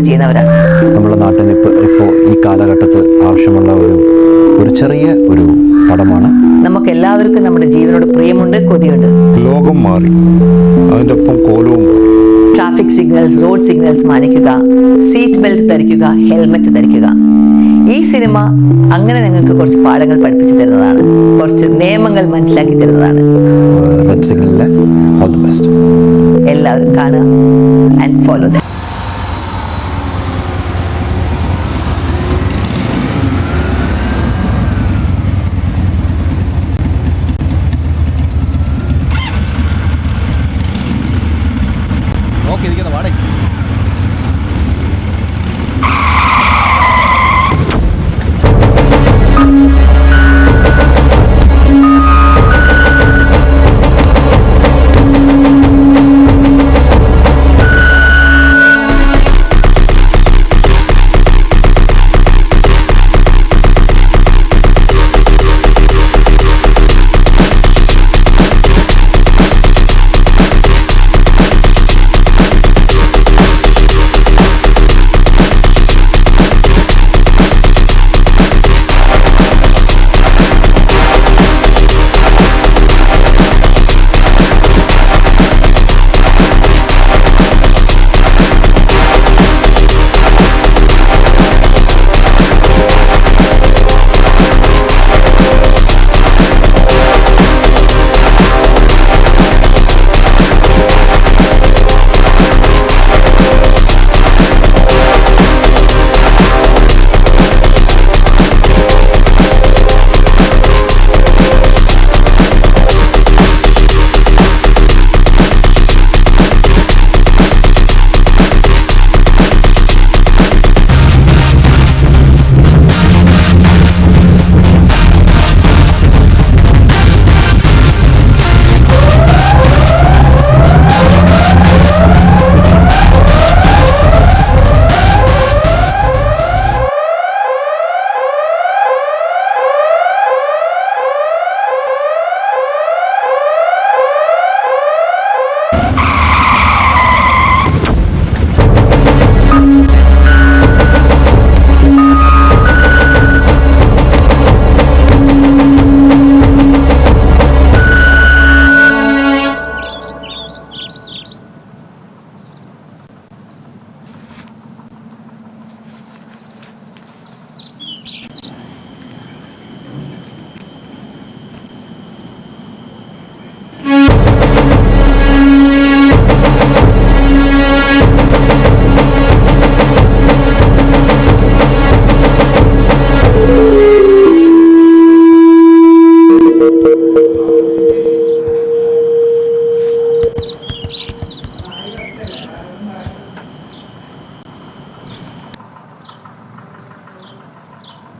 ചെയ്യുന്നവരാണ്. നമ്മുടെ നാട്ടിന് ഇപ്പോൾ ഈ കാലഘട്ടത്തിൽ ആവശ്യമുള്ള ഒരു ചെറിയ ഒരു പടമാണ്. നമുക്ക് എല്ലാവർക്കും നമ്മുടെ ജീവനോട് പ്രിയമുണ്ട്, കൊതിയുണ്ട്. ലോകം മാറി, അതിൻ്റെ ഒപ്പം കോലവും മാറി. ട്രാഫിക് സിഗ്നൽസ്, റോഡ് സിഗ്നൽസ് മാനിക്കുക, സീറ്റ് ബെൽറ്റ് ധരിക്കുക, ഹെൽമെറ്റ് ധരിക്കുക. ഈ സിനിമ അങ്ങനെ നിങ്ങൾക്ക് കുറച്ച് പാഠങ്ങൾ പഠിപ്പിച്ചു തരുന്നതാണ്, കുറച്ച് നിയമങ്ങൾ മനസ്സിലാക്കി തരുന്നതാണ്. റെഡ് സിഗ്നലിലെ ഓൾ ദി ബെസ്റ്റ്. എല്ലാവരും കാണുക ആൻഡ് ഫോളോ ദം. ഇരിക്കുന്ന വാടക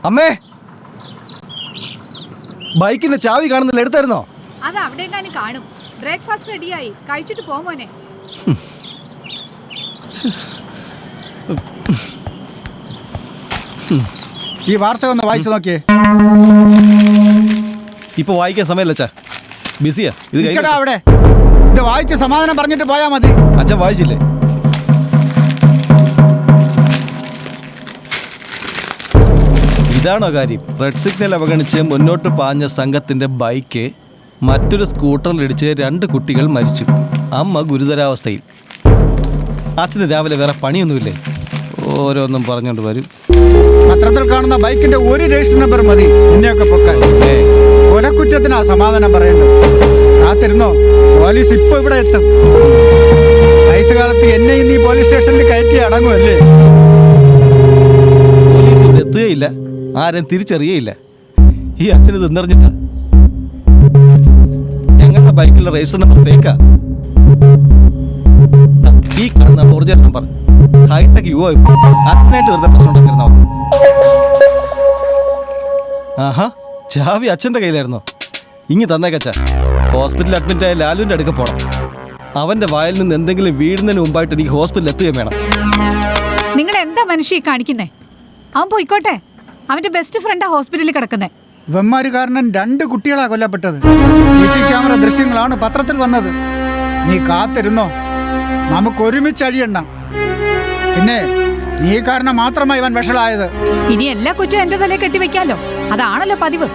അമ്മേ, ബൈക്കിന്റെ ചാവി കാണുന്നില്ല, എടുത്തായിരുന്നോ? അത് അവിടെ കാണും. ബ്രേക്ക്ഫാസ്റ്റ് റെഡിയായി, കഴിച്ചിട്ട് പോ മോനെ. ഈ വാർത്ത ഒന്ന് വായിച്ചു നോക്കിയേ. ഇപ്പൊ വായിക്കാൻ സമയമല്ല, ബിസിയാ. ഇത് അവിടെ ഇത് വായിച്ച് സമാധാനം പറഞ്ഞിട്ട് പോയാ മതി. അച്ഛൻ വായിച്ചില്ലേ? ഇതാണോ കാര്യം? റെഡ് സിഗ്നൽ അവഗണിച്ച് മുന്നോട്ട് പാഞ്ഞ സംഘത്തിന്റെ ബൈക്ക് മറ്റൊരു സ്കൂട്ടറിലിടിച്ച് 2 കുട്ടികൾ മരിച്ചു. അമ്മ ഗുരുതരാവസ്ഥയിൽ. അച്ഛന് രാവിലെ വേറെ പണിയൊന്നുമില്ലേ? ഓരോന്നും പറഞ്ഞോണ്ട് വരും. പത്രത്തിൽ കാണുന്ന ബൈക്കിന്റെ ഒരു രജിസ്റ്റർ നമ്പർ മതി നിന്നെയൊക്കെ പൊക്കാൻ. കൊലക്കുറ്റത്തിനാ സമാധാനം പറയേണ്ടത്. കാത്തിരുന്നോ, പോലീസ് ഇപ്പൊ ഇവിടെ എത്തും. വയസ്സുകാലത്ത് എന്നെ ഇന്ന് ഈ പോലീസ് സ്റ്റേഷനിൽ കയറ്റി അടങ്ങുമല്ലേ? പോലീസ് ഇവിടെ എത്തുകയില്ല, ആരും തിരിച്ചറിയയില്ല. ഈ അച്ഛന് തിന്നറിഞ്ഞിട്ടാ. ഞങ്ങളുടെ ബൈക്കിലെ രജിസ്റ്റർ നമ്പർ ഫേക്കാ. ഈ കാണുന്ന ഒറിജിനൽ നമ്പർ. ഹൈടെക് യുവോ. അച്ഛനായിട്ട് വെറുതെ പ്രശ്നം ഉണ്ടാക്കിയിരുന്നോ? ആഹാ, ചാവി അച്ഛൻ്റെ കയ്യിലായിരുന്നോ? ഇങ്ങി തന്നേക്കച്ച. ഹോസ്പിറ്റലിൽ അഡ്മിറ്റായ ലാലുവിൻ്റെ അടുക്ക പോണം. അവൻ്റെ വായിൽ നിന്ന് എന്തെങ്കിലും വീഴുന്നതിന് മുമ്പായിട്ട് എനിക്ക് ഹോസ്പിറ്റലിൽ എത്തുകയും വേണം. നിങ്ങൾ എന്താ മനുഷ്യ കാണിക്കുന്നേ? അവൻ പോയിക്കോട്ടെ. അവന്റെ ബെസ്റ്റ് ഫ്രണ്ടാ ഹോസ്പിറ്റലിൽ കിടക്കുന്നേ. ഇവന്മാര് കാരണം 2 കുട്ടികളാ കൊല്ലപ്പെട്ടത്. CC ക്യാമറ ദൃശ്യങ്ങളാണ് പത്രത്തിൽ വന്നത്. നീ കാത്തിരുന്നോ, നമുക്ക് ഒരുമിച്ച് അഴിയണം. പിന്നെ നീ കാരണം മാത്രമായി ഇവൻ വഷളായത്. ഇനി എല്ലാ കുറ്റവും എന്റെ തലയിൽ കെട്ടിവെക്കാലോ, അതാണല്ലോ പതിവ്.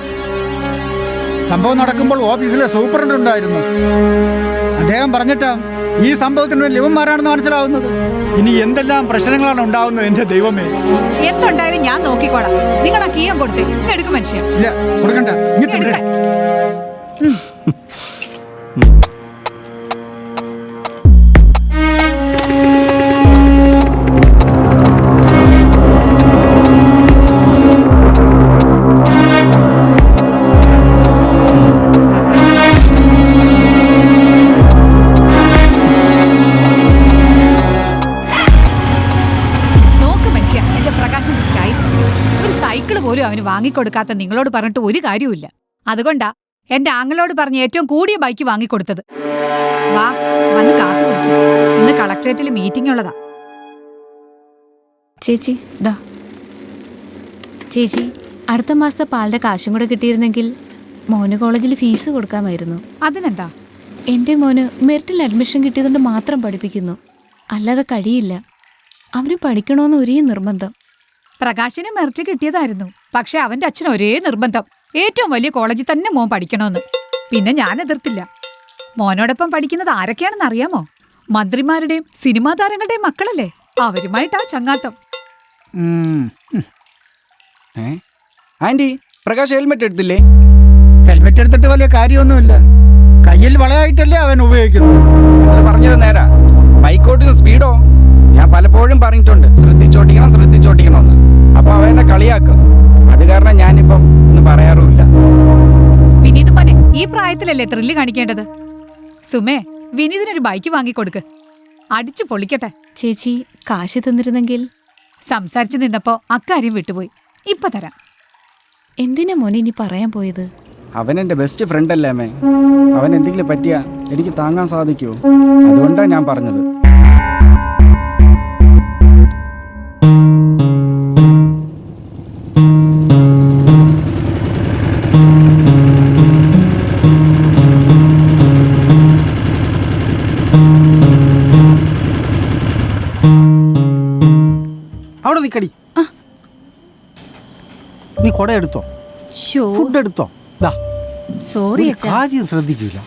സംഭവം നടക്കുമ്പോൾ ഓഫീസിലെ സൂപ്രണ്ട് ഉണ്ടായിരുന്നു. അദ്ദേഹം പറഞ്ഞിട്ടാ ഈ സംഭവത്തിന് ലിവന്മാരാണെന്ന് മനസ്സിലാവുന്നത്. ഇനി എന്തെല്ലാം പ്രശ്നങ്ങളാണ് ഉണ്ടാവുന്നത് എന്റെ ദൈവമേ. എന്തുണ്ടായാലും ഞാൻ നോക്കിക്കോളാം. നിങ്ങൾ ആ കീയം കൊടുത്തേ, എടുക്കും മനുഷ്യൻ. ഇല്ല, കൊടുക്കണ്ട. എടുക്കാൻ. പോലും അവന് വാങ്ങിക്കൊടുക്കാത്ത നിങ്ങളോട് പറഞ്ഞിട്ട് ഒരു കാര്യവുമില്ല. അതുകൊണ്ടാ എന്റെ ആങ്ങളോട് പറഞ്ഞ് ഏറ്റവും കൂടിയ ബൈക്ക് വാങ്ങിക്കൊടുത്തത്. വാ, വന്ന് കാത്തു കൊടുക്കും. ഇന്ന് കളക്ടറേറ്റിൽ മീറ്റിംഗ് ഉള്ളതാ. ചേച്ചി ദാ ചേച്ചി, അടുത്ത മാസത്തെ പാലിന്റെ കാശും കൂടെ കിട്ടിയിരുന്നെങ്കിൽ മോന് കോളേജിൽ ഫീസ് കൊടുക്കാമായിരുന്നു. അതിനെന്താ? എൻ്റെ മോന് മെറിറ്റിൽ അഡ്മിഷൻ കിട്ടിയതുകൊണ്ട് മാത്രം പഠിപ്പിക്കുന്നു, അല്ലാതെ കഴിയില്ല. അവന് പഠിക്കണമെന്ന് ഒരേ നിർബന്ധം. പ്രകാശിന് മെറിറ്റ് കിട്ടിയതായിരുന്നു. പക്ഷെ അവന്റെ അച്ഛൻ ഒരേ നിർബന്ധം, ഏറ്റവും വലിയ കോളേജിൽ തന്നെ മോൻ പഠിക്കണമെന്ന്. പിന്നെ ഞാൻ എതിർത്തില്ല. മോനോടൊപ്പം പഠിക്കുന്നത് ആരൊക്കെയാണെന്ന് അറിയാമോ? മന്ത്രിമാരുടെയും സിനിമാ താരങ്ങളുടെയും മക്കളല്ലേ. അവരുമായിട്ടാ ചങ്ങാത്തം. ആന്റി, പ്രകാശ് ഹെൽമെറ്റ് എടുത്തില്ലേ? ഹെൽമെറ്റ് എടുത്തിട്ട് വലിയ കാര്യമൊന്നുമില്ല. കയ്യിൽ വളയായിട്ടല്ലേ അവൻ ഉപയോഗിക്കുന്നത്. അത് പറഞ്ഞത് നേരാ. ബൈക്കോട്ടിന് സ്പീഡോ? ഞാൻ പലപ്പോഴും പറഞ്ഞിട്ടുണ്ട് ശ്രദ്ധിച്ചോട്ടിക്കണമെന്ന്. അപ്പൊ അവനെ കളിയാക്കും. അത് കാരണം ഞാനിപ്പം ഒന്നും പറയാറുമില്ല. വിനീത് മോനെ, ഈ പ്രായത്തിലല്ലേ ത്രില്ല് കാണിക്കേണ്ടത്. സുമേ, വിനീതിനൊരു ബൈക്ക് വാങ്ങിക്കൊടുക്ക്, അടിച്ചു പൊളിക്കട്ടെ. ചേച്ചി, കാശ് തന്നിരുന്നെങ്കിൽ. സംസാരിച്ചു നിന്നപ്പോ അക്കാര്യം വിട്ടുപോയി. ഇപ്പൊ തരാം. എന്തിനാ മോനെ ഇനി പറയാൻ പോയത്? അവൻ എൻ്റെ ബെസ്റ്റ് ഫ്രണ്ട് അല്ലേ അമ്മേ. അവൻ എന്തെങ്കിലും പറ്റിയാ എനിക്ക് താങ്ങാൻ സാധിക്കുമോ? അതുകൊണ്ടാണ് ഞാൻ പറഞ്ഞത്. അവിടെ നിക്കടി. നീ കൊട എടുത്തോ, ഫുഡ് എടുത്തോ. സോറി കാര്യം ശ്രദ്ധിക്കൂല.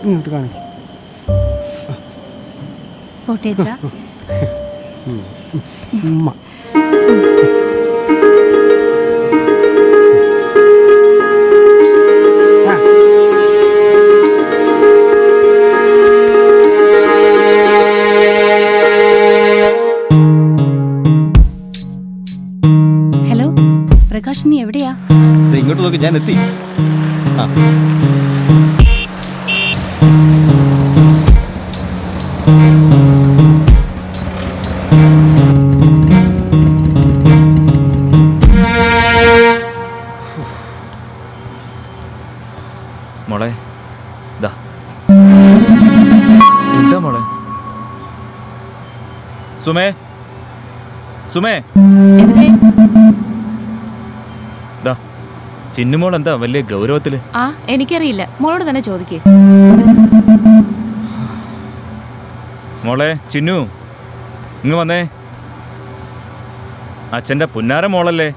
ഇങ്ങോട്ട് കാണിക്ക. ഉമ്മ. ഹലോ പ്രകാശ്, നീ എവിടെയാ? ഇങ്ങോട്ട് നോക്കി, ഞാൻ എത്തി. ആ, മോളെ, ദാ. എന്താ മോളെ? സുമേ, ദാ, ചിന്നുമോൾ എന്താ വലിയ ഗൗരവത്തില്? ആ, എനിക്കറിയില്ല, മോളോട് തന്നെ ചോദിക്കേ. മോളെ ചിന്നു, ഇങ്ങ് വന്നേ. അച്ഛൻ്റെ പുന്നാര മോളല്ലേ?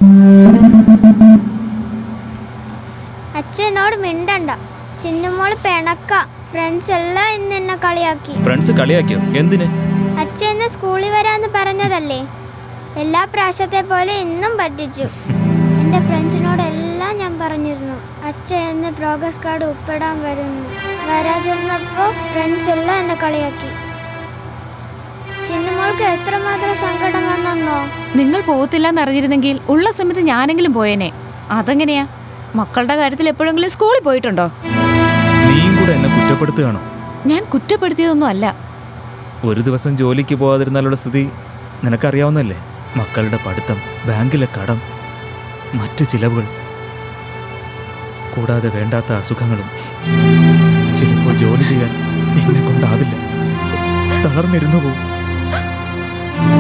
അച്ഛനോട് മിണ്ടണ്ട. ചിന്നുമോള് പിണക്ക. ഫ്രണ്ട്സ് എല്ലാം ഇന്ന് എന്നെ കളിയാക്കി. ഫ്രണ്ട്സ് കളിയാക്കിയോ? എന്തിന്? അച്ഛൻ ഇന്ന് സ്കൂളിൽ വരാന്ന് പറഞ്ഞതല്ലേ. എല്ലാ പ്രാവശ്യത്തെ പോലെ ഇന്നും പറ്റിച്ചു. എൻ്റെ ഫ്രണ്ട്സിനോടെല്ലാം ഞാൻ പറഞ്ഞിരുന്നു അച്ഛൻ ഇന്ന് പ്രോഗ്രസ് കാർഡ് ഉൾപ്പെടാൻ വരുന്നു. വരാതിരുന്നപ്പോൾ ഫ്രണ്ട്സ് എല്ലാം എന്നെ കളിയാക്കി. ചിന്നുമോൾക്ക് എത്രമാത്രം സങ്കടം വന്നെന്നോ. നിങ്ങൾ പോകത്തില്ലെന്ന് അറിഞ്ഞിരുന്നെങ്കിൽ ഉള്ള സമയത്ത് ഞാനെങ്കിലും പോയേനെ. അതെങ്ങനെയാ? മക്കളുടെ കാര്യത്തിൽ എപ്പോഴെങ്കിലും സ്കൂളിൽ പോയിട്ടുണ്ടോ? നീയും കൂടെ എന്നെ കുറ്റപ്പെടുത്തുകയാണോ? ഞാൻ കുറ്റപ്പെടുത്തിയതൊന്നും അല്ല. ഒരു ദിവസം ജോലിക്ക് പോകാതിരുന്നാലുള്ള സ്ഥിതി നിനക്കറിയാവുന്നല്ലേ. മക്കളുടെ പഠിത്തം, ബാങ്കിലെ കടം, മറ്റ് ചിലവുകൾ, കൂടാതെ വേണ്ടാത്ത അസുഖങ്ങളും. ചിലപ്പോൾ ജോലി ചെയ്യാൻ എന്നെ കൊണ്ടാവില്ല, തളർന്നിരുന്നു പോവും.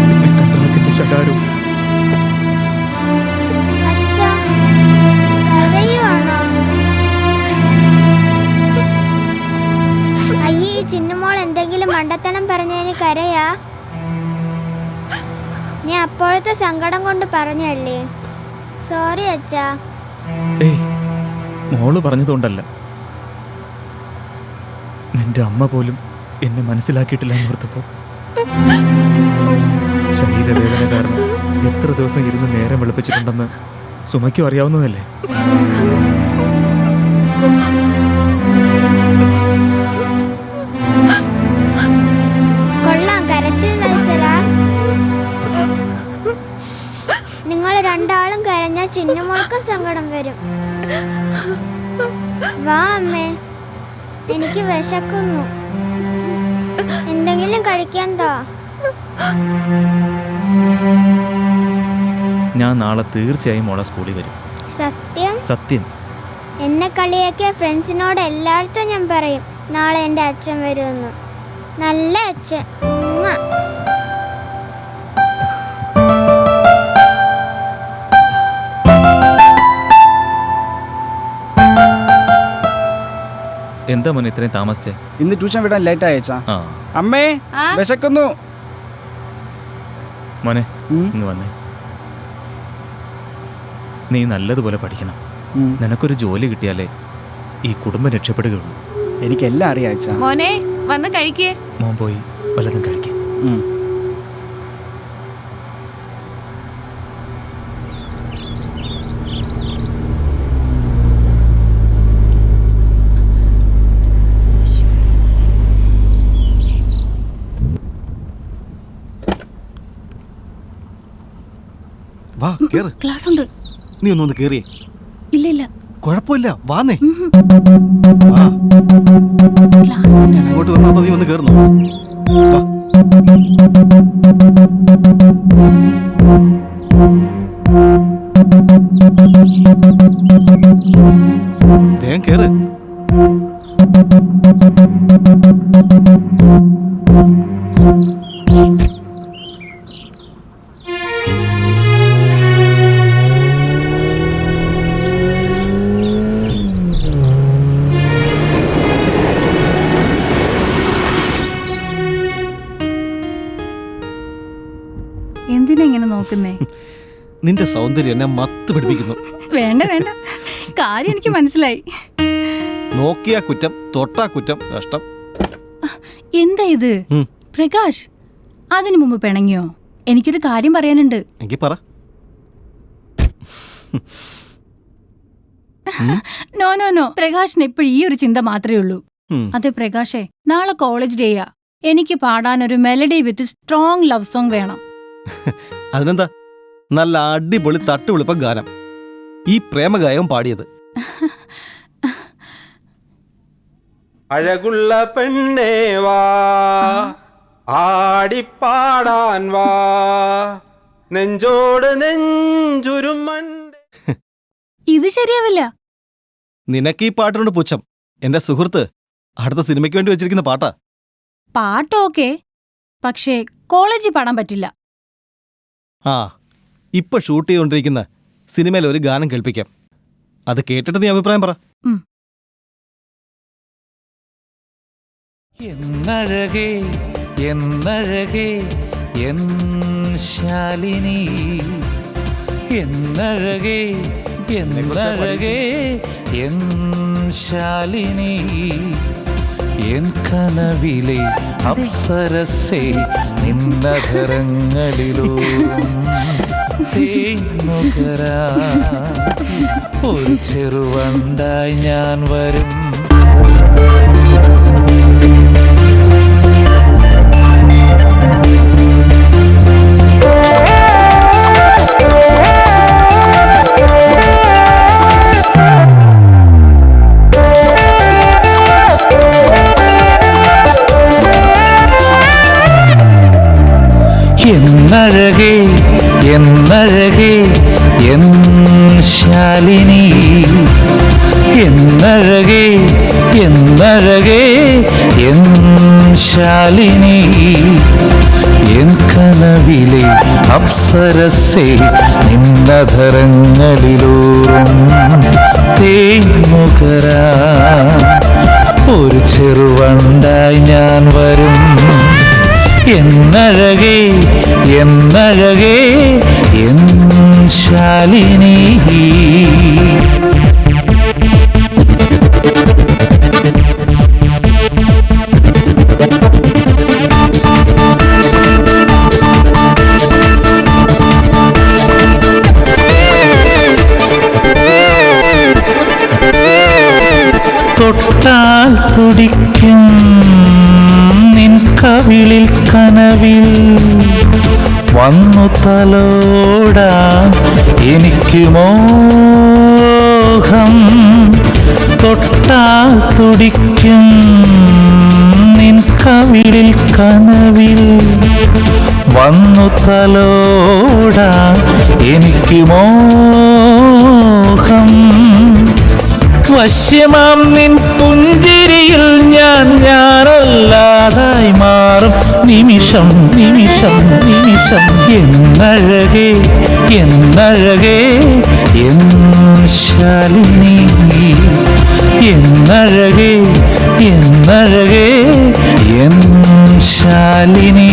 പിന്നെ കണ്ടാക്കിന്റെ ശകാരവും. അയ്യേ, ചിന്നുമോൾ എന്തെങ്കിലും മണ്ടത്തനം പറഞ്ഞതിന് കരയാ? ഞാൻ അപ്പോഴത്തെ സങ്കടം കൊണ്ട് പറഞ്ഞല്ലേ. സോറി അച്ഛാ. ഏയ്, മോള് പറഞ്ഞതുകൊണ്ടല്ല. നിന്റെ അമ്മ പോലും എന്നെ മനസ്സിലാക്കിയിട്ടില്ല എന്നോർത്തപ്പോ ശരീരവേദന കാരണം എത്ര ദിവസം ഇരുന്ന് നേരം വെളുപ്പിച്ചിട്ടുണ്ടെന്ന് സുമയ്ക്കും അറിയാവുന്നതല്ലേ. കൊള്ളാം, കരച്ചിൽ മത്സര. നിങ്ങൾ രണ്ടാളും കരഞ്ഞാൽ ചിന്നുമോൾക്കും സങ്കടം വരും. വാ അമ്മേ, എനിക്ക് വിശക്കുന്നു. എന്തെങ്കിലും കഴിക്കാൻ താ. ഞാൻ നാളെ തീർച്ചയായും മോളെ സ്കൂളിൽ വരും. സത്യം? സത്യം. എന്നെ കളിയാക്കിയ ഫ്രണ്ട്സിനോട് എല്ലായിടത്തും ഞാൻ പറയും നാളെ എൻ്റെ അച്ഛൻ വരുമെന്ന്. നല്ല അച്ഛൻ. ഉമ്മ. എന്താ മോനെ ഇത്രയും താമസിച്ചേ? ഇന്ന് ട്യൂഷൻ വിടാൻ ലേറ്റ് അയച്ചാ. ആ അമ്മേ, വിശക്കുന്നു. മോനെ ഇങ്ങ് വന്നേ. നീ നല്ലതുപോലെ പഠിക്കണം. നിനക്കൊരു ജോലി കിട്ടിയാലേ ഈ കുടുംബം രക്ഷപ്പെടുകയുള്ളൂ. എനിക്കെല്ലാം അറിയാം അച്ഛാ. മോനെ വന്ന് കഴിക്കേ. മോൻ പോയി വല്ലതും കഴിക്കാം. വാ കേറ്. ക്ലാസ് ഉണ്ട്. നീ ഒന്നൊന്ന് കേറിയേ. ഇല്ല ഇല്ല, കുഴപ്പമില്ല, വാന്നേ. ക്ലാസ് ഉണ്ട്. അങ്ങോട്ട് വന്നാ നീ വന്ന് കേറുന്നു. തേൻ കേറ്. എന്തിനാ ഇങ്ങനെ നോക്കുന്നേ? നിന്റെ സൗന്ദര്യം എന്നെ മത്ത് പിടിപ്പിക്കുന്നു. വേണ്ട വേണ്ട, കാര്യം എനിക്ക് മനസ്സിലായി. നോക്കിയാ കുറ്റം, തൊട്ടാ കുറ്റം. കഷ്ടം. എന്താ ഇത് പ്രകാശ്? അതിനു മുമ്പ് പിണങ്ങിയോ? എനിക്കൊരു കാര്യം പറയാനുണ്ട്. എങ്കി പറ. നോ നോ നോ, പ്രകാശിന് എപ്പോഴും ഈ ഒരു ചിന്ത മാത്രമേ ഉള്ളൂ. അതെ പ്രകാശേ, നാളെ കോളേജ് ഡേയാ. എനിക്ക് പാടാനൊരു melody with strong love song വേണം. അതിനെന്താ, നല്ല അടിപൊളി തട്ടുവിളിപ്പ ഗാനം. ഈ പ്രേമഗായകം പാടിയത്. അഴകുള്ള പെണ്ണേ വാ, ആടിപ്പാടാൻ വാ, നെഞ്ചോട് നെഞ്ചുരുമണ്ട്. ഇത് ശരിയാവില്ല. നിനക്ക് ഈ പാട്ടിനോട് പുച്ഛം. എന്റെ സുഹൃത്ത് അടുത്ത സിനിമയ്ക്ക് വേണ്ടി വെച്ചിരിക്കുന്ന പാട്ടാ. പാട്ടോക്കെ, പക്ഷേ കോളേജിൽ പാടാൻ പറ്റില്ല. ആ, ഇപ്പൊ ഷൂട്ട് ചെയ്തുകൊണ്ടിരിക്കുന്ന സിനിമയിൽ ഒരു ഗാനം കേൾപ്പിക്കാം. അത് കേട്ടിട്ട് നീ അഭിപ്രായം പറ. എന്നഴകേ എന്നഴകേ എൻ ശാലിനി, എന്നഴകേ എന്നഴകേ എൻ ശാലിനി, എൻ കനവിലെ അപ്സരസേ നിന്നധരങ്ങളിലൂറും തേനുകരാ, ഒരു ചെറുവണ്ടായി ഞാൻ വരും. എന്നഴകേ എന്നഴകേ എൻ ശാലിനി, എന്നഴകേ എന്നഴകേ എൻ ശാലിനി, എൻ കനവിലെ അപ്സരസേ നിന്നധരങ്ങളിലൂറും തേനുകരാ, ഒരു ചെറുവണ്ടായി ഞാൻ വരും. എന്നഴകേ എന്നഴകേ എൻ ശാലിനി. തൊട്ടാൽ തുടിക്കും നിൻ കവിളിൽ കനവിൽ വന്നു തലോടാൻ എനിക്ക് മോഹം. തൊട്ടാൽ തുടിക്കും നിൻ കവിളിൽ കനവിൽ വന്നു തലോടാൻ എനിക്ക് മോഹം. വശ്യമാം നിൻ പുഞ്ചിരിയിൽ ഞാനല്ലാതായി മാറും നിമിഷം നിമിഷം നിമിഷം. എന്നഴകേ എന്നഴകേ എൻ ശാലിനി. എന്നഴകേ എന്നഴകേ എൻ ശാലിനി.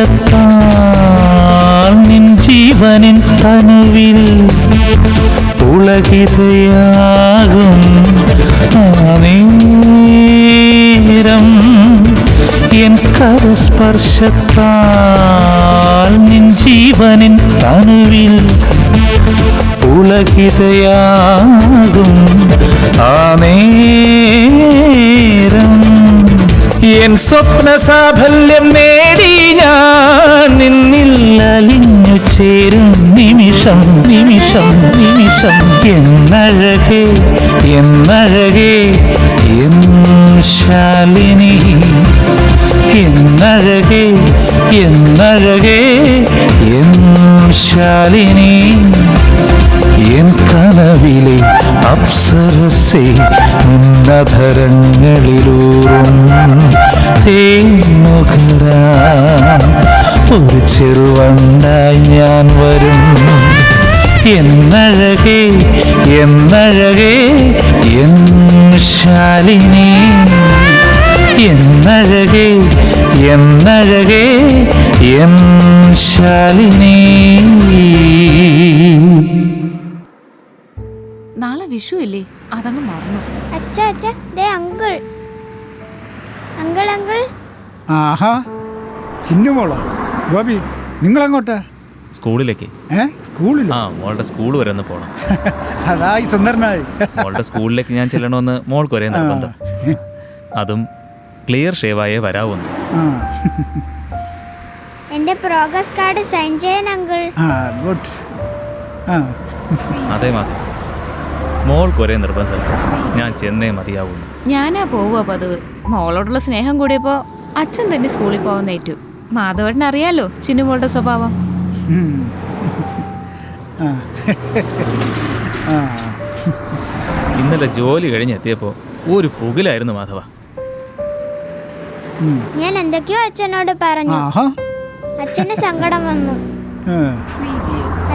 സ്പർശത്താൽ നിൻ ജീവനിൻ തനുവിൽ പുളകിതയാകും നേരം. എൻ കരസ്പർശത്താൽ നിൻ ജീവനിൻ തനുവിൽ പുളകിതയാകും ആ നേരം. എൻ സ്വപ്ന സാഫല്യം നേടി ഞാൻ നിന്നിൽ അലിഞ്ഞു ചേരും നിമിഷം നിമിഷം നിമിഷം. എന്നഴകേ എന്നഴകേ എൻ ശാലിനി. എന്നഴകേ എന്നഴകേ എൻ ശാലിനി. എൻ കനവിലെ അപ്സരസേ ഉന്നതരങ്ങളിലൂറും തേനുകരാൻ ഒരു ചെറുവണ്ടായി ഞാൻ വരും. എന്നഴകേ എന്നഴകേ എൻ ശാലിനി. എന്നഴകേ എന്നഴകേ എൻ ശാലിനി. നാളെ വിഷു അല്ലേ, അതങ്ങ് മറന്നു. അച്ഛാ അച്ഛാ, ദേ അങ്കിൾ അങ്കിൾ അങ്കിൾ. ആഹാ, ചിന്നുമോളോ? ഗോപി, നിങ്ങളെങ്ങോട്ടാ? സ്കൂളിലേക്ക്. സ്കൂളിൽ? ആ, മോളുടെ സ്കൂൾ വരെ ഒന്ന് പോകണം. അതായി സുന്ദരനായി. മോളുടെ സ്കൂളിലേക്ക് ഞാൻ ചെല്ലണമെന്ന് മോൾക്ക് ഒരേ നിർബന്ധം. അതും ക്ലിയർ ഷേവായേ വരാവുന്നു. എന്റെ പ്രോഗ്രസ് കാർഡ് സൈൻ ചെയ്യാൻ അങ്കിൾ. ഗുഡ്. അതെ മാധവ്, മോൾക്ക് ഒരേ നിർബന്ധം, ഞാൻ ചെന്നേ മതിയാവുന്നു. ഞാനാ പോവുക പതിവ്. മോളോടുള്ള സ്നേഹം കൂടിയപ്പോ അച്ഛൻ തന്നെ സ്കൂളിൽ പോകുന്നേറ്റു. മാധവേട്ടന് അറിയാലോ ചിന്നുമോളുടെ സ്വഭാവം. ഇന്നലെ ജോലി കഴിഞ്ഞെത്തിയപ്പോ ഒരു പുകിലായിരുന്നു മാധവ. ഞാൻ എന്തൊക്കെയോ അച്ഛനോട് പറഞ്ഞു. അച്ഛന് സങ്കടം വന്നു.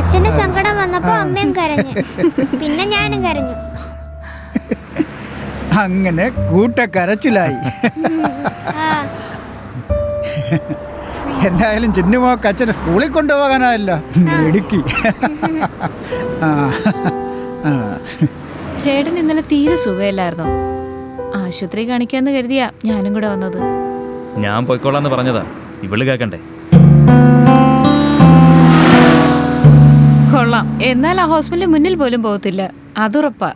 അച്ഛന് സങ്കടം വന്നപ്പോ അമ്മയും കരഞ്ഞു, പിന്നെ ഞാനും കരഞ്ഞു. അങ്ങനെ കൂട്ടക്കരച്ചിലായി. എന്തായാലും ചിന്നുമോക്ക് അച്ഛനെ സ്കൂളിൽ കൊണ്ടുപോകാനായല്ലോ. ഇടുക്കി. ചേട്ടൻ ഇന്നലെ തീരെ സുഖമില്ലായിരുന്നു. ആശുപത്രി കാണിക്കാന്ന് കരുതിയാ ഞാനും കൂടെ വന്നത്. ഞാൻ പോയിക്കോളാന്ന് പറഞ്ഞതാ, ഇവള് കേക്കണ്ടേ? കൊള്ളാം, എന്നാൽ ആ ഹോസ്പിറ്റലിന് മുന്നിൽ പോലും പോകത്തില്ല, അതുറപ്പാ.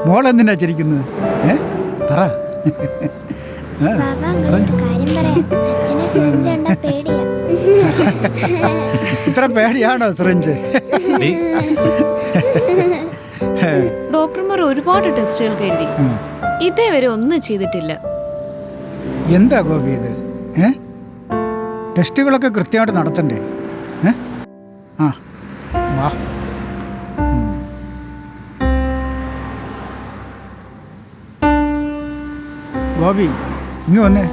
മോളെന്തിനാ ചിരിക്കുന്നത്? പറ. ഇത്ര പേടിയാണോ സിറിഞ്ച്? ഡോക്ടർമാർ ഒരുപാട് ടെസ്റ്റുകൾ എഴുതി, ഇതേവരെ ഒന്നും ചെയ്തിട്ടില്ല. എന്താ ഗോപി ഇത്? ടെസ്റ്റുകളൊക്കെ കൃത്യമായിട്ട് നടത്തണ്ടേ? ആ വാ. ഗോപി ഇങ്ങ് വന്നേ.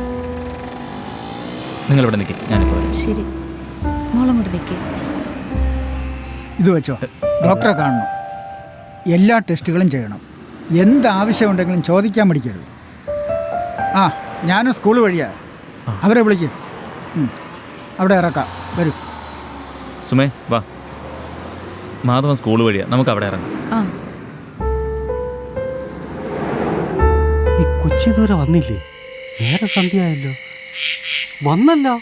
നിങ്ങളിവിടെ നിൽക്കും, ഞാനിപ്പോൾ വരാം. ശരി, മോളും കൂടെ നിൽക്കേ. ഇത് വെച്ചോ, ഡോക്ടറെ കാണണം. എല്ലാ ടെസ്റ്റുകളും ചെയ്യണം. എന്താവശ്യമുണ്ടെങ്കിലും ചോദിക്കാൻ പഠിക്കരുത്. ആ, ഞാനും സ്കൂൾ വഴിയാ. അവരെ വിളിക്കും. അവിടെ ഇറക്കാം. വരൂ. സുമേ വാ, മാധവൻ സ്കൂൾ വഴിയാ, നമുക്ക് അവിടെ ഇറങ്ങാം. ഈ കൊച്ചി ദൂരെ വന്നില്ലേ? നേരെ സന്ധ്യയായല്ലോ. വന്നല്ലോ.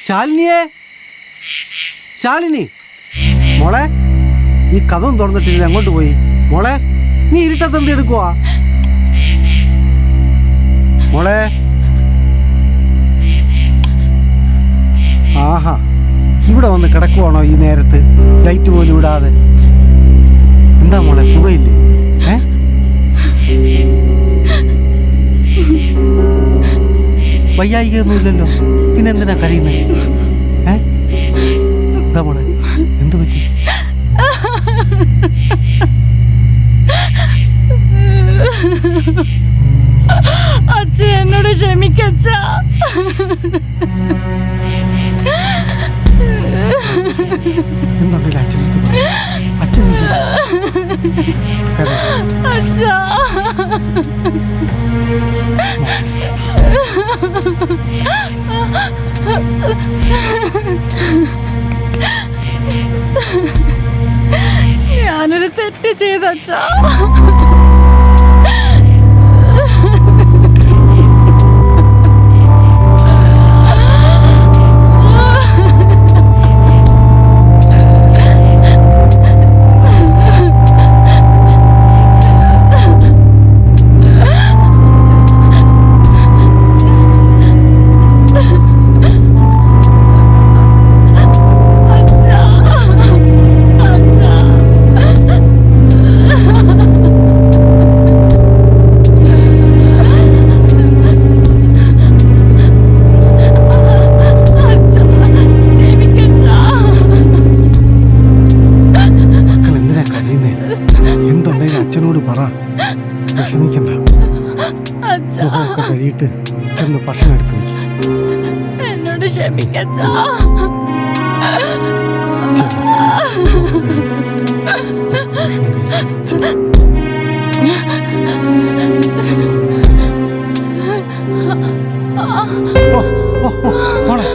ശാലിനിയേ, ശാലിനി മോളെ, ഈ കഥം തുറന്നിട്ടില്ല, അങ്ങോട്ട് പോയി. മോളെ, നീ ഇരുട്ടത്തെന്ത് എടുക്കുവാ? മോളെ, ആഹാ, ഇവിടെ വന്ന് കിടക്കുവാണോ ഈ നേരത്ത്? ലൈറ്റ് പോലും ഇടാതെ. എന്താ മോളെ, സുഖമില്ലേ? വയ്യായികയൊന്നുമില്ലല്ലോ, പിന്നെ എന്തിനാ കരയുന്നത്? എന്താ മോളെ, എന്ത് പറ്റി? അച്ഛ എന്നോട് ക്ഷമിക്കച്ച. എന്തുണ്ടല്ലോ അച്ഛനടുത്ത് അച്ഛൻ അച്ഛാ, ഞാനൊരു തെറ്റ് ചെയ്തച്ചാ. അച്ഛനോട് പറ, വിഷമിക്കണ്ട. മുഖമൊക്കെ കഴിയിട്ട് ചെന്ന് ഭക്ഷണം എടുത്ത് വയ്ക്കും. എന്നോട് ക്ഷമിക്കച്ചാ. മോളെ,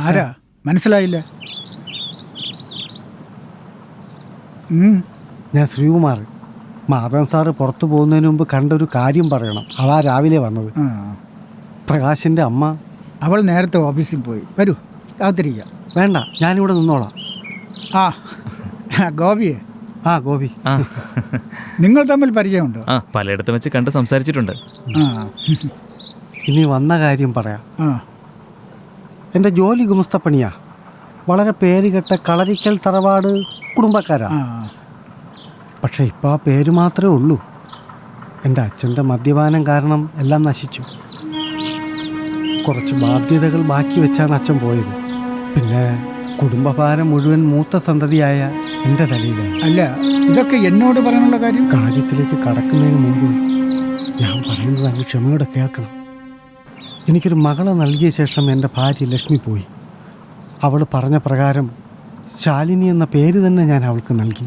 ആരാ മനസ്സിലായില്ല? ഞാൻ ശ്രീകുമാർ. മാധവൻ സാറ് പുറത്തു പോകുന്നതിന് മുമ്പ് കണ്ടൊരു കാര്യം പറയണം. അതാ രാവിലെ വന്നത്. പ്രകാശിൻ്റെ അമ്മ. അവൾ നേരത്തെ ഓഫീസിൽ പോയി. വരൂ, കാത്തിരിക്കാം. വേണ്ട, ഞാനിവിടെ നിന്നോളാം. ആ ഗോപിയെ. ആ ഗോപി, നിങ്ങൾ തമ്മിൽ പരിചയമുണ്ടോ? ആ, പലയിടത്തും വെച്ച് കണ്ട് സംസാരിച്ചിട്ടുണ്ട്. ഇനി വന്ന കാര്യം പറയാം. എൻ്റെ ജോലി ഗുമസ്തപ്പണിയാ. വളരെ പേരുകെട്ട കളരിക്കൽ തറവാട് കുടുംബക്കാരാ. പക്ഷെ ഇപ്പം ആ പേര് മാത്രമേ ഉള്ളൂ. എൻ്റെ അച്ഛൻ്റെ മദ്യപാനം കാരണം എല്ലാം നശിച്ചു. കുറച്ച് ബാധ്യതകൾ ബാക്കി വെച്ചാണ് അച്ഛൻ പോയത്. പിന്നെ കുടുംബഭാരം മുഴുവൻ മൂത്ത സന്തതിയായ എൻ്റെ തലയിലായി. അല്ല, ഇതൊക്കെ എന്നോട് പറയാനുള്ള കാര്യത്തിലേക്ക് കടക്കുന്നതിന് മുമ്പ് ഞാൻ പറയുന്നത് അങ്ങ് ക്ഷമയോടെ കേൾക്കണം. എനിക്കൊരു മകളെ നൽകിയ ശേഷം എൻ്റെ ഭാര്യ ലക്ഷ്മി പോയി. അവൾ പറഞ്ഞ പ്രകാരം ശാലിനി എന്ന പേര് തന്നെ ഞാൻ അവൾക്ക് നൽകി.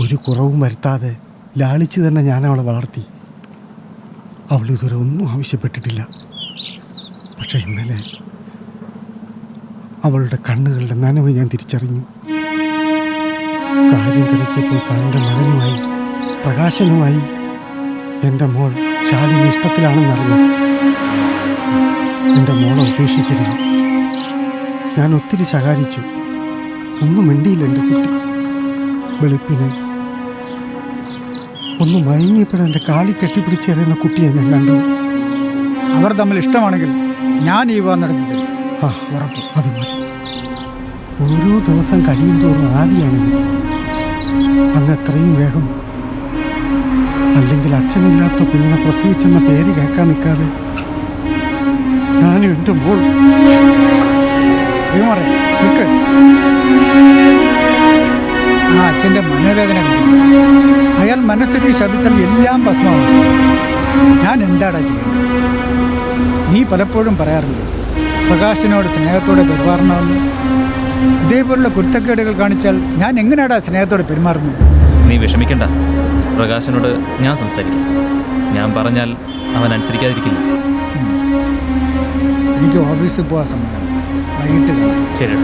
ഒരു കുറവും വരുത്താതെ ലാളിച്ച് തന്നെ ഞാൻ അവളെ വളർത്തി. അവൾ ഇതുവരെ ഒന്നും ആവശ്യപ്പെട്ടിട്ടില്ല. പക്ഷെ ഇന്നലെ അവളുടെ കണ്ണുകളുടെ നനവ് ഞാൻ തിരിച്ചറിഞ്ഞു. കാര്യം തിരക്കിയപ്പോൾ സാറിൻ്റെ മകനുമായി പ്രകാശനുമായി എൻ്റെ മോൾ ശാലിനി ഇഷ്ടത്തിലാണെന്നറിഞ്ഞത്. എൻ്റെ മോളെ ഉപേക്ഷിക്കരുത്. ഞാൻ ഒത്തിരി ശകാരിച്ചു. ഒന്നും മിണ്ടിയില്ല എൻ്റെ കുട്ടി. വെളുപ്പിന് ഒന്ന് മയങ്ങിയപ്പോഴും എൻ്റെ കാലിൽ കെട്ടിപ്പിടിച്ചേരുന്ന കുട്ടിയെ ഞാൻ കണ്ടത്. അവർ തമ്മിൽ ഇഷ്ടമാണെങ്കിൽ ഞാൻ ഈ വിവാഹം നടത്തി തരും. ആ ഉറപ്പ്, അത് മതി. ഓരോ ദിവസം കഴിയും തോറും ആദിയാണ് എനിക്ക്. അങ്ങ് എത്രയും വേഗം, അല്ലെങ്കിൽ അച്ഛനില്ലാത്ത കുഞ്ഞിനെ പ്രസവിച്ചെന്ന പേര് കേൾക്കാൻ നിൽക്കാതെ ഞാനും എൻ്റെ മോൾ. ശ്രീമാറെ നിൽക്ക്. ആ അച്ഛൻ്റെ മനോവേദന കണ്ടില്ല. അയാൾ മനസ്സിൽ ശപിച്ചാൽ എല്ലാം ഭസ്മാവും. ഞാൻ എന്താടാ ചെയ്യുന്നത്? നീ പലപ്പോഴും പറയാറില്ലേ പ്രകാശിനോട് സ്നേഹത്തോടെ പെരുമാറണമെന്ന്? ഇതേപോലുള്ള കുരുത്തക്കേടുകൾ കാണിച്ചാൽ ഞാൻ എങ്ങനെയാടാ സ്നേഹത്തോടെ പെരുമാറുന്നത്? നീ വിഷമിക്കണ്ട, പ്രകാശനോട് ഞാൻ സംസാരിക്കാം. ഞാൻ പറഞ്ഞാൽ അവൻ അനുസരിക്കാതിരിക്കില്ല. എനിക്ക് ഓഫീസിൽ പോകാൻ സമയമാണ്. വൈകിട്ട് കാണാം. ശരി.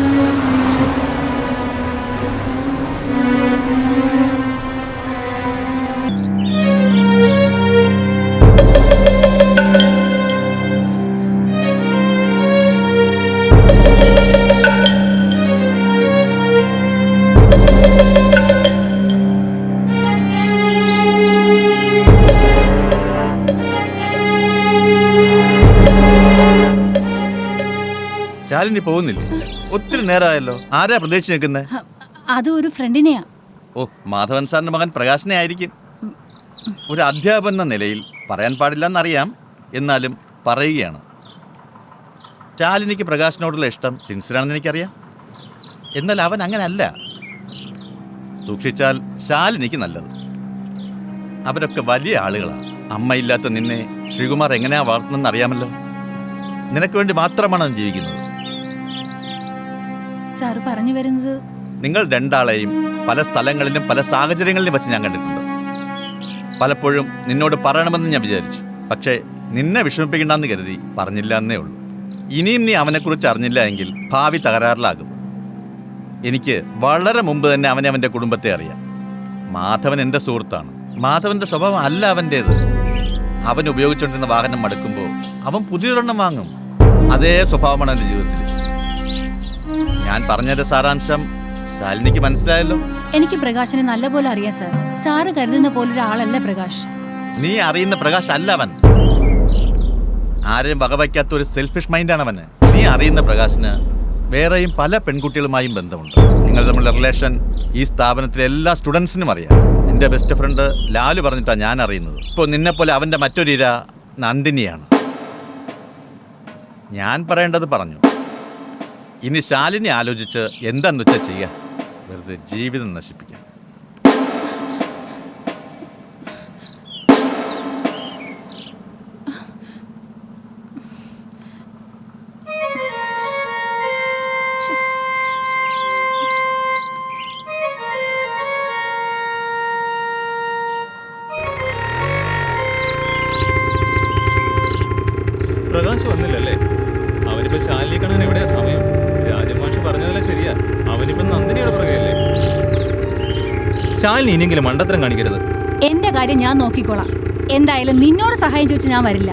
ശാലിനി പോകുന്നില്ലേ? ഒത്തിരി നേരമായല്ലോ. ആരാ പ്രതീക്ഷിച്ച് നിൽക്കുന്നത്? അത് ഒരു ഫ്രണ്ടിനെയാ. ഓ, മാധവൻ സാറിന്റെ മകൻ പ്രകാശനെ ആയിരിക്കും. ഒരു അധ്യാപകൻ എന്ന നിലയിൽ പറയാൻ പാടില്ലെന്നറിയാം, എന്നാലും പറയുകയാണ്. ശാലിനിക്ക് പ്രകാശനോടുള്ള ഇഷ്ടം സിൻസിയറാണെന്ന് എനിക്കറിയാം. എന്നാൽ അവൻ അങ്ങനല്ല. സൂക്ഷിച്ചാൽ ശാലിനിക്ക് നല്ലത്. അവരൊക്കെ വലിയ ആളുകളാണ്. അമ്മയില്ലാത്ത നിന്നെ ശ്രീകുമാർ എങ്ങനെയാ വളർത്തുന്നതെന്ന് അറിയാമല്ലോ. നിനക്ക് വേണ്ടി മാത്രമാണ് അവൻ ജീവിക്കുന്നത്. സാറ് പറഞ്ഞു വരുന്നത്? നിങ്ങൾ രണ്ടാളെയും പല സ്ഥലങ്ങളിലും പല സാഹചര്യങ്ങളിലും വെച്ച് ഞാൻ കണ്ടിട്ടുണ്ട്. പലപ്പോഴും നിന്നോട് പറയണമെന്ന് ഞാൻ വിചാരിച്ചു. പക്ഷേ നിന്നെ വിഷമിപ്പിക്കണ്ടെന്ന് കരുതി പറഞ്ഞില്ല എന്നേ ഉള്ളൂ. ഇനിയും നീ അവനെക്കുറിച്ച് അറിഞ്ഞില്ല എങ്കിൽ ഭാവി തകരാറിലാകും. എനിക്ക് വളരെ മുമ്പ് തന്നെ അവനെ അവൻ്റെ കുടുംബത്തെ അറിയാം. മാധവൻ എൻ്റെ സുഹൃത്താണ്. മാധവൻ്റെ സ്വഭാവം അല്ല അവൻ്റേത്. അവൻ ഉപയോഗിച്ചുകൊണ്ടിരുന്ന വാഹനം മടുക്കുമ്പോൾ അവൻ പുതിയൊരെണ്ണം വാങ്ങും. അതേ സ്വഭാവമാണ് എൻ്റെ ജീവിതത്തിൽ. ഞാൻ പറഞ്ഞതിന്റെ സാരാംശം ശാലിനിക്ക് മനസ്സിലായല്ലോ. എനിക്ക് പ്രകാശിനെ നല്ലപോലെ അറിയാം സാർ. സാറ് കരുതുന്ന പോലൊരാളല്ല പ്രകാശ്. നീ അറിയുന്ന പ്രകാശ് അല്ല അവൻ. ആരെയും വകവയ്ക്കാത്ത ഒരു സെൽഫിഷ് മൈൻഡാണ് അവന്. നീ അറിയുന്ന പ്രകാശിന് വേറെയും പല പെൺകുട്ടികളുമായും ബന്ധമുണ്ട്. നിങ്ങൾ തമ്മിലുള്ള റിലേഷൻ ഈ സ്ഥാപനത്തിലെ എല്ലാ സ്റ്റുഡൻസിനും അറിയാം. എൻ്റെ ബെസ്റ്റ് ഫ്രണ്ട് ലാലു പറഞ്ഞിട്ടാണ് ഞാൻ അറിയുന്നത്. ഇപ്പോൾ നിന്നെപ്പോലെ അവൻ്റെ മറ്റൊരു ഇര നന്ദിനിയാണ്. ഞാൻ പറയേണ്ടത് പറഞ്ഞു. ഇനി ശാലിനി ആലോചിച്ച് എന്താന്ന് വെച്ചാൽ ചെയ്യുക. വെറുതെ ജീവിതം നശിപ്പിക്കാം. പ്രകാശ് വന്നില്ലല്ലേ? അവനിപ്പോ ശാലിനി കാണാൻ എവിടെയാ സമയം? രാജമാഷ് പറഞ്ഞതല്ലേ ശരിയാ. അവനിപ്പോ നന്ദിനിയുടെ പുറകെയല്ലേ? ശാലിനി ഇനിയെങ്കിലും മണ്ടത്തരം കാണിക്കരുത്. എന്റെ കാര്യം ഞാൻ നോക്കിക്കോളാം. എന്തായാലും നിന്നോട് സഹായം ചോദിച്ചു ഞാൻ വരില്ല.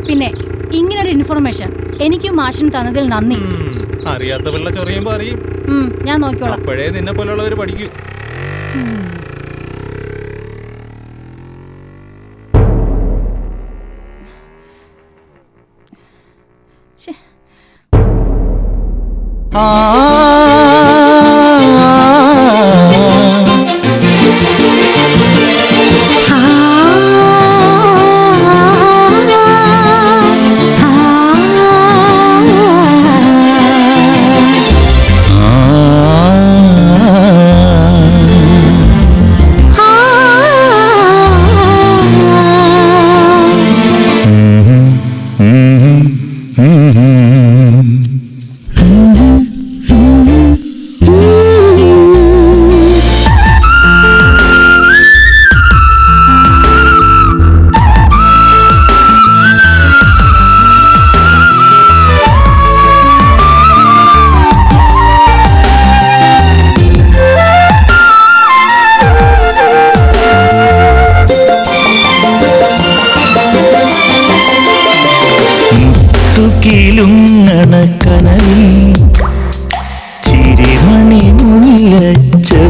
പിന്നെ ഇങ്ങനൊരു ഇൻഫർമേഷൻ എനിക്കും മാഷിനും തന്നതിൽ നന്ദി. അറിയാത്ത പിള്ള ചൊറിയുമ്പോ അറിയും. ഞാൻ നോക്കിക്കോളാം. അപ്പോഴേ നിന്നെ പോലുള്ളവർ പഠിക്കൂ.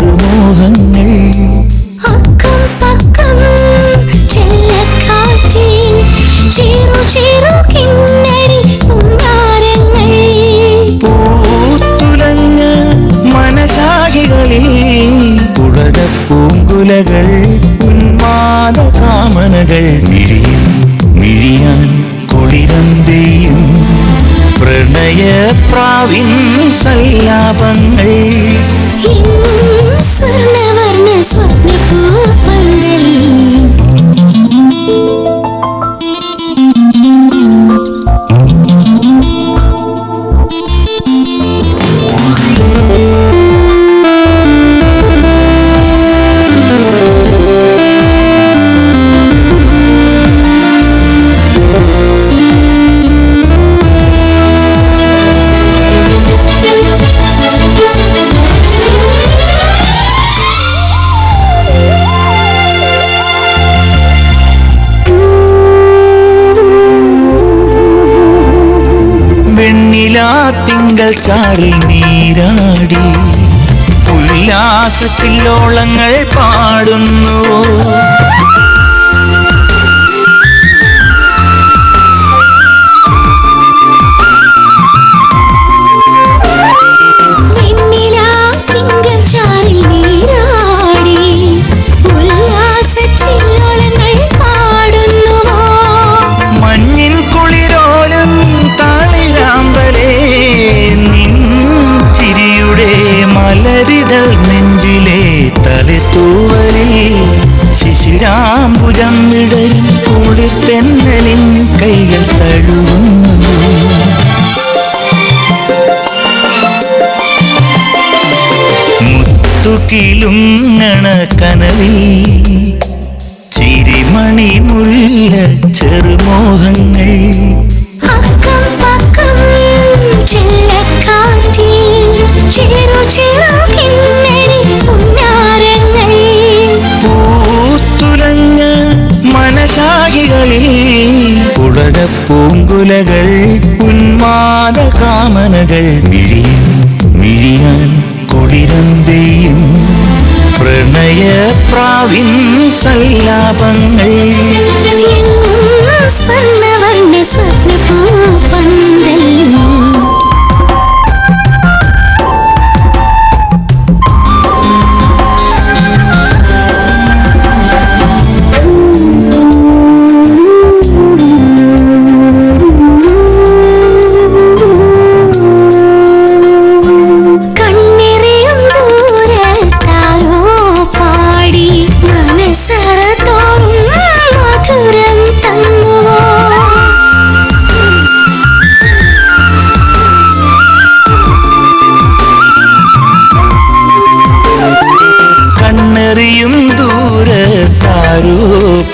ചെറുമോഹങ്ങൾ അക്കം പക്കം ചെല്ലക്കാറ്റിൽ ചിറു ചിറു കിന്നരി പുന്നാരങ്ങൾ പൂത്തുലഞ്ഞ മനസാകികളിൽ പുഴകപ്പൂങ്കുലകൾ ഉന്മാദ കാമനകൾ മിഴിയാൻ കൊളിരമ്പെയ്യും പ്രണയപ്രാവിൻ സല്ലാപങ്ങൾ സ്വർണവർണ്ണ സ്വപ്നപൂപ്പന്തൽ തിങ്കൾ ചാറിൽ നീരാടി ഉല്ലാസത്തിലോളങ്ങൾ പാടുന്നു മഞ്ഞിൻ കുളിരോരം താളിരാമ്പലേ നിൻ ചിരിയുടെ മലരിതൾ നെഞ്ചിലെ തളിർത്തൂവലിൽ ശിശിരാംബുജം വിടരും കുളിർ തെന്നലിൻ കൈകൾ തഴുകുന്നു മുത്തുകിലുങ്ങണ കനവിൽ ചിരിമണി മുല്ല ചെറുമോഹങ്ങൾ അക്കം പക്കം ചെല്ലക്കാറ്റിൽ ചിറു ചിറു കിന്നരി പുന്നാരങ്ങൾ പൂത്തുലഞ്ഞ മനസാകികളിൽ പുഴകപ്പൂങ്കുലകൾ ഉന്മാദ കാമനകൾ മിഴിയാൻ കൊളിരമ്പെയ്യും പ്രണയപ്രാവിൻ സല്ലാപങ്ങൾ സ്വർണവർണ്ണ സ്വപ്നപൂപ്പന്തൽ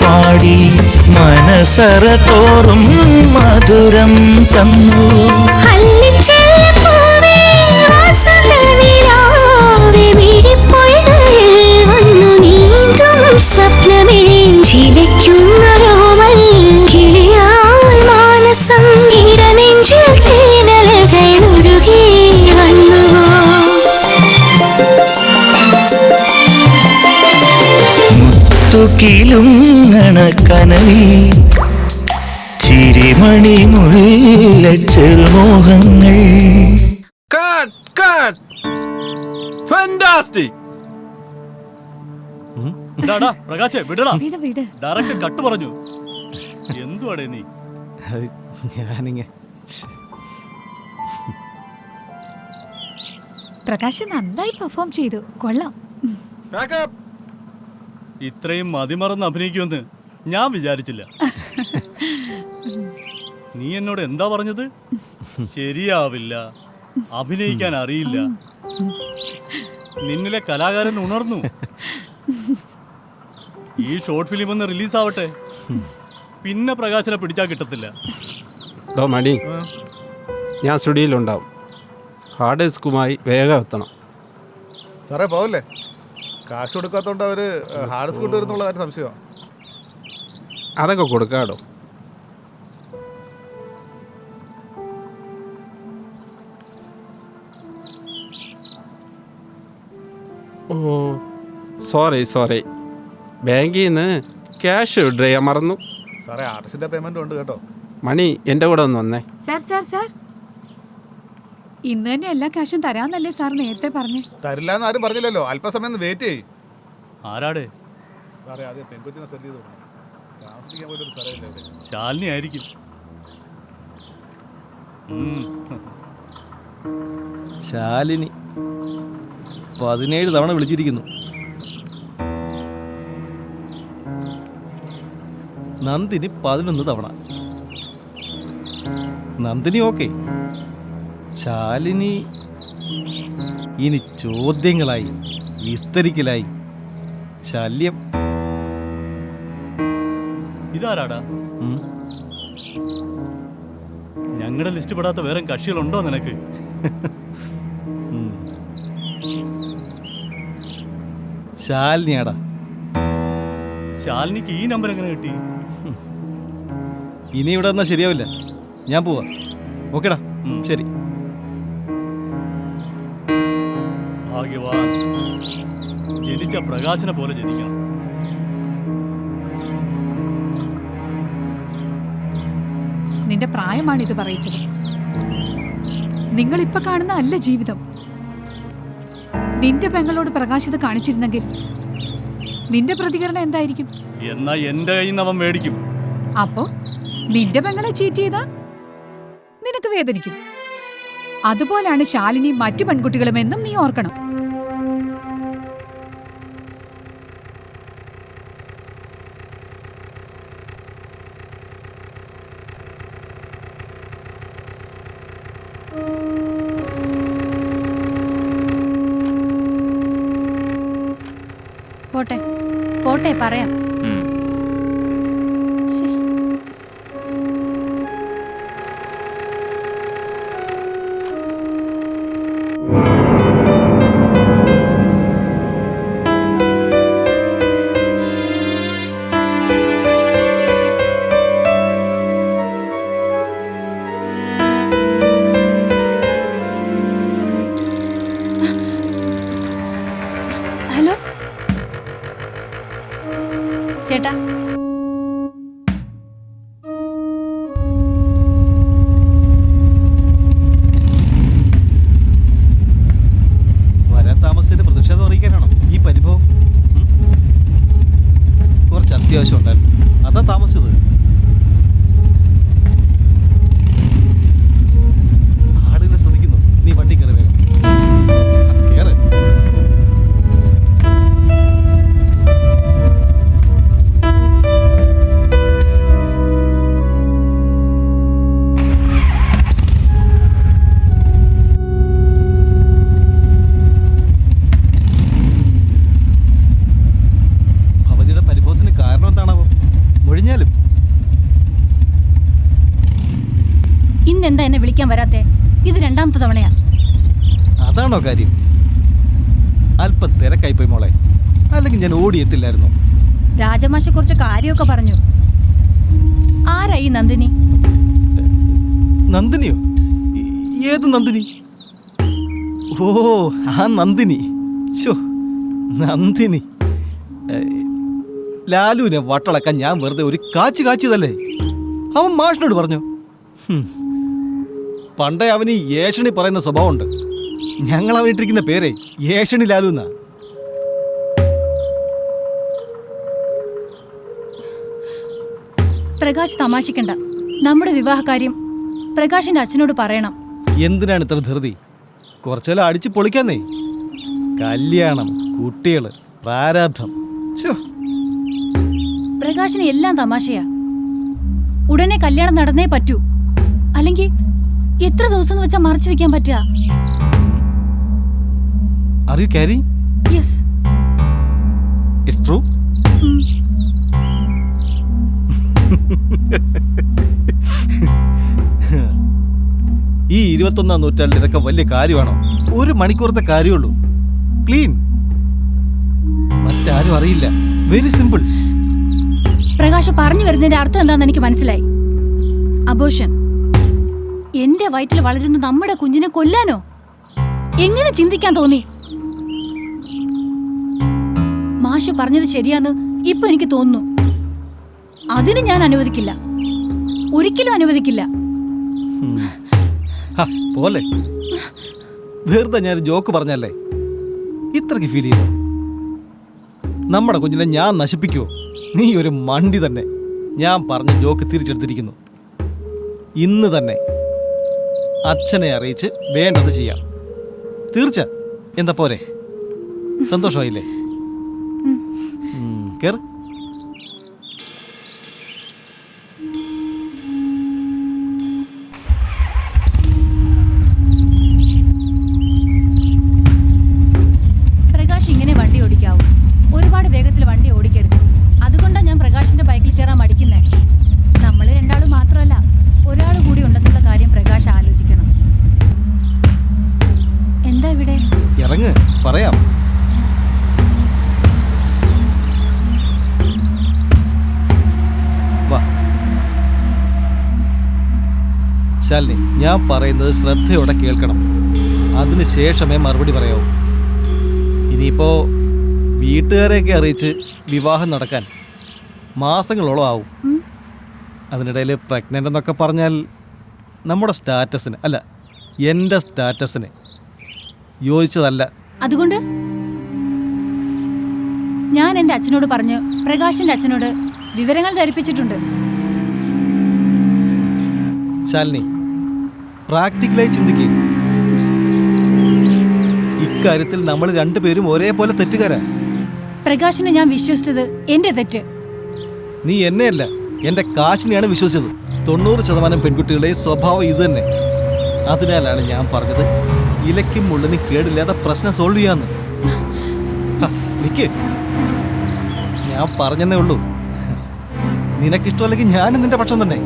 പാടി മനസറ തോറും മധുരം തന്നു സ്വപ്നമേ ചിലയ്ക്കുന്നോമൽ കിളിയായി മാനസം ഇടനെഞ്ചിൽ തേനലകൾ ഒഴുകി വന്നുവോ മുത്തുകിലുങ്ങണ കനവിൽ ചിരിമണി മുല്ല ചെറുമോഹങ്ങൾ പ്രകാശേ വിടടാ ഡയറക്റ്റ് കട്ട് പറഞ്ഞു എന്തുവാടേ നീ പ്രകാശ് നന്നായി പെർഫോം ചെയ്തു കൊള്ളാം ഇത്രയും മതിമറന്ന് അഭിനയിക്കുമെന്ന് ഞാൻ വിചാരിച്ചില്ല നീ എന്നോട് എന്താ പറഞ്ഞത് ശരിയാവില്ല അഭിനയിക്കാൻ അറിയില്ല നിന്നിലെ കലാകാരൻ ഉണർന്നു ഈ ഷോർട്ട് ഫിലിം ഒന്ന് റിലീസ് ആവട്ടെ പിന്നെ പ്രകാശനെ പിടിച്ചാൽ കിട്ടത്തില്ല മണി ഞാൻ സ്റ്റുഡിയോയിലുണ്ടാവും ഹാർഡ് ഡിസ്കുമായി വേഗം എത്തണം സാറേ പോവല്ലേ കാശ് കൊടുക്കാത്തോണ്ട് അവര് ഹാർഡ് ഡിസ്ക് കൊണ്ടുവരുന്നുള്ള കാര്യം സംശയമാണ് അതൊക്കെ കൊടുക്കാടോ ഓ ഓ സോറി ബാങ്കിൽ നിന്ന് ക്യാഷ് വിഡ്രോ ചെയ്യാൻ മറന്നു. സാറേ ആർട്ടിസ്റ്റിന്റെ പേയ്മെന്റ് ഉണ്ട് കേട്ടോ. മണി എൻ്റെ കൂടെ ഒന്ന് വന്നേ. സാർ ഇന്ന് തന്നെ എല്ലാ കാശും തരാന്നല്ലേ സാർ നേരത്തെ പറഞ്ഞേ? തരില്ല എന്ന് ആരും പറഞ്ഞില്ലല്ലോ. അല്പസമയം വെയിറ്റ് ചെയ്യും. ആരാടെ? സാറേ ആദ്യം പെൺകൊച്ചിനെ സെറ്റ് ചെയ്ത് കൊടുക്കണം. താമസിക്കാൻ പോലൊരു സ്ഥലമില്ല ഇവിടെ. ശാലിനി ആയിരിക്കും. ശാലിനി 17 തവണ വിളിച്ചിരിക്കുന്നു. നന്ദിനി 11 തവണ. നന്ദിനി ഓക്കെ. ശാലിനി ഇനി ചോദ്യങ്ങളായി, വിസ്തരിക്കലായി, ശല്യം. ഇതാരാടാ? ഞങ്ങളുടെ ലിസ്റ്റ് പെടാത്ത വേറെ കക്ഷികളുണ്ടോ നിനക്ക്? ശാലിനിയാടാ. ശാലിനിക്ക് ഈ നമ്പർ എങ്ങനെ കിട്ടി? ഇനി ഇവിടെ വന്നാൽ ശരിയാവില്ല. ഞാൻ പോവാ. ഓക്കേടാ, ശരി. ഭാഗ്യവാൻ. ജനിച്ച പ്രകാശനെ പോലെ ജനിക്കണം. നിന്റെ പ്രായമാണ് ഇത് പറയിച്ചത്. നിങ്ങൾ ഇപ്പൊ കാണുന്ന അല്ല ജീവിതം. നിന്റെ പെങ്ങളോട് പ്രകാശിത കാണിച്ചിരുന്നെങ്കിൽ നിന്റെ പ്രതികരണം എന്തായിരിക്കും? എന്നാ എന്റെ കയ്യിൽ നിന്ന് അവൻ മേടിക്കും. അപ്പോ നിന്റെ പെങ്ങളെ ചീറ്റ് ചെയ്താ നിനക്ക് വേദനിക്കും. അതുപോലാണ് ശാലിനി മറ്റു പെൺകുട്ടികളും എന്നും നീ ഓർക്കണം. പോട്ടെ പറയാം. ഹലോ ചേട്ടാ, വരാൻ താമസിച്ചതിന്റെ പ്രതിഷേധം അറിയിക്കാനാണോ ഈ പരിഭവം? കുറച്ച് അത്യാവശ്യം ഉണ്ടായിരുന്നു, അതാ താമസിച്ചത്. ആളുകളെ ശ്രദ്ധിക്കുന്നു. നീ വണ്ടി കയറി വേഗം കയറ്. ഇന്നെന്താ എന്നെ വിളിക്കാൻ വരാത്തെ? ഇത് രണ്ടാമത്തെ തവണയാ. അതാണോ കാര്യം? അല്പം തിരക്കായിപ്പോയി മോളെ, അല്ലെങ്കിൽ ഞാൻ ഓടിയെത്തില്ലായിരുന്നു. രാജമാഷെ കുറിച്ച് കാര്യമൊക്കെ പറഞ്ഞു. ആരാ ഈ നന്ദിനി? നന്ദിനിയോ? ഏത് നന്ദിനി? ഓ, ആ നന്ദിനി. ശോ, നന്ദിനി. ലാലുവിനെ വട്ടളക്കാൻ ഞാൻ വെറുതെ ഒരു കാച്ചിയതല്ലേ. അവൻ മാഷിനോട് പറഞ്ഞു. പണ്ടേ അവന് ഈ ഏഷണി പറയുന്ന സ്വഭാവമുണ്ട്. ഞങ്ങൾ അവനിട്ടിരിക്കുന്ന പേരെ ഏഷണി ലാലു എന്നാ. പ്രകാശ് തമാശിക്കണ്ട. നമ്മുടെ വിവാഹകാര്യം പ്രകാശിന്റെ അച്ഛനോട് പറയണം. എന്തിനാണ് ഇത്ര ധൃതി? കുറച്ചെല്ലാം അടിച്ചു പൊളിക്കാന്നേ. കല്യാണം, കുട്ടികള്, പ്രാരാബ്ധം. പ്രകാശിന് എല്ലാം തമാശയാ. ഉടനെ കല്യാണം നടന്നേ പറ്റൂ. അല്ലെങ്കിൽ എത്ര ദിവസം വെച്ചാ മറച്ചു വെക്കാൻ പറ്റുക? Are you carrying? Yes. It's true? ഈ 21-ാം നൂറ്റാണ്ടിൽ ഇതൊക്കെ വലിയ കാര്യമാണോ? 1 മണിക്കൂറത്തെ കാര്യമുള്ളൂ. ക്ലീൻ. മറ്റാരും അറിയില്ല. Very simple. പ്രകാശ് പറഞ്ഞു വരുന്നതിന്റെ അർത്ഥം എന്താണെന്ന് എനിക്ക് മനസ്സിലായി. അബോഷൻ. എന്റെ വയറ്റിൽ വളരുന്ന നമ്മുടെ കുഞ്ഞിനെ കൊല്ലാനോ? എങ്ങനെ ചിന്തിക്കാൻ തോന്നി? ആശു പറഞ്ഞത് ശരിയാന്ന് ഇപ്പൊ എനിക്ക് തോന്നുന്നു. അതിന് ഞാൻ അനുവദിക്കില്ല, ഒരിക്കലും അനുവദിക്കില്ല. പോലെ വെറുതെ ഞാൻ ജോക്ക് പറഞ്ഞല്ലേ, ഇത്രയ്ക്ക് ഫീൽ ചെയ്യുന്നു? നമ്മുടെ കുഞ്ഞിനെ ഞാൻ നശിപ്പിക്കുമോ? നീ ഒരു മണ്ടി തന്നെ. ഞാൻ പറഞ്ഞ ജോക്ക് തിരിച്ചെടുത്തിരിക്കുന്നു. ഇന്ന് തന്നെ അച്ഛനെ അറിയിച്ച് വേണ്ടത് ചെയ്യാം. തീർച്ച. എന്താ പോരെ? സന്തോഷമായില്ലേ? കേറ്. പ്രകാശ് ഇങ്ങനെ വണ്ടി ഓടിക്കാവൂ? ഒരുപാട് വേഗത്തിൽ വണ്ടി ഓടിക്കരുത്. അതുകൊണ്ടാണ് ഞാൻ പ്രകാശിന്റെ ബൈക്കിൽ കയറാൻ മടിക്കുന്നേ. നമ്മൾ രണ്ടാളും മാത്രമല്ല, ഒരാൾ കൂടി ഉണ്ടെന്നുള്ള കാര്യം പ്രകാശ് ആലോചിക്കണം. എന്താ ഇവിടെ? ഇറങ്ങ്, പറയാം. വാ ശാലിനി, ഞാൻ പറയുന്നത് ശ്രദ്ധയോടെ കേൾക്കണം. അതിനുശേഷമേ മറുപടി പറയാവൂ. ഇനിയിപ്പോ വീട്ടുകാരെയൊക്കെ അറിയിച്ച് വിവാഹം നടക്കാൻ മാസങ്ങളോളം ആവും. അതിനിടയിൽ പ്രഗ്നൻ്റ് എന്നൊക്കെ പറഞ്ഞാൽ നമ്മുടെ സ്റ്റാറ്റസിന്, അല്ല എൻ്റെ സ്റ്റാറ്റസിന് യോജിച്ചതല്ല. അതുകൊണ്ട് ഞാൻ എൻ്റെ അച്ഛനോട് പറഞ്ഞ് പ്രകാശിന്റെ അച്ഛനോട് വിവരങ്ങൾ ധരിപ്പിച്ചിട്ടുണ്ട്. ശാലിനി, പ്രാക്ടിക്കലായി ചിന്തിക്കുക. ഇക്കാര്യത്തിൽ നമ്മൾ രണ്ടുപേരും ഒരേപോലെ തെറ്റുകാരാ. പ്രകാശിനെ ഞാൻ വിശ്വസിച്ചത് എന്റെ തെറ്റ്. നീ എന്നെയല്ല, എൻ്റെ കാശിനെയാണ് വിശ്വസിച്ചത്. 90% പെൺകുട്ടികളുടെയും സ്വഭാവം ഇത് തന്നെ. അതിനാലാണ് ഞാൻ പറഞ്ഞത് ഇലയ്ക്കും മുള്ളിനും കേടില്ലാതെ പ്രശ്നം സോൾവ് ചെയ്യാന്ന്. നിക്ക്, ഞാൻ പറഞ്ഞെന്നേ ഉള്ളൂ. നിനക്കിഷ്ടമല്ലെങ്കിൽ ഞാനും നിന്റെ പക്ഷം തന്നെ.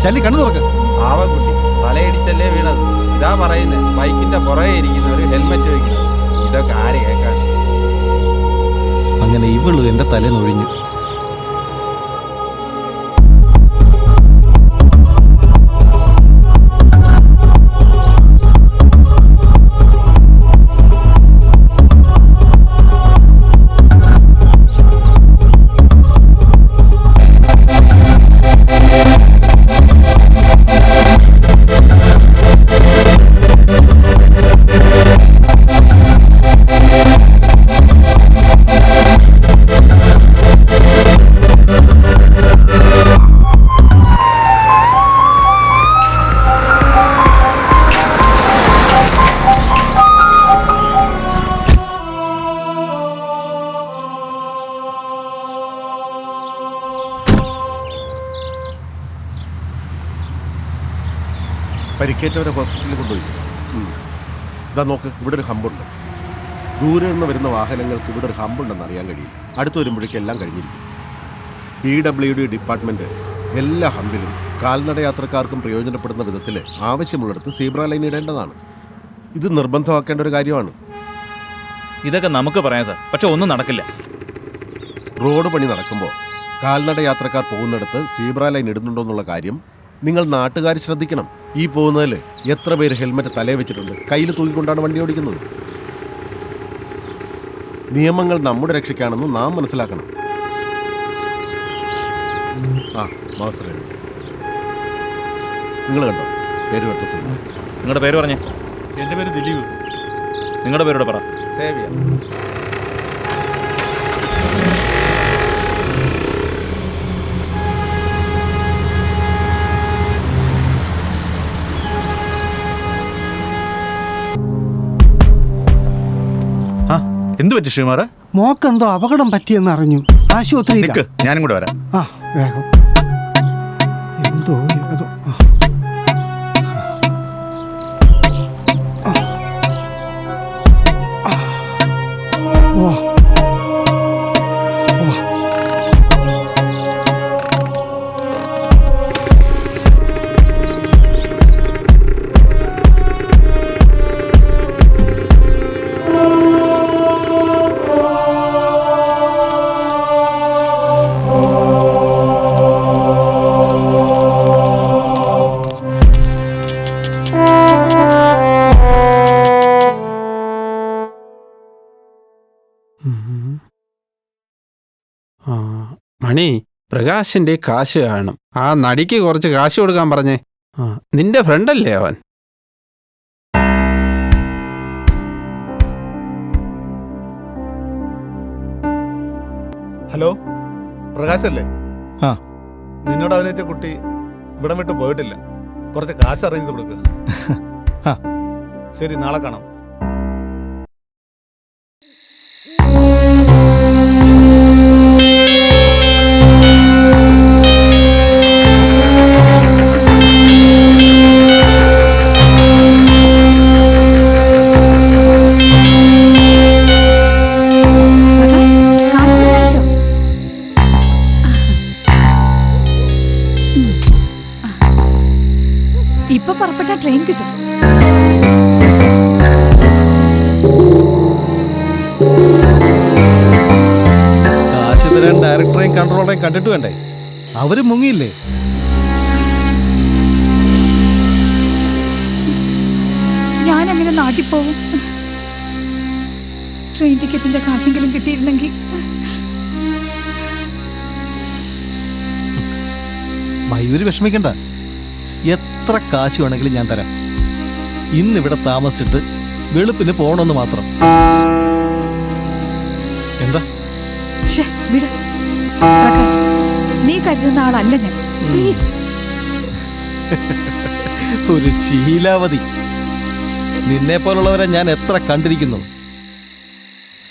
ശാലി, കണ്ണു തുറക്ക്. ആവക്കുട്ടി തലയിടിച്ചല്ലേ വീണത്. ഇതാ പറയുന്നത്, ബൈക്കിന്റെ പുറകെ ഇരിക്കുന്നവർ ഹെൽമെറ്റ് വയ്ക്കണം. ഇതൊക്കെ ആര് കേൾക്കാൻ? അങ്ങനെ ഇവള് എന്റെ തലേന്നൊഴിഞ്ഞു. പരിക്കേറ്റവരെ ഹോസ്പിറ്റലിൽ കൊണ്ടുപോയി. ഇതാ നോക്ക്, ഇവിടെ ഒരു ഹമ്പുണ്ട്. ദൂരെ നിന്ന് വരുന്ന വാഹനങ്ങൾക്ക് ഇവിടെ ഒരു ഹമ്പുണ്ടെന്ന് അറിയാൻ കഴിയില്ല. അടുത്ത് വരുമ്പോഴേക്കും എല്ലാം കഴിഞ്ഞിരിക്കും. PWD ഡിപ്പാർട്ട്മെൻറ്റ് എല്ലാ ഹമ്പിലും കാൽനട യാത്രക്കാർക്കും പ്രയോജനപ്പെടുന്ന വിധത്തിൽ ആവശ്യമുള്ളിടത്ത് സീബ്ര ലൈൻ ഇടേണ്ടതാണ്. ഇത് നിർബന്ധമാക്കേണ്ട ഒരു കാര്യമാണ്. ഇതൊക്കെ നമുക്ക് പറയാം സാർ, പക്ഷെ ഒന്നും നടക്കില്ല. റോഡ് പണി നടക്കുമ്പോൾ കാൽനട യാത്രക്കാർ പോകുന്നിടത്ത് സീബ്ര ലൈൻ ഇടുന്നുണ്ടോ എന്നുള്ള കാര്യം നിങ്ങൾ നാട്ടുകാർ ശ്രദ്ധിക്കണം. ഈ പോകുന്നതിൽ എത്ര പേര് ഹെൽമെറ്റ് തലേ വെച്ചിട്ടുണ്ട്, കയ്യിൽ തൂക്കിക്കൊണ്ടാണ് വണ്ടി ഓടിക്കുന്നത്. നിയമങ്ങൾ നമ്മുടെ രക്ഷയ്ക്കാണെന്ന് നാം മനസ്സിലാക്കണം. ആ മാസ്റ്റർ, നിങ്ങൾ കണ്ടോ പേര് വെട്ട? നിങ്ങളുടെ പേര് പറഞ്ഞേ. എൻ്റെ പേര് ദിലീപ്. നിങ്ങളുടെ പേരോട് പറ. സേവിയ. എന്തു പറ്റി ശ്രീമാറ? മോക്കെന്തോ അപകടം പറ്റിയെന്ന് അറിഞ്ഞു. ആശുപത്രിയിൽ. ഞാനും കൂടെ വരാം. ആ വേഗം. എന്തോ ഏതോ. ഓ മണി, പ്രകാശിന്റെ കാശ് കാണും. ആ നടിക്ക് കുറച്ച് കാശ് കൊടുക്കാൻ പറഞ്ഞേ. നിന്റെ ഫ്രണ്ടല്ലേ അവൻ? ഹലോ, പ്രകാശല്ലേ? ആ. നിന്നോട് അഭിനയിച്ച കുട്ടി ഇവിടം വിട്ട് പോയിട്ടില്ല. കുറച്ച് കാശ് അറേഞ്ച് ചെയ്ത് കൊടുക്കുക. ശരി, നാളെ കാണാം. ഇപ്പൊ പുറപ്പെട്ട ട്രെയിൻ കിട്ടും. കാശ് തരാൻ ഡയറക്ടറെയും കൺട്രോളറേയും കണ്ടിട്ട് വേണ്ടേ? അവര് മുങ്ങിയില്ലേ? ഞാൻ അങ്ങനെ നാട്ടിൽ പോകും. ട്രെയിൻ ടിക്കറ്റിന്റെ കാശെങ്കിലും കിട്ടിയിരുന്നെങ്കിൽ. മയൂര് വിഷമിക്കണ്ട, എത്ര കാശ് വേണമെങ്കിലും ഞാൻ തരാം. ഇന്നിവിടെ താമസിച്ചിട്ട് വെളുപ്പിന് പോകണമെന്ന് മാത്രം. എന്താ? വിട് പ്രകാശ്, നീ കരുതുന്ന ആളല്ല ഞാൻ. പ്ലീസ്. ഒരു ശീലാവതി. നിന്നെ പോലുള്ളവരെ ഞാൻ എത്ര കണ്ടിരിക്കുന്നു.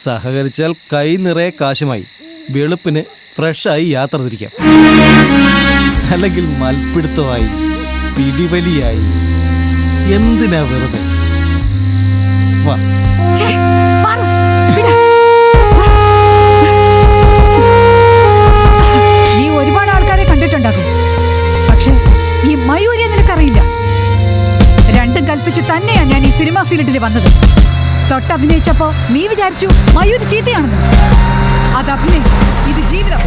സഹകരിച്ചാൽ കൈ നിറയെ കാശുമായി വെളുപ്പിന് ഫ്രഷായി യാത്ര തിരിക്കാം. അല്ലെങ്കിൽ മൽപ്പിടുത്തമായി, പിടിവലിയായി. എന്തിനാ വെറുതെ? വാ. നീ ഒരുപാട് ആൾക്കാരെ കണ്ടിട്ടുണ്ടാകും, പക്ഷെ ഈ മയൂരിയെ നിനക്കറിയില്ല. രണ്ടും കൽപ്പിച്ച് തന്നെയാ ഞാൻ ഈ സിനിമാ ഫീൽഡിൽ വന്നത്. തൊട്ടഭിനയിച്ചപ്പോ നീ വിചാരിച്ചു മയൂര് ചീത്തയാണെന്ന്. അത് അഭിനയം, ഇത് ജീവിതം.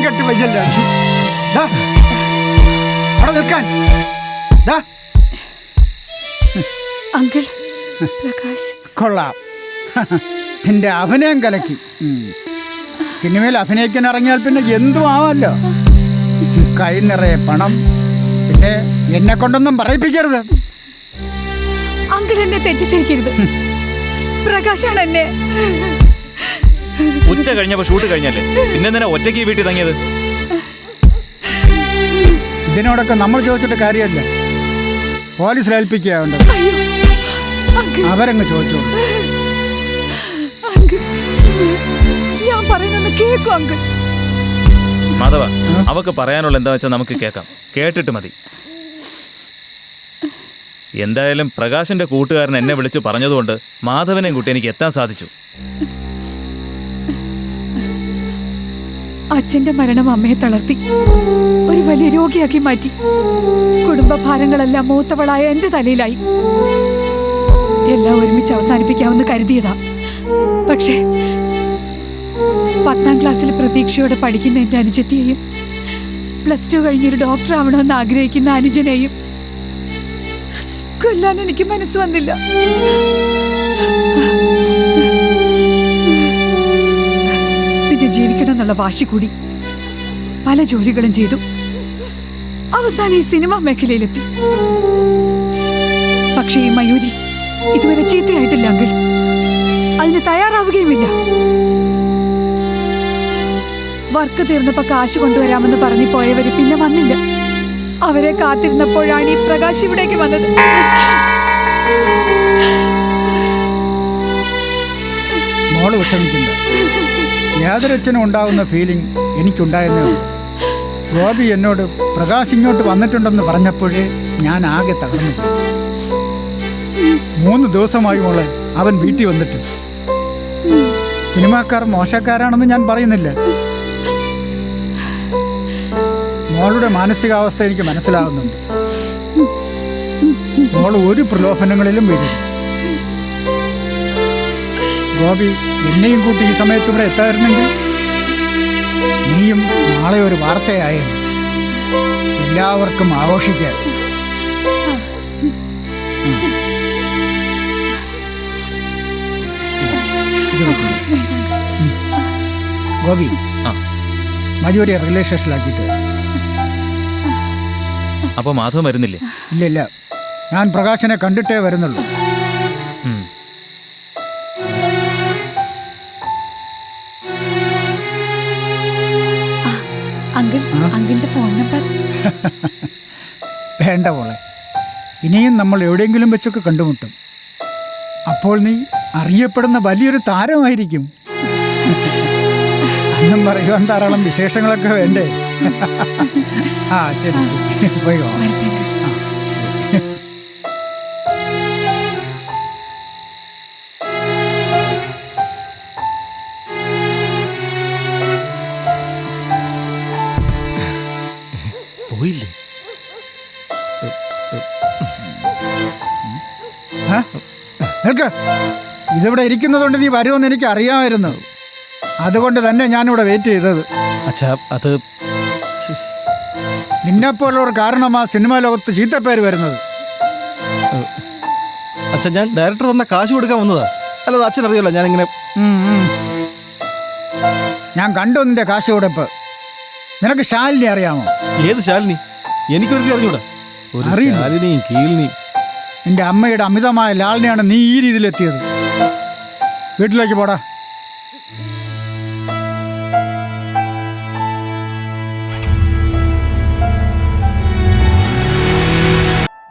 കെട്ടി വയ്യല്ലോ അവിടെ നിൽക്കാൻ. അങ്കിൾ പ്രകാശ് കൊള്ളാം, എന്റെ അഭിനയം കലക്കി. സിനിമയിൽ അഭിനയിക്കാൻ ഇറങ്ങിയാൽ പിന്നെ എന്തും ആവാമല്ലോ. കൈ നിറയെ പണം. പിന്നെ എന്നെ കൊണ്ടൊന്നും പറയിപ്പിക്കരുത്. അങ്കിൾ എന്നെ തെറ്റിദ്ധരിക്കരുത്. പ്രകാശാണ് എന്നെ. ഉച്ച കഴിഞ്ഞപ്പോ ഷൂട്ട് കഴിഞ്ഞല്ലേ, പിന്നെ എന്തിനാ ഒറ്റയ്ക്ക് വീട്ടിൽ തങ്ങിയത്? ഇതിനോടൊക്കെ നമ്മൾ ചോദിച്ചിട്ട് കാര്യമല്ല. പോലീസിൽ ഏൽപ്പിക്കുക വേണ്ടത്. അവരങ്ങ് ചോദിച്ചോളൂ. ഞാൻ പറയുന്നത് കേൾക്കും അങ്കിൾ. മാധവ, അവക്ക് പറയാനുള്ള എന്താ വെച്ചാൽ നമുക്ക് കേൾക്കാം. കേട്ടിട്ട് മതി. എന്തായാലും പ്രകാശിന്റെ കൂട്ടുകാരൻ എന്നെ വിളിച്ച് പറഞ്ഞതുകൊണ്ട് മാധവനെയും കൂട്ടി എനിക്ക് എത്താൻ സാധിച്ചു. അച്ഛന്റെ മരണം അമ്മയെ തളർത്തി, ഒരു വലിയ രോഗിയാക്കി മാറ്റി. കുടുംബഭാരങ്ങളെല്ലാം മൂത്തവളായ എന്റെ തലയിലായി. എല്ലാം ഒരുമിച്ച് അവസാനിപ്പിക്കാമെന്ന് കരുതിയതാ. പക്ഷേ 10ാം ക്ലാസ്സിൽ പ്രതീക്ഷയോടെ പഠിക്കുന്ന എന്റെ അനുജത്തിയെയും +2 കഴിഞ്ഞൊരു ഡോക്ടർ ആവണമെന്ന് ആഗ്രഹിക്കുന്ന അനുജനെയും കൊല്ലാൻ എനിക്ക് മനസ്സ് വന്നില്ല. പിന്നെ ജീവിക്കണം എന്നുള്ള വാശി കൂടി പല ജോലികളും ചെയ്തു. അവസാനം ഈ സിനിമാ മേഖലയിലെത്തി. പക്ഷേ ഈ മയൂരി ഇതുവരെ ചീത്തയായിട്ടില്ല അങ്കിൾ. അതിന് തയ്യാറാവുകയുമില്ല. വർക്ക് തീർന്നപ്പോ കാശ് കൊണ്ടുവരാമെന്ന് പറഞ്ഞു പോയവര് പിന്നെ വന്നില്ല. അവരെ കാത്തിരുന്നപ്പോഴാണ് ഈ പ്രകാശ് ഇവിടേക്ക് വന്നത്. മോള് വിഷമിക്കണ്ട. യാതൊരച്ഛനും ഉണ്ടാകുന്ന ഫീലിംഗ് എനിക്കുണ്ടായെന്നേ. ഗോപി എന്നോട് പ്രകാശ് ഇങ്ങോട്ട് വന്നിട്ടുണ്ടെന്ന് പറഞ്ഞപ്പോഴേ ഞാൻ ആകെ തകർന്നു. 3 ദിവസമായി മോളെ അവൻ വീട്ടിൽ വന്നിട്ട്. സിനിമാക്കാർ മോശക്കാരാണെന്ന് ഞാൻ പറയുന്നില്ല. മോളുടെ മാനസികാവസ്ഥ എനിക്ക് മനസ്സിലാകുന്നുണ്ട്. മോൾ ഒരു പ്രലോഭനങ്ങളിലും വീഴരുത്. ഗോപി എന്നെയും കൂട്ടി ഈ സമയത്ത് ഇവിടെ എത്തായിരുന്നെങ്കിൽ നീയും നാളെ ഒരു വാർത്തയായിരുന്നു. എല്ലാവർക്കും ആഘോഷിക്കാൻ. ഇത് ഗോപി ആ. മജു ഒരു റെയിൽവേ സ്റ്റേഷനിലാക്കിയിട്ട്. അപ്പൊ മാധവൻ വരുന്നില്ലേ? ഇല്ല ഞാൻ പ്രകാശനെ കണ്ടിട്ടേ വരുന്നുള്ളൂ. ഉം. അങ്കിളിന്റെ ഫോൺ നമ്പർ വേണ്ട മോളെ, ഇനിയും നമ്മൾ എവിടെയെങ്കിലും വെച്ചൊക്കെ കണ്ടുമുട്ടും. അപ്പോൾ നീ അറിയപ്പെടുന്ന വലിയൊരു താരമായിരിക്കും. അന്നും പറയുവാൻ ധാരാളം വിശേഷങ്ങളൊക്കെ വേണ്ടേ? ആ ശരി പോയി വാ. പോയില്ലേ? നിൽക്ക്, ഇതിവിടെ ഇരിക്കുന്നതുകൊണ്ട് നീ വരുമെന്ന് എനിക്ക് അറിയാമായിരുന്നു. അതുകൊണ്ട് തന്നെ ഞാനിവിടെ വെയിറ്റ് ചെയ്തത്. അച്ഛാ അത് നിന്നെപ്പോലുള്ളവർ കാരണം ആ സിനിമാ ലോകത്ത് ചീത്തപ്പേര് വരുന്നത്. അച്ഛൻ ഞാൻ ഡയറക്ടർ തന്ന കാശ് കൊടുക്കാൻ വന്നതാ. അല്ലാതെ അച്ഛൻ അറിയാലോ ഞാനിങ്ങനെ. ഞാൻ കണ്ടു നിന്റെ കാശ് കൊടുപ്പ്. നിനക്ക് ശാലിനി അറിയാമോ? ഏത് ശാലിനി? എനിക്കൊരു അറിഞ്ഞൂടാ. ഒരു ശാലിനിയും കീലിനിയും. നിന്റെ അമ്മയുടെ അമിതമായ ലാളിനെയാണ് നീ ഈ രീതിയിലെത്തിയത്. വീട്ടിലേക്ക് പോടാ.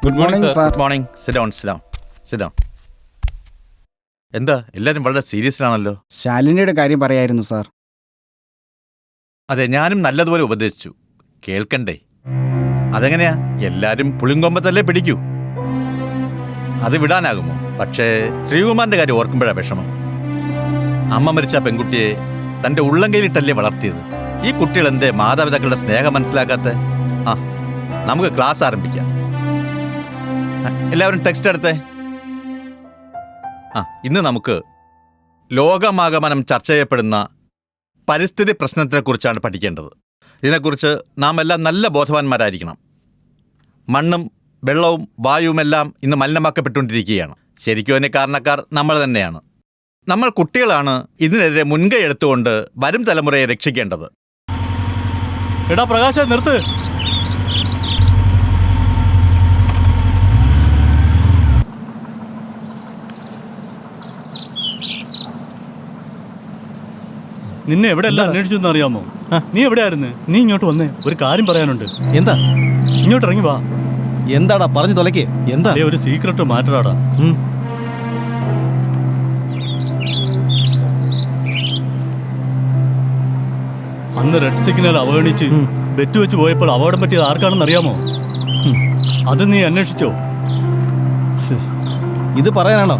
Good morning sir. Good morning. Sit down, sit down, sit down. എന്താ എല്ലാവരും വളരെ സീരിയസ് ആണല്ലോ? ശാലിനിയുടെ കാര്യം പറയായിരുന്നു സാർ. അതെ, ഞാനും നല്ലതുപോലെ ഉപദേശിച്ചു. കേൾക്കണ്ടേ? അതെങ്ങനെയാ? എല്ലാരും പുളിങ്കൊമ്പത്തല്ലേ പിടിക്കൂ. അത് വിടാനാകുമോ? പക്ഷേ ശ്രീകുമാറിന്റെ കാര്യം ഓർക്കുമ്പോഴാണ് വിഷമം. അമ്മ മരിച്ച പെൺകുട്ടിയെ തന്റെ ഉള്ളംകൈയിലിട്ടല്ലേ വളർത്തിയത്. ഈ കുട്ടികൾ എന്തേ മാതാപിതാക്കളുടെ സ്നേഹം മനസ്സിലാക്കാത്ത? ആ, നമുക്ക് ക്ലാസ് ആരംഭിക്കാം. എല്ലാവരും ടെക്സ്റ്റ് എടുത്തേ. ഇന്ന് നമുക്ക് ലോകമാകമാനം ചർച്ച ചെയ്യപ്പെടുന്ന പരിസ്ഥിതി പ്രശ്നത്തിനെക്കുറിച്ചാണ് പഠിക്കേണ്ടത്. ഇതിനെക്കുറിച്ച് നാം എല്ലാം നല്ല ബോധവാന്മാരായിരിക്കണം. മണ്ണും വെള്ളവും വായുവുമെല്ലാം ഇന്ന് മലിനമാക്കപ്പെട്ടുകൊണ്ടിരിക്കുകയാണ്. ശരിക്കും അതിന് കാരണക്കാർ നമ്മൾ തന്നെയാണ്. നമ്മൾ കുട്ടികളാണ് ഇതിനെതിരെ മുൻകൈ എടുത്തുകൊണ്ട് വരും തലമുറയെ രക്ഷിക്കേണ്ടത്. എടാ പ്രകാശ, നിർത്ത്. നിന്നെ എവിടെ എല്ലാം അന്വേഷിച്ചെന്ന് അറിയാമോ? നീ എവിടെയായിരുന്നു? നീ ഇങ്ങോട്ട് വന്നേ, ഒരു കാര്യം പറയാനുണ്ട്. എന്താ? ഇങ്ങോട്ട് ഇറങ്ങി വാ. എന്താടാ പറഞ്ഞു തൊലക്കേ? എന്താ? ഒരു സീക്രട്ട് മാറ്ററാടാ. അന്ന് റെഡ് സിഗ്നൽ അവഗണിച്ച് ബെറ്റ് വെച്ച് പോയപ്പോൾ അപകടം പറ്റിയത് ആർക്കാണെന്ന് അറിയാമോ? അത് നീ അന്വേഷിച്ചോ? ഇത് പറയാനാണോ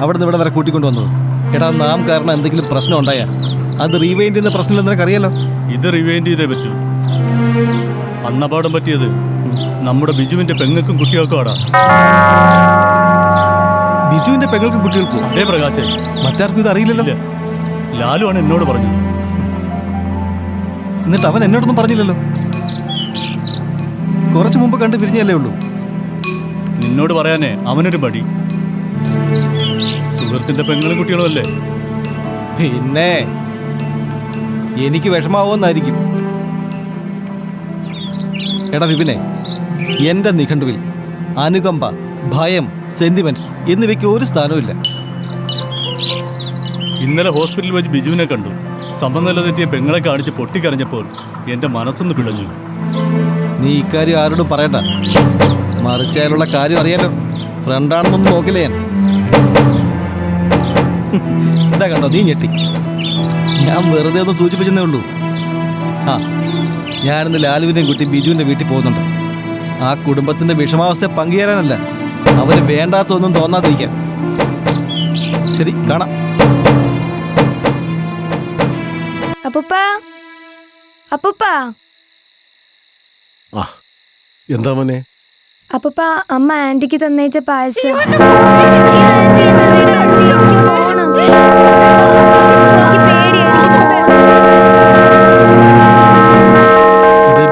അവിടുന്ന് ഇവിടെ വരെ കൂട്ടിക്കൊണ്ടുവന്നത്? എടാ, നാം കാരണം എന്തെങ്കിലും പ്രശ്നം ഉണ്ടായാ അത് റീവൈൻഡ് ചെയ്യുന്ന പ്രശ്നമില്ലെന്ന് നിനക്കറിയാലോ. ഇത് റിവൈൻഡ് ചെയ്തേ പറ്റൂ. അന്ന് അപകടം പറ്റിയത് നമ്മുടെ ബിജുവിന്റെ പെങ്ങൾക്കും കുട്ടികൾക്കും ആടാ. ബിജുവിന്റെ പെങ്ങൾക്കും കുട്ടികൾക്കും? അതേ പ്രകാശേ. മറ്റാർക്കും ഇത് അറിയില്ലല്ലോ. ലാലു ആണ് എന്നോട് പറഞ്ഞത്. എന്നിട്ട് അവൻ എന്നോടൊന്നും പറഞ്ഞില്ലല്ലോ. കുറച്ചു മുമ്പ് കണ്ട് പിരിഞ്ഞല്ലേ ഉള്ളൂ. നിന്നോട് പറയാനേ അവനൊരു മടി. സുഹൃത്തിന്റെ പെങ്ങളും കുട്ടികളും അല്ലേ. പിന്നെ എനിക്ക് വിഷമാവുമെന്നായിരിക്കും. എടാ വിപിനെ, എൻ്റെ നിഘണ്ടുവിൽ അനുകമ്പ, ഭയം, സെന്റിമെന്റ്സ് എന്നിവയ്ക്ക് ഒരു സ്ഥാനവുമില്ല. ഇന്നലെ ഹോസ്പിറ്റലിൽ വെച്ച് ബിജുവിനെ കണ്ടു. സമനില തെറ്റിയ പെങ്ങളെ കാണിച്ച് പൊട്ടിക്കരഞ്ഞപ്പോൾ എൻ്റെ മനസ്സൊന്ന് പിടഞ്ഞു. നീ ഇക്കാര്യം ആരോടും പറയണ്ട. മറിച്ചായാലുള്ള കാര്യം അറിയാലോ. ഫ്രണ്ടാണെന്നൊന്നും നോക്കില്ല ഞാൻ. ഇതാ കണ്ടോ, നീ ഞെട്ടി. ഞാൻ വെറുതെ ഒന്ന് സൂചിപ്പിച്ചെന്നേ ഉള്ളൂ. ഞാനിന്ന് ലാലുവിൻ്റെയും കുട്ടി ബിജുവിൻ്റെ വീട്ടിൽ പോകുന്നുണ്ട്. ആ കുടുംബത്തിൻ്റെ വിഷമാവസ്ഥ പങ്കുചേരാനല്ല, അവന് വേണ്ടാത്തൊന്നും തോന്നാതിരിക്കാൻ. ശരി, കാണാം. എന്താ മോനെ? അപ്പൂപ്പ, അമ്മ ആന്റിക്ക് തന്നേച്ച പായസം.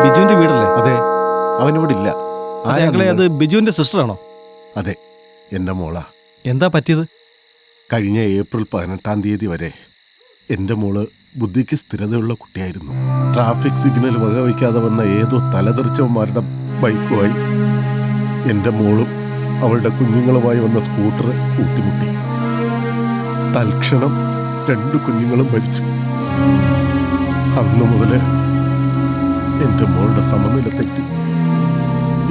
ബിജുവിന്റെ വീടല്ലേ? അതെ, അവനിവിടെ ഇല്ല. അത് ബിജുവിന്റെ സിസ്റ്ററാണോ? അതെ, എൻ്റെ മോളാ. എന്താ പറ്റിയത്? കഴിഞ്ഞ ഏപ്രിൽ 18 വരെ എൻ്റെ മോള് ബുദ്ധിക്ക് സ്ഥിരതയുള്ള കുട്ടിയായിരുന്നു. ട്രാഫിക് സിഗ്നൽ വകവയ്ക്കാതെ വന്ന ഏതോ തലതെറിച്ചവന്മാരുടെ ബൈക്കുമായി എൻ്റെ മോളും അവളുടെ കുഞ്ഞുങ്ങളുമായി വന്ന സ്കൂട്ടർ കൂട്ടിമുട്ടി. തൽക്ഷണം 2 കുഞ്ഞുങ്ങളും മരിച്ചു. അന്ന് മുതൽ എൻ്റെ മോളുടെ സമനില തെറ്റി.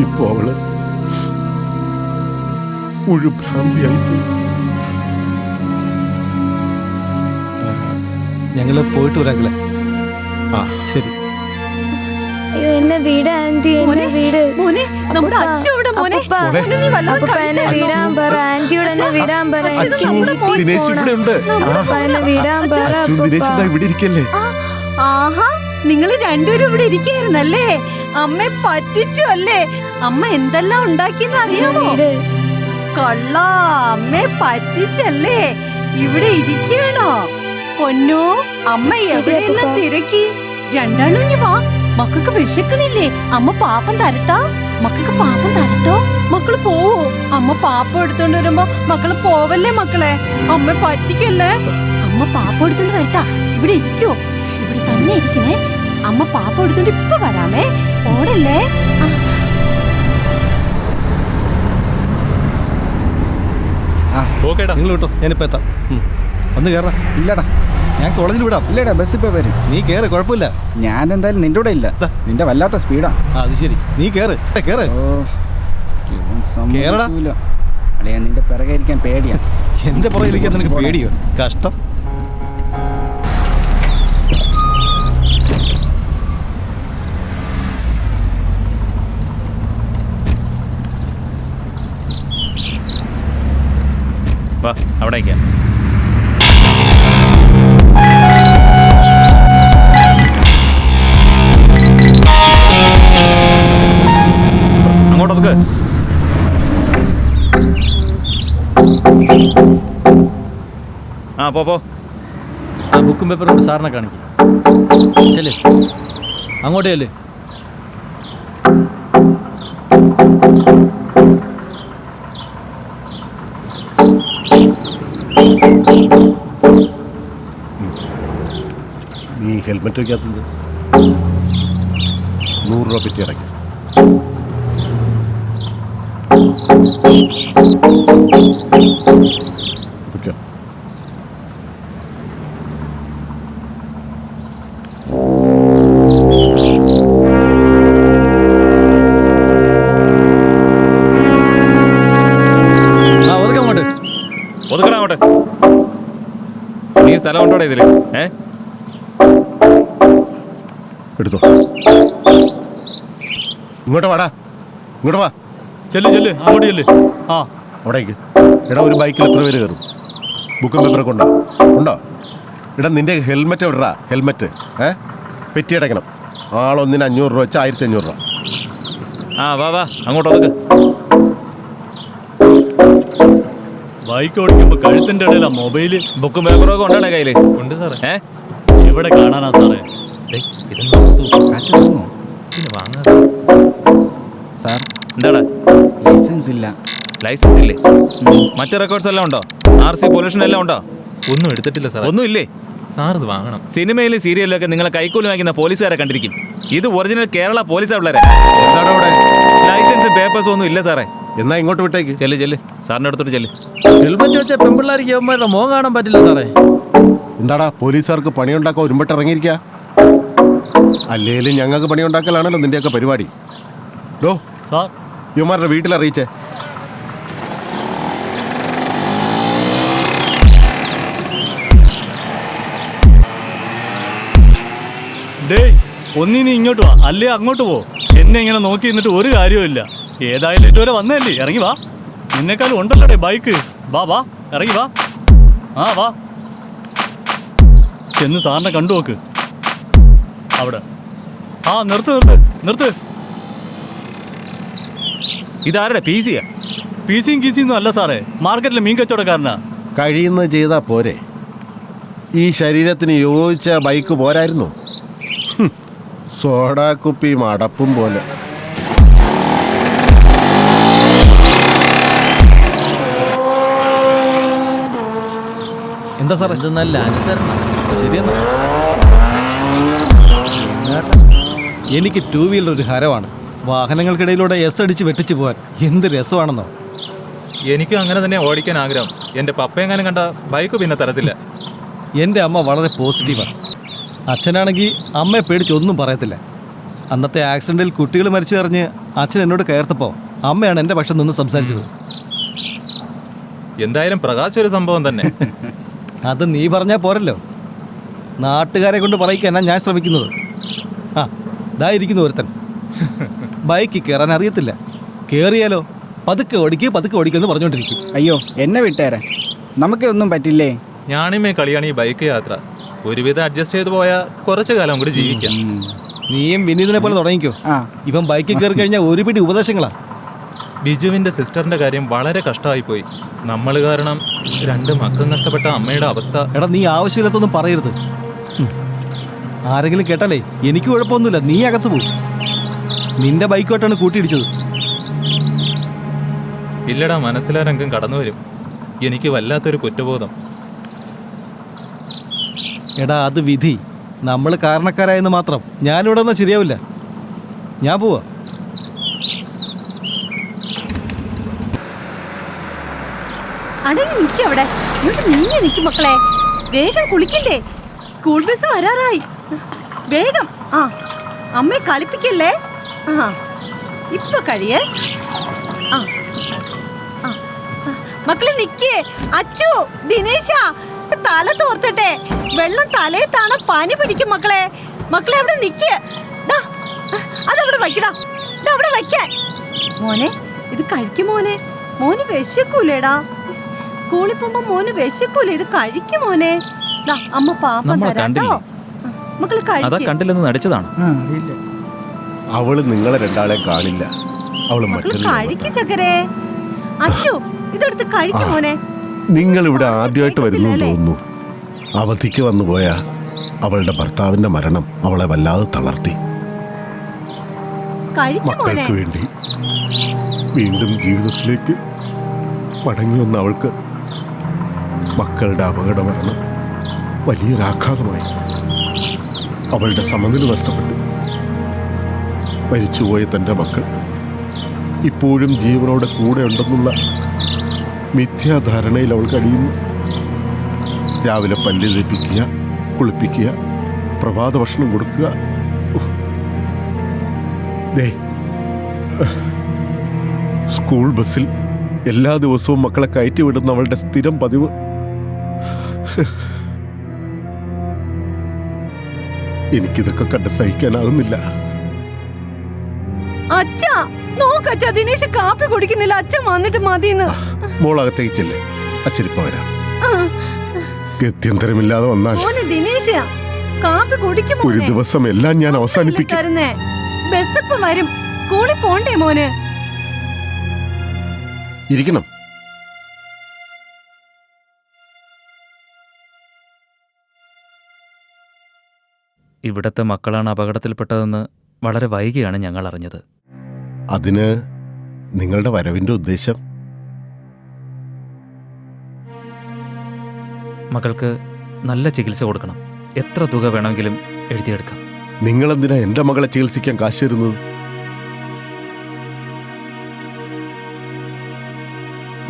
ഇപ്പോൾ അവള് മുഴുഭ്രാന്തിയായിപ്പോയി. ഞങ്ങൾ പോയിട്ട് വരാങ്ങളെ. ആ ശരി. അയ്യോ എന്നെ വീട് ആന്റി, എന്നെ വീട്. നമ്മുടെ അച്ഛൻ ഇവിടെ മോനെ. മോനെ നീ വല്ലതും അപ്പൂപ്പ എന്നെ വിടാൻ പറ, ആന്റിയോട് എന്നെ വിടാൻ പറ. ദിനേശ് ഇവിടെ ഉണ്ട്. അപ്പൂപ്പ എന്നെ വിടാൻ പറ. ദിനേശ് ഇവിടെ ഇരിക്കല്ലേ? ആഹാ, നിങ്ങൾ രണ്ടുപേരും ഇവിടെ ഇരിക്കുകയായിരുന്നല്ലേ? അമ്മയെ പറ്റിച്ചു അല്ലേ? അമ്മ എന്തെല്ലാം ഉണ്ടാക്കിയെന്ന് അറിയാമോ? കൊള്ള, അമ്മയെ പറ്റിച്ചല്ലേ? ഇവിടെ ഇരിക്കണോ പൊന്നു? അമ്മ എവിടെയെല്ലാം തിരക്കി. രണ്ടാളും ഇനി വാ. മക്കൾക്ക് വിശക്കണില്ലേ? അമ്മ പാപ്പം തരട്ടാ? മക്കൾക്ക് പാപ്പം തരട്ടോ? മക്കള് പോവോ? അമ്മ പാപ്പം എടുത്തോണ്ട് വരുമ്പോ മക്കള് പോവല്ലേ മക്കളെ? അമ്മ പറ്റിക്കല്ലേ? അമ്മ പാപ്പം എടുത്തോണ്ട് വരട്ടാ? ഇവിടെ ഇരിക്കോ? ഇവിടെ തന്നെ ഇരിക്കണേ. അമ്മ പാപ്പം എടുത്തോണ്ട് ഇപ്പൊ വരാമേ. ഓടല്ലേ? ഓക്കേടാ, നിങ്ങൾ വിട്ടോ, ഞാനിപ്പോ എത്താം. വന്ന് കയറാ. ഇല്ലടാ, ഞാൻ കോളേജിൽ വിടാം. ഇല്ലടാ, ബസ് ഇപ്പൊ വരും. നീ കേറ്, കുഴപ്പമില്ല. ഞാൻ എന്തായാലും നിന്റെ കൂടെ ഇല്ല. നിന്റെ വല്ലാത്ത സ്പീഡാ. അത് ശരി, നീ കേറ് കേറ്. കേറടാ. അളിയാ, നിന്റെ പിറകെ ഇരിക്കാൻ പേടിയാ. എന്റെ പുറകിലിരിക്കാൻ നിനക്ക് പേടിയോ? കഷ്ടം. വാ, അവിടേക്കാ. അങ്ങോട്ടൊക്കെ. ആ പോ. ആ ബുക്കും പേപ്പറും കൊണ്ട് സാറിനെ കാണിക്കും. ചെല്ലേ, അങ്ങോട്ടേ അല്ലേ? നീ ഹെൽമെറ്റ് വയ്ക്കാത്തത് 100 രൂപ പറ്റി അടയ്ക്കും. ഒതുക്കടാ അങ്ങോട്ട്. നീ സ്ഥലം ഉണ്ടോടെ ഇതില്? എടുത്തോ. ഇങ്ങോട്ട് വാടാ, ഇങ്ങോട്ട് വാ. ചെല്ല് അങ്ങോട്ട് ചെല്ല്. ആ അവിടേക്ക്. എടാ, ഒരു ബൈക്കിൽ എത്ര പേര് കയറും? ബുക്കും പേപ്പറൊക്കെ ഉണ്ടോ? എടാ, നിന്റെ ഹെൽമെറ്റ് എവിടാ? ഹെൽമെറ്റ് പെറ്റി അടയ്ക്കണം. ആളൊന്നിന് 500 രൂപ വെച്ചാൽ 1500 രൂപ. ആ വാ അങ്ങോട്ട് ഒതുക്ക്. ബൈക്ക് ഓടിക്കുമ്പോ കഴുത്തിന്റെ ഇടയിലാ മൊബൈല്. ബുക്കും പേപ്പറും ഒക്കെ ഉണ്ടാണ് കയ്യില്? ഉണ്ട് സാറേ. എവിടെ കാണാനാ സാറേ? സാർ, എന്താടാ? ലൈസൻസ് ഇല്ല. ലൈസൻസ് ഇല്ലേ? മറ്റു റെക്കോർഡ്സ് എല്ലാം ഉണ്ടോ? RC പൊല്യൂഷൻ എല്ലാം ഉണ്ടോ? ഒന്നും എടുത്തിട്ടില്ല സാർ. ഒന്നും ഇല്ലേ? സാർ ഇത് വാങ്ങണം. സിനിമയിലും സീരിയലിലൊക്കെ നിങ്ങളെ കൈക്കൂലി വാങ്ങിക്കുന്ന പോലീസുകാരെ കണ്ടിരിക്കും. ഇത് ഒറിജിനൽ കേരള പോലീസാ പിള്ളേരെ. ലൈസൻസ് പേപ്പേഴ്സ് ഒന്നും ഇല്ല സാറേ. എന്നാ ഇങ്ങോട്ട് വിട്ടേക്ക്. ചെല്ല് സാറിന്റെ അടുത്തോട്ട് ചെല്ല്. ഹെൽമെറ്റ് വെച്ച പെൺപിള്ളേർക്ക് യവന്മാരുടെ മോൻ കാണാൻ പറ്റില്ല സാറേ. എന്താടാ, പോലീസുകാർക്ക് പണിയുണ്ടാക്കാൻ ഒരുമ്പട്ട് ഇറങ്ങിയിരിക്കുക? അല്ലേലും ഞങ്ങൾക്ക് പണിയുണ്ടാക്കലാണല്ലോ നിന്റെയൊക്കെ പരിപാടി. യുവമാരുടെ വീട്ടിലറിയിച്ചേ. ഒന്നിനി ഇങ്ങോട്ട് വാ, അല്ലേ അങ്ങോട്ട് പോ. എന്നെ ഇങ്ങനെ നോക്കി നിന്നിട്ട് ഒരു കാര്യവുമില്ല. ഏതായാലും ഇതുവരെ വന്നതല്ലേ, ഇറങ്ങി വാ. നിന്നെക്കാളും ഉണ്ടല്ലോ ബൈക്ക്. വാ ഇറങ്ങി വാ. വാ ചെന്ന് സാറിനെ കണ്ടു നോക്ക് അവിടെ. നിർത്ത്. ഇതാരുടെ PC-യാ? PC-യും കീസിയൊന്നും അല്ല സാറേ, മാർക്കറ്റിലെ മീൻ കച്ചവടക്കാരനാ. കഴിയുന്നത് ചെയ്താൽ പോരെ? ഈ ശരീരത്തിന് യോജിച്ച ബൈക്ക് പോരായിരുന്നു? സോഡാ കുപ്പിയും അടപ്പും പോലെ. എന്താ സാറേ? ഇത് നല്ല അനുസരണം. ശരിയെന്നാ. എനിക്ക് ടൂ വീലർ ഒരു ഹരമാണ്. വാഹനങ്ങൾക്കിടയിലൂടെ എസ് അടിച്ച് വെട്ടിച്ചു പോകാൻ എന്ത് രസമാണെന്നോ. എനിക്കും അങ്ങനെ തന്നെ ഓടിക്കാൻ ആഗ്രഹം. എൻ്റെ പപ്പയെങ്ങാനും കണ്ട ബൈക്ക് പിന്നെ തരത്തില്ല. എൻ്റെ അമ്മ വളരെ പോസിറ്റീവാണ്. അച്ഛനാണെങ്കിൽ അമ്മയെ പേടിച്ചൊന്നും പറയത്തില്ല. അന്നത്തെ ആക്സിഡൻറ്റിൽ കുട്ടികൾ മരിച്ചു പറഞ്ഞ് അച്ഛൻ എന്നോട് കയർത്തപ്പോൾ അമ്മയാണ് എൻ്റെ പക്ഷം നിന്ന് സംസാരിച്ചത്. എന്തായാലും പ്രകാശ് ഒരു സംഭവം തന്നെ. അത് നീ പറഞ്ഞാൽ പോരല്ലോ. നാട്ടുകാരെ കൊണ്ട് പറയിക്കാനാ ഞാൻ ശ്രമിക്കുന്നത്. ആ ദാ ഇരിക്കുന്നു ഒരുത്തൻ. ബൈക്കിൽ കയറാൻ അറിയത്തില്ല. കയറിയാലോ പതുക്കെ ഓടിക്കുമെന്ന് പറഞ്ഞുകൊണ്ടിരിക്കും. അയ്യോ എന്നെ വിട്ടേരെ, നമുക്കൊന്നും പറ്റില്ലേ. ഞാണിമേ കളിയാണ് ഈ ബൈക്ക് യാത്ര. ഒരുവിധം അഡ്ജസ്റ്റ് ചെയ്ത് പോയാൽ കുറച്ചു കാലം കൂടി ജീവിക്കാം. നീയും വിനീതിനെ പോലെ തുടങ്ങിക്കോ. ഇവൻ ബൈക്കിൽ കയറി കഴിഞ്ഞാൽ ഒരു പിടി ഉപദേശങ്ങളാ. ബിജുവിൻ്റെ സിസ്റ്ററിൻ്റെ കാര്യം വളരെ കഷ്ടമായിപ്പോയി. നമ്മൾ കാരണം 2 മക്കൾ നഷ്ടപ്പെട്ട അമ്മയുടെ അവസ്ഥ. എടാ നീ ആവശ്യമില്ലാത്തൊന്നും പറയരുത്. ആരെങ്കിലും കേട്ടാലേ എനിക്ക് കുഴപ്പമൊന്നുമില്ല, നീ അകത്ത് പോകും. നിന്റെ ബൈക്കോട്ടാണ് കൂട്ടിയിടിച്ചത്. ഇല്ലടാ, മനസ്സിലാ രംഗം കടന്നു വരും. എനിക്ക് വല്ലാത്തൊരു കുറ്റബോധം. എടാ അത് വിധി. നമ്മൾ കാരണക്കാരായെന്ന് മാത്രം. ഞാനിവിടെ വന്നാൽ ശരിയാവില്ല. ഞാൻ പോവാ. അടങ്ങി നിൽക്കവിടെ. നീങ്ങി നിൽക്കും മക്കളെ. വേഗം കുളിക്കണ്ടേ, സ്കൂൾ ബസ് വരാറായി. വേഗം. ആ അമ്മയെ കളിപ്പിക്കല്ലേ. ആ ഇപ്പൊ കഴിയേ. ആ മക്കളെ നിക്കേ. അച്ചു, ദിനേശ, തല തോർത്തട്ടെ. വെള്ളം തലയിൽ താണ പനി പിടിക്കും മക്കളെ. മക്കളെ അവിടെ നിക്ക്. അതവിടെ വയ്ക്കടാ, അവിടെ വയ്ക്കാൻ. മോനെ ഇത് കഴിക്കും മോനെ. മോന് വിശക്കൂലേടാ. സ്കൂളിൽ പോകുമ്പോ മോന് വിശക്കൂല. ഇത് കഴിക്കും മോനെ. അമ്മ പാപ്പം തരാട്ടോ. മക്കള് കണ്ടില്ലെന്ന് നടിച്ചതാണ്. അവള് നിങ്ങളെ രണ്ടാളെ കാണില്ല. അവള് കഴിക്കും ചക്കരെ. അച്ചു ഇതെടുത്ത് കഴിക്കും മോനെ. നിങ്ങൾ ഇവിടെ ആദ്യമായിട്ട് വരുന്നു തോന്നുന്നു. അവധിക്ക് വന്നുപോയ അവളുടെ ഭർത്താവിന്റെ മരണം അവളെ വല്ലാതെ തളർത്തി. മക്കൾക്ക് വേണ്ടി വീണ്ടും ജീവിതത്തിലേക്ക് മടങ്ങി വന്ന അവൾക്ക് മക്കളുടെ അപകട മരണം വലിയൊരാഘാതമായി. അവളുടെ സമനില നഷ്ടപ്പെട്ടു. മരിച്ചുപോയ തൻ്റെ മക്കൾ ഇപ്പോഴും ജീവനോടെ കൂടെ ഉണ്ടെന്നുള്ള മിഥ്യാധാരണയിൽ അവൾ കഴിയുന്നു. രാവിലെ പല്ല് തേപ്പിക്കുക, കുളിപ്പിക്കുക, പ്രഭാത ഭക്ഷണം കൊടുക്കുക. സ്കൂൾ ബസ്സിൽ എല്ലാ ദിവസവും മക്കളെ കയറ്റി വിടുന്ന അവളുടെ സ്ഥിരം പതിവ്. എനിക്കിതൊക്കെ കണ്ട് സഹിക്കാനാകുന്നില്ല. അച്ഛാ നോക്കച്ചാ, ദിനേശ് കാപ്പി കുടിക്കുന്നില്ല. അച്ഛൻ വന്നിട്ട് മതിന്ന്. മോളകത്തേക്ക് ചെല്ലേ, അച്ഛനിപ്പ വരാം. ഗത്യന്തരമില്ലാതെ വന്നാൽ ദിനേശ കാപ്പി കുടിക്കും. ഒരു ദിവസം എല്ലാം ഞാൻ അവസാനിപ്പിക്കും. ബസ് ഇപ്പം വരും. സ്കൂളിൽ പോണ്ടേ മോന്? ഇരിക്കണം. ഇവിടത്തെ മക്കളാണ് അപകടത്തിൽപ്പെട്ടതെന്ന് വളരെ വൈകിയാണ് ഞങ്ങൾ അറിഞ്ഞത്. അതിന് നിങ്ങളുടെ വരവിന്റെ ഉദ്ദേശം? മകൾക്ക് നല്ല ചികിത്സ കൊടുക്കണം. എത്ര തുക വേണമെങ്കിലും എഴുതിയെടുക്കാം. നിങ്ങളെന്തിനാ എൻ്റെ മകളെ ചികിത്സിക്കാൻ കാശ് തരുന്നത്?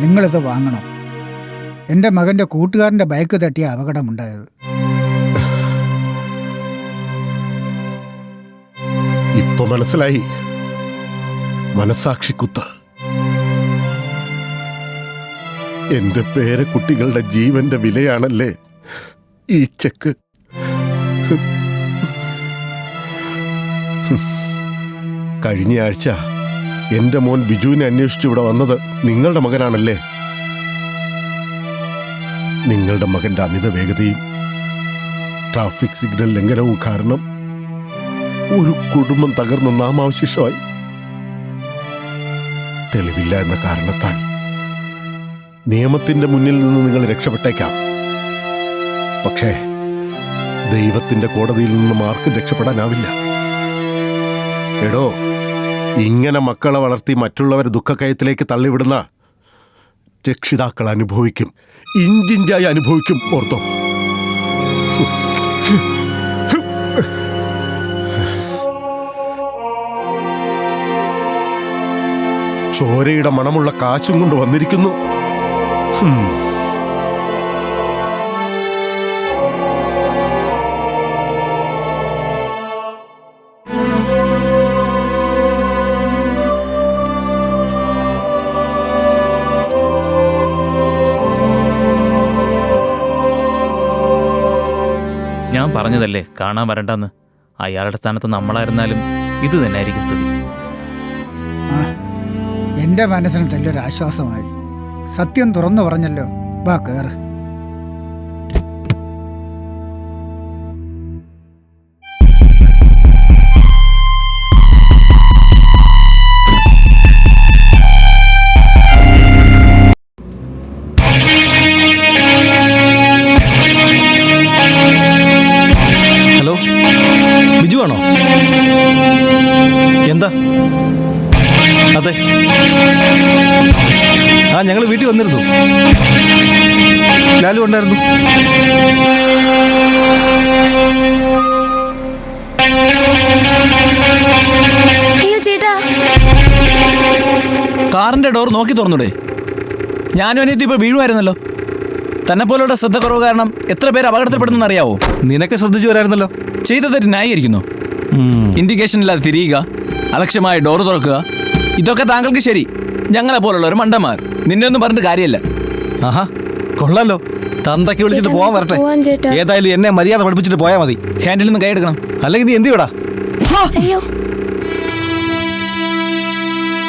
നിങ്ങളിത് വാങ്ങണം. എൻ്റെ മകൻ്റെ കൂട്ടുകാരൻ്റെ ബൈക്ക് തട്ടിയ അപകടമുണ്ടായത്. ഇപ്പൊ മനസ്സിലായി. മനസാക്ഷിക്കുത്ത്. എന്റെ പേരക്കുട്ടികളുടെ ജീവന്റെ വിലയാണല്ലേ ഈ ചെക്ക്. കഴിഞ്ഞ ആഴ്ച എന്റെ മോൻ ബിജുവിനെ അന്വേഷിച്ചു ഇവിടെ വന്നത് നിങ്ങളുടെ മകനാണല്ലേ? നിങ്ങളുടെ മകന്റെ അമിത വേഗതയും ട്രാഫിക് സിഗ്നൽ ലംഘനവും കാരണം ഒരു കുടുംബം തകർന്ന് നാമാവശേഷമായി. തെളിവില്ല എന്ന കാരണത്താൽ നിയമത്തിന്റെ മുന്നിൽ നിന്ന് നിങ്ങൾ രക്ഷപ്പെട്ടേക്കാം. പക്ഷേ ദൈവത്തിന്റെ കോടതിയിൽ നിന്നും ആർക്കും രക്ഷപ്പെടാനാവില്ല. എടോ, ഇങ്ങനെ മക്കളെ വളർത്തി മറ്റുള്ളവരെ ദുഃഖക്കയത്തിലേക്ക് തള്ളിവിടുന്ന രക്ഷിതാക്കൾ അനുഭവിക്കും. ഇഞ്ചിഞ്ചായി അനുഭവിക്കും. ഓർത്തോ. ചോരയുടെ മണമുള്ള കാശും കൊണ്ട് വന്നിരിക്കുന്നു. ഞാൻ പറഞ്ഞതല്ലേ കാണാൻ വരണ്ടെന്ന്. അയാളുടെ സ്ഥാനത്ത് നമ്മളായിരുന്നാലും ഇത് തന്നെ ആയിരിക്കും സ്ഥിതി. എന്റെ മനസ്സിന് നല്ലൊരു ആശ്വാസമായി. സത്യം തുറന്നു പറഞ്ഞല്ലോ. വാ കേറ്. ഹലോ, ബിജു ആണോ? എന്താ? അതെ, ആ ഞങ്ങൾ വീട്ടിൽ വന്നിരുന്നു. ലാലു ഉണ്ടായിരുന്നു. അയ്യോ ചേട്ടാ, കാറിന്റെ ഡോർ നോക്കി തുറന്നൂടെ? ഞാനും അനിയത്തി ഇപ്പൊ വീഴുമായിരുന്നല്ലോ. തന്നെ പോലുള്ള ശ്രദ്ധ കുറവ് കാരണം എത്ര പേര് അപകടത്തിൽപ്പെടുന്നെന്ന് അറിയാവോ? നിനക്ക് ശ്രദ്ധിച്ചു വരായിരുന്നല്ലോ. ചെയ്ത തെറ്റ് ന്യായീകരിക്കുന്നു. ഇൻഡിക്കേഷൻ ഇല്ലാതെ തിരിയുക, അലക്ഷ്യമായി ഡോർ തുറക്കുക, ഇതൊക്കെ താങ്കൾക്ക് ശരി. ഞങ്ങളെ പോലുള്ള ഒരു മണ്ടന്മാർ. നിന്നെ ഒന്നും പറഞ്ഞിട്ട് കാര്യമില്ല. ആഹാ, കൊള്ളാലോ. തന്തയ്ക്ക് വിളിച്ചിട്ട് പോവാൻ വരട്ടെ. ഏതായാലും എന്നെ മര്യാദ പഠിപ്പിച്ചിട്ട് പോയാൽ മതി. ഹാൻഡിൽ നിന്ന് കൈയെടുക്കണം. അല്ലെങ്കിൽ നീ എന്ത് ചെയ്യടാ?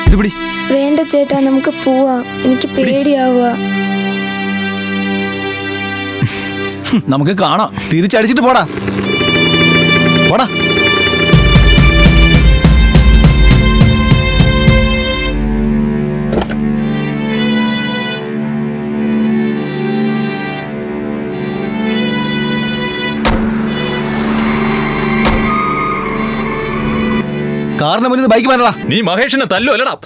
ഇത് പിടി. വേണ്ട ചേട്ടാ, നമുക്ക് പോവാം. എനിക്ക് പേടിയാവുക. നമുക്ക് കാണാം. തിരിച്ചടിച്ചിട്ട് പോടാ. പോടാ. കാറിന് മുന്നിൽ ബൈക്ക് മാറടാ. നീ മഹേഷിനെ തല്ലു അല്ലടാ.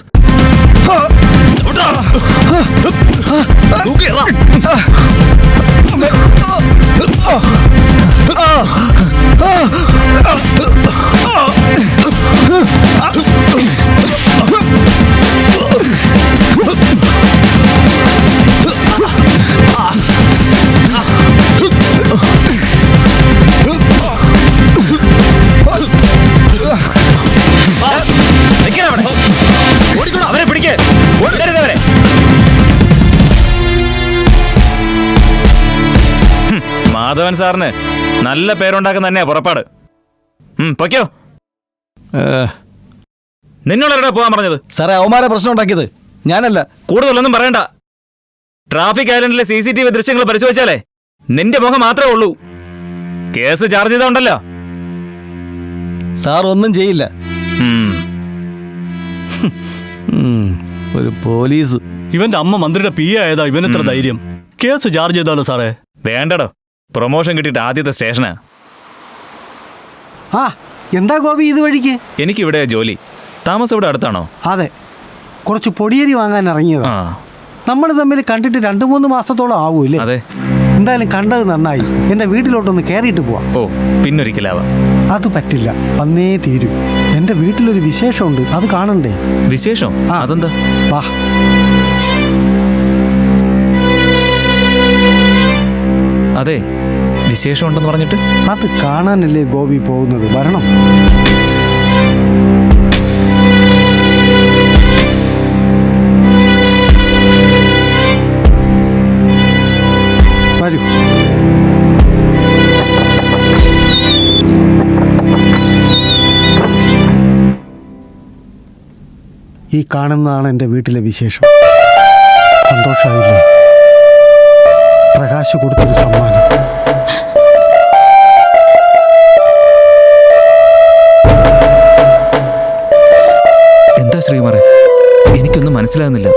അവരെ പിടിക്കേ. മാധവൻ സാറിന് നല്ല പേരുണ്ടാക്കുന്ന തന്നെയാ പുറപ്പാട്. പൊയ്ക്കോ. നിന്നോടാ പോകാൻ പറഞ്ഞത്? സാറേ, അവന്മാരെ പ്രശ്നം ഉണ്ടാക്കിയത് ഞാനല്ല. കൂടുതലൊന്നും പറയണ്ട. ട്രാഫിക് ഐലൻഡിലെ CCTV ദൃശ്യങ്ങൾ പരിശോധിച്ചാലേ നിന്റെ മുഖം മാത്രമേ ഉള്ളൂ. Case charge ചെയ്തോണ്ടല്ലോ. സാർ ഒന്നും ചെയ്യില്ല. ഒരു പോലീസ്. ഇവന്റെ അമ്മ മന്ത്രിയുടെ PA ആയതാ ഇവനെത്ര ധൈര്യം? കേസ് ചാർജ് ചെയ്താലോ സാറേ? വേണ്ടടോ, പ്രൊമോഷൻ കിട്ടിയിട്ട് ആദ്യത്തെ സ്റ്റേഷനാ. ആ, എന്താ ഗോപി ഇത് വഴിക്ക്? എനിക്കിവിടെ ജോലി. താമസം ഇവിടെ അടുത്താണോ? അതെ, കുറച്ച് പൊടിയരി വാങ്ങാൻ ഇറങ്ങിയതാ. നമ്മൾ തമ്മിൽ കണ്ടിട്ട് 2-3 മാസത്തോളം ആവൂല്ലേ? അതെ. എന്തായാലും കണ്ടത് നന്നായി. എന്റെ വീട്ടിലോട്ടൊന്ന് കയറിയിട്ട് പോവാം. ഓ, പിന്നൊരിക്കലാവാം. അത് പറ്റില്ല, വന്നേ തീരും. എന്റെ വീട്ടിലൊരു വിശേഷമുണ്ട്, അത് കാണണ്ടേ? വിശേഷം? അതെന്താ? വാ. അതെ, വിശേഷം ഉണ്ടെന്ന് പറഞ്ഞിട്ട്? അത് കാണാനല്ലേ ഗോപി പോകുന്നത്, വരണം. വരൂ. ഈ കാണുന്നതാണ് എൻ്റെ വീട്ടിലെ വിശേഷം. സന്തോഷമായില്ലേ? പ്രകാശ് കൊടുത്തൊരു സമ്മാനം. എന്താ ശ്രീമാറെ? എനിക്കൊന്നും മനസ്സിലാകുന്നില്ല.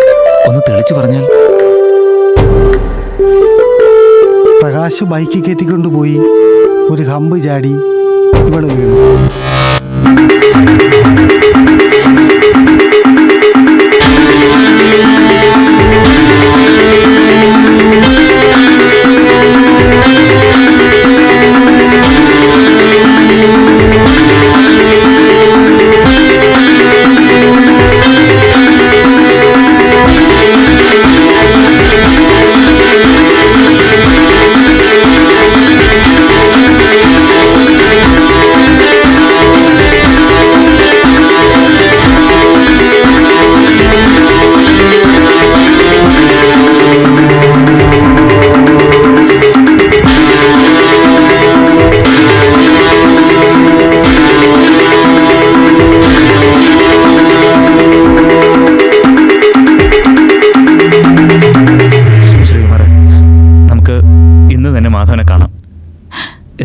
ഒന്ന് തെളിച്ചു പറഞ്ഞാൽ. പ്രകാശ് ബൈക്ക് കയറ്റിക്കൊണ്ടുപോയി. ഒരു ഹമ്പ് ചാടി ഇവള് വീണു.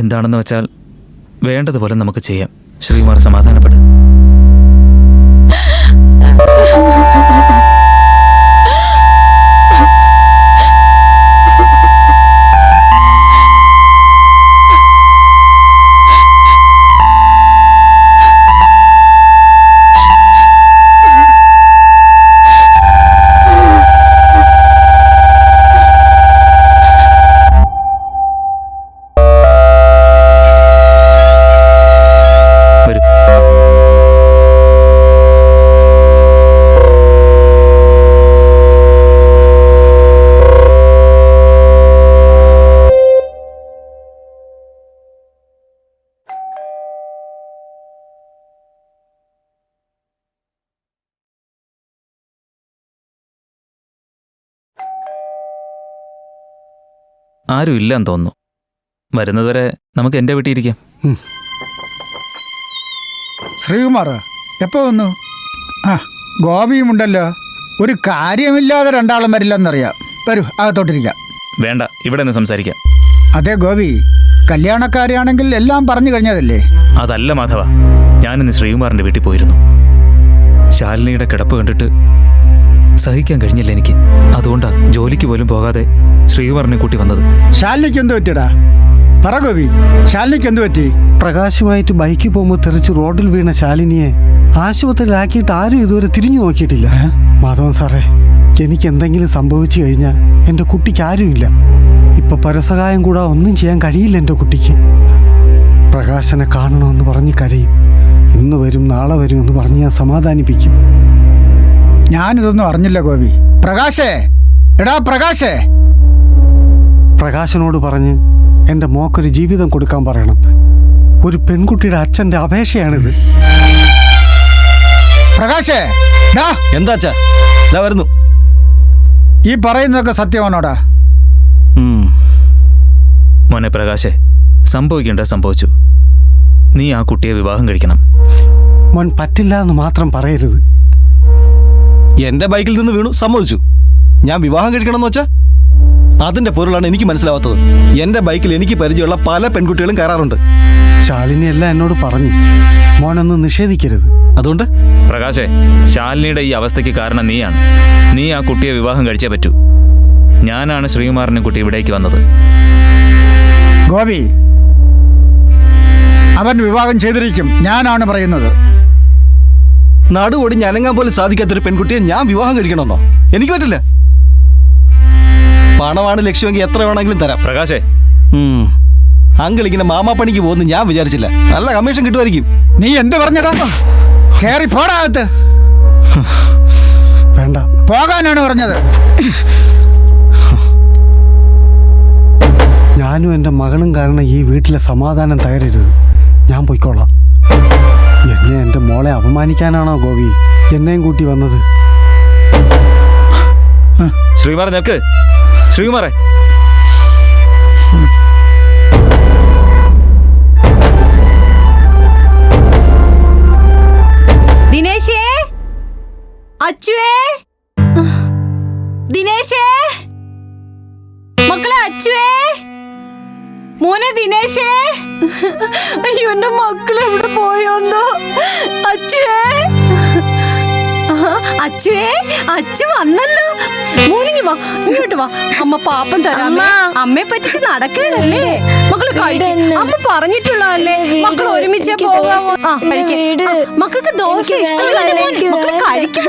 എന്താണെന്ന് വെച്ചാൽ വേണ്ടതുപോലെ നമുക്ക് ചെയ്യാം. ശ്രീകുമാർ സമാധാനപ്പെടും. ആരും ഇല്ലെന്ന് തോന്നുന്നു. വരുന്നതുവരെ നമുക്ക് എൻ്റെ വീട്ടിൽ ഇരിക്കാം. ശ്രീകുമാർ എപ്പോ വന്നു? ആ ഗോപിയുമുണ്ടല്ലോ. ഒരു കാര്യമില്ലാതെ രണ്ടാളും വരില്ലെന്നറിയാം. വരൂ, അകത്തോട്ടിരിക്കാം. വേണ്ട, ഇവിടെ നിന്ന് സംസാരിക്കാം. അതെ ഗോപി, കല്യാണക്കാരിയാണെങ്കിൽ എല്ലാം പറഞ്ഞു കഴിഞ്ഞതല്ലേ? അതല്ല മാധവ, ഞാനിന്ന് ശ്രീകുമാറിൻ്റെ വീട്ടിൽ പോയിരുന്നു. ശാലിനിയുടെ കിടപ്പ് കണ്ടിട്ട് സഹിക്കാൻ കഴിഞ്ഞില്ല എനിക്ക്. അതുകൊണ്ടാ ജോലിക്ക് പോലും പോകാതെ ശ്രീകുമാറിനെ കൂട്ടി വന്നത്. ശാലിനിക്ക് എന്ത് പറ്റിയടാ? പറ ഗോപി, ശാലിനിക്ക് എന്ത് പറ്റി? പ്രകാശുമായിട്ട് ബൈക്കിൽ പോകുമ്പോൾ തെറിച്ച് റോഡിൽ വീണ ശാലിനിയെ ആശുപത്രിയിലാക്കിയിട്ട് ആരും ഇതുവരെ തിരിഞ്ഞു നോക്കിയിട്ടില്ല. മാധവൻ സാറേ, എനിക്ക് എന്തെങ്കിലും സംഭവിച്ചു കഴിഞ്ഞാൽ എൻ്റെ കുട്ടിക്ക് ആരുമില്ല. ഇപ്പൊ പരസഹായം കൂടാ ഒന്നും ചെയ്യാൻ കഴിയില്ല എൻ്റെ കുട്ടിക്ക്. പ്രകാശനെ കാണണമെന്ന് പറഞ്ഞ് കരയും. ഇന്ന് വരും നാളെ വരും എന്ന് പറഞ്ഞ് ഞാൻ സമാധാനിപ്പിക്കും. ഞാനിതൊന്നും അറിഞ്ഞില്ല ഗോപി. പ്രകാശേ, എടാ പ്രകാശേ. പ്രകാശനോട് പറഞ്ഞ് എൻ്റെ മോക്കൊരു ജീവിതം കൊടുക്കാൻ പറയണം. ഒരു പെൺകുട്ടിയുടെ അച്ഛൻ്റെ അപേക്ഷയാണിത്. പ്രകാശേ, എന്താച്ചാ വരുന്നു. ഈ പറയുന്നതൊക്കെ സത്യമാണോടാ? മോനെ പ്രകാശേ, സംഭവിക്കേണ്ട സംഭവിച്ചു. നീ ആ കുട്ടിയെ വിവാഹം കഴിക്കണം. മോൻ പറ്റില്ല എന്ന് മാത്രം പറയരുത്. എന്റെ ബൈക്കിൽ നിന്ന് വീണു, സമ്മതിച്ചു. ഞാൻ വിവാഹം കഴിക്കണമെന്ന് വെച്ചാ അതിന്റെ പൊരുളാണ് എനിക്ക് മനസ്സിലാവാത്തത്. എന്റെ ബൈക്കിൽ എനിക്ക് പരിചയമുള്ള പല പെൺകുട്ടികളും കയറാറുണ്ട്. ശാലിനി എല്ലാം എന്നോട് പറഞ്ഞു. മോനൊന്നും നിഷേധിക്കരുത്. അതുകൊണ്ട് പ്രകാശേ, ശാലിനിയുടെ ഈ അവസ്ഥയ്ക്ക് കാരണം നീയാണ്. നീ ആ കുട്ടിയെ വിവാഹം കഴിച്ചേ പറ്റൂ. ഞാനാണ് ശ്രീകുമാറിനെ കുട്ടി ഇവിടേക്ക് വന്നത്. ഗോപി, അവൻ വിവാഹം ചെയ്തിരിക്കും. ഞാനാണ് പറയുന്നത്. നടുവോടി അനങ്ങാൻ പോലും സാധിക്കാത്തൊരു പെൺകുട്ടിയെ ഞാൻ വിവാഹം കഴിക്കണമെന്നോ? എനിക്ക് പറ്റില്ല. പണമാണ് ലക്ഷ്യമെങ്കിൽ എത്ര വേണമെങ്കിലും തരാം. പ്രകാശേ, അങ്കിൾ ഇങ്ങനെ മാമാപ്പണിക്ക് പോകുന്നു ഞാൻ വിചാരിച്ചില്ല. നല്ല കമ്മീഷൻ കിട്ടുമായിരിക്കും. നീ എന്ത് പറഞ്ഞടാ? കേറി പോടാകത്ത്. വേണ്ട, പോകാനാണ് പറഞ്ഞത്. ഞാനും എൻ്റെ മകളും കാരണം ഈ വീട്ടിലെ സമാധാനം തകരരുത്. ഞാൻ പോയിക്കോളാം. എന്നെ എൻ്റെ മോളെ അപമാനിക്കാനാണോ ഗോപി എന്നെയും കൂട്ടി വന്നത്? ശ്രീകുമാർ നിൽക്ക്. ശ്രീകുമാറെ, ദിനേശേ, അച്ചുവേ, ദിനേശേ, മക്കളെ അച്ചുവേ, മോനെ ദിനേശേ. അയ്യോ, എന്റെ മക്കളെ എവിടെ പോയോന്നോ? അച്ചുവേ, അച്ചുവേ, അച്ചു വന്നല്ലോ. മോനിങ്ങി വാ, ഇങ്ങോട്ട് വാ. അമ്മ പാപ്പം തരാമേ. അമ്മയെ പറ്റിച്ച് നടക്കണല്ലേ മക്കള്? അമ്മ പറഞ്ഞിട്ടുള്ളതല്ലേ മക്കൾ ഒരുമിച്ച് പോകാമോ? മക്കൾക്ക് ദോശ ഇഷ്ടമല്ലേ? മക്കളെ കഴിക്കും.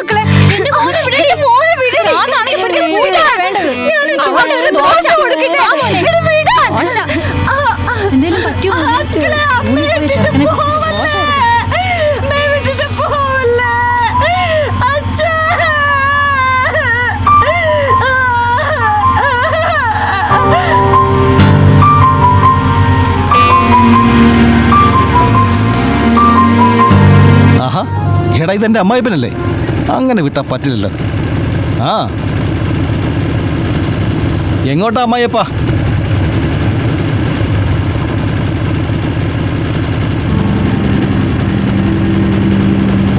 മക്കളെ ദോശ കൊടുക്കട്ടെ. എന്തേലും പറ്റുമോ? ആഹാ, എടാ ഇതെന്റെ അമ്മായിപ്പനല്ലേ? അങ്ങനെ വിട്ടാ പറ്റില്ലല്ലോ. ആ, എങ്ങോട്ടാ അമ്മായിയപ്പാ?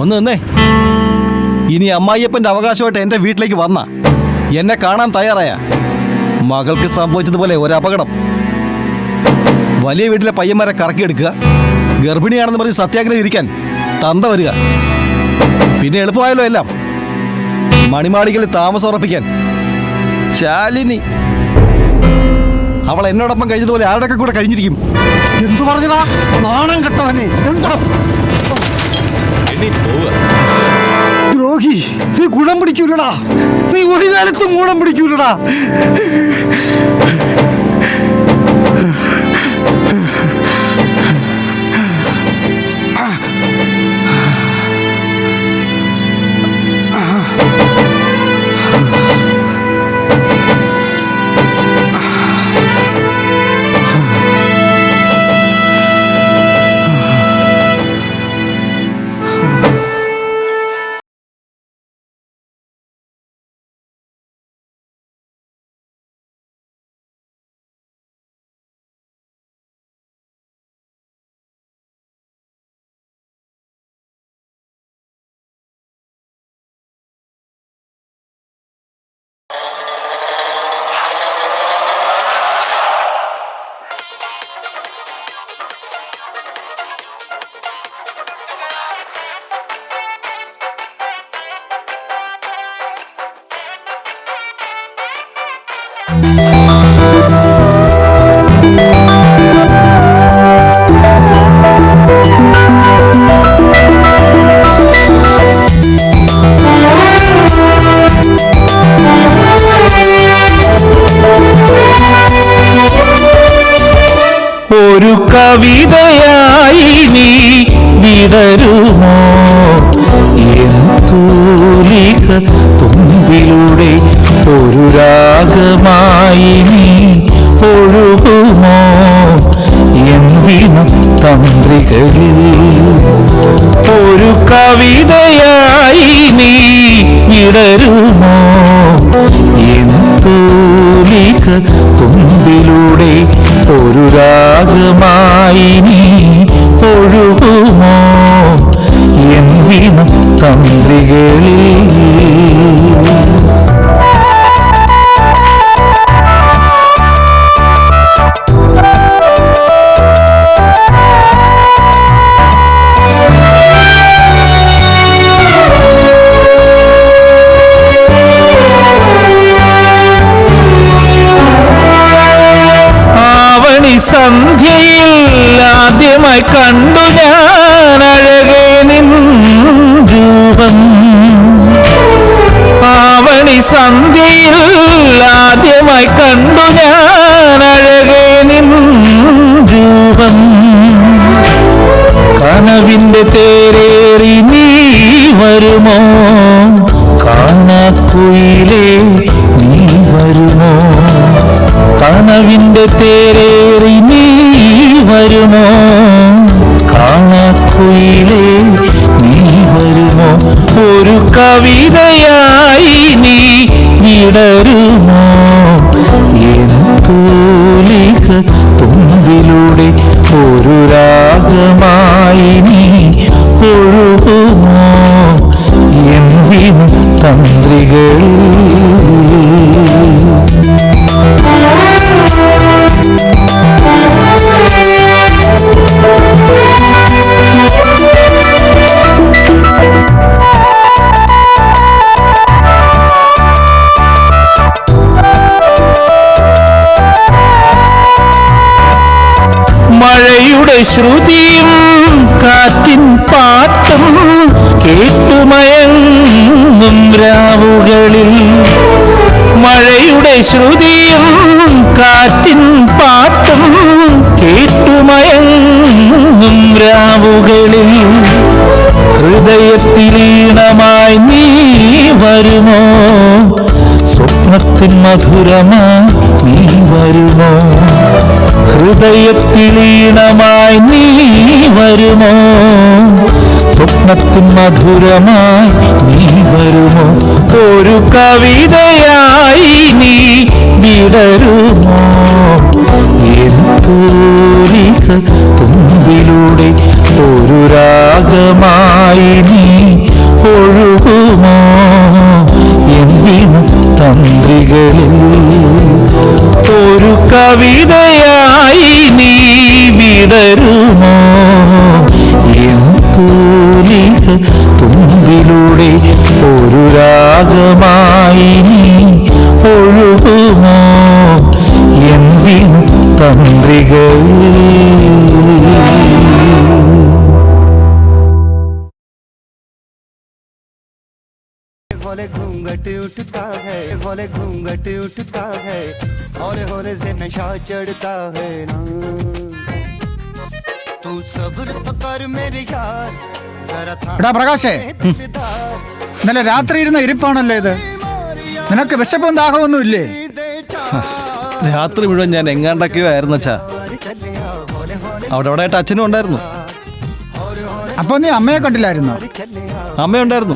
ഒന്ന് നിന്നേ. ഇനി അമ്മായിയപ്പന്റെ അവകാശമായിട്ട് എന്റെ വീട്ടിലേക്ക് വന്ന എന്നെ കാണാൻ തയ്യാറായ മകൾക്ക് സംഭവിച്ചതുപോലെ ഒരു അപകടം വലിയ വീട്ടിലെ പയ്യന്മാരെ കറക്കിയെടുക്കുക, ഗർഭിണിയാണെന്ന് പറഞ്ഞ് സത്യാഗ്രഹം ഇരിക്കാൻ തന്ത വരിക. പിന്നെ എളുപ്പമായല്ലോ എല്ലാം. മണിമാളികയിൽ താമസം ഉറപ്പിക്കാൻ ശാലിനി അവൾ എന്നോടൊപ്പം കഴിഞ്ഞതുപോലെ ആരുടെയൊക്കെ കൂടെ കഴിഞ്ഞിരിക്കും. എന്തു പറഞ്ഞടാ നാണം കെട്ടവനെ? എന്താ ദ്രോഹി, നീ ഗുണം പിടിക്കൂലടാ, നീ ഒരു കാലത്തും ഗുണം പിടിക്കൂലടാ. ഒരു കവിതയായി നീ വിടരുമോ തൂലിക തുമ്പിലൂടെ ഒരു രാഗമായി നീ ഒഴുകുമോ എന്തിനും തന്ത്രികളിൽ ഒരു കവിതയായി നീ വിടരുമോ തൂലിക തുമ്പിലൂടെ ഒരു രാഗമായി നീ ഒഴുകുമോ എന്തിനും തന്ത്രികളിൽ സന്ധ്യയിൽ ആദ്യമായി കണ്ടു ഞാൻ അഴകേ നിൻ രൂപം ആവണി സന്ധ്യയിൽ ആദ്യമായി കണ്ടു ഞാൻ അഴകേ നിൻ രൂപം കനവിന്റെ തേരേറി നീ വരുമോ കാണാക്കുയിലേ നീ വരുമോ കനവിന്റെ തേരേറി നീ വരുമോ കാണാക്കുയിലേ നീ വരുമോ ഒരു കവിതയായി നീ വിടരുമോ തൂലിക തുമ്പിലൂടെ ഒരു രാഗമായി നീ ഒഴുകുമോ എന്തിനും തന്ത്രികളിൽ മഴയുടെ ശ്രുതിയും കാറ്റിൻ പാട്ടും കേട്ടുമയങ്ങും രാവുകളിൽ മഴയുടെ ശ്രുതിയും കാറ്റിൻ പാട്ടും കേട്ടുമയങ്ങും രാവുകളിൽ ഹൃദയത്തിലീണമായി നീ വരുമോ സ്വപ്നത്തിൻ മധുരമായി നീ വരുമോ ഹൃദയത്തിലീണമായി നീ വരുമോ സ്വപ്നത്തിൻ മധുരമായി നീ വരുമോ ഒരു കവിതയായി നീ വിടരുമോ തൂലിക തുമ്പിലൂടെ ഒരു രാഗമായി നീ ഒഴുകുമോ എന്തിനും തന്ത്രികളിൽ ഒരു കവിതയായി നീ വിടരുമോ എൻ തൂലിക തുമ്പിലൂടെ ഒരു രാഗമായി നീ ഒഴുകുമോ എൻ തന്ത്രികൾ हौले घूंघट उठता है हौले घूंघट उठता है हौले हौले से नशा चढ़ता है ना तू सब्र तो कर मेरे यार जरा എടാ പ്രകാശേ, ഇന്നലെ രാത്രി ഇരുന്ന ഇരിപ്പാണല്ലോ ഇത്. നിനക്ക് വിശപ്പും ദാഹമൊന്നും ഇല്ലേ? രാത്രി മുഴുവൻ ഞാൻ എങ്ങാണ്ടൊക്കെയോ ആയിരുന്നു അച്ഛാ. അവിടെ ആയിട്ട് അച്ഛനും ഉണ്ടായിരുന്നു. അപ്പൊ നീ അമ്മയെ കണ്ടില്ലായിരുന്നോ? അമ്മയുണ്ടായിരുന്നു,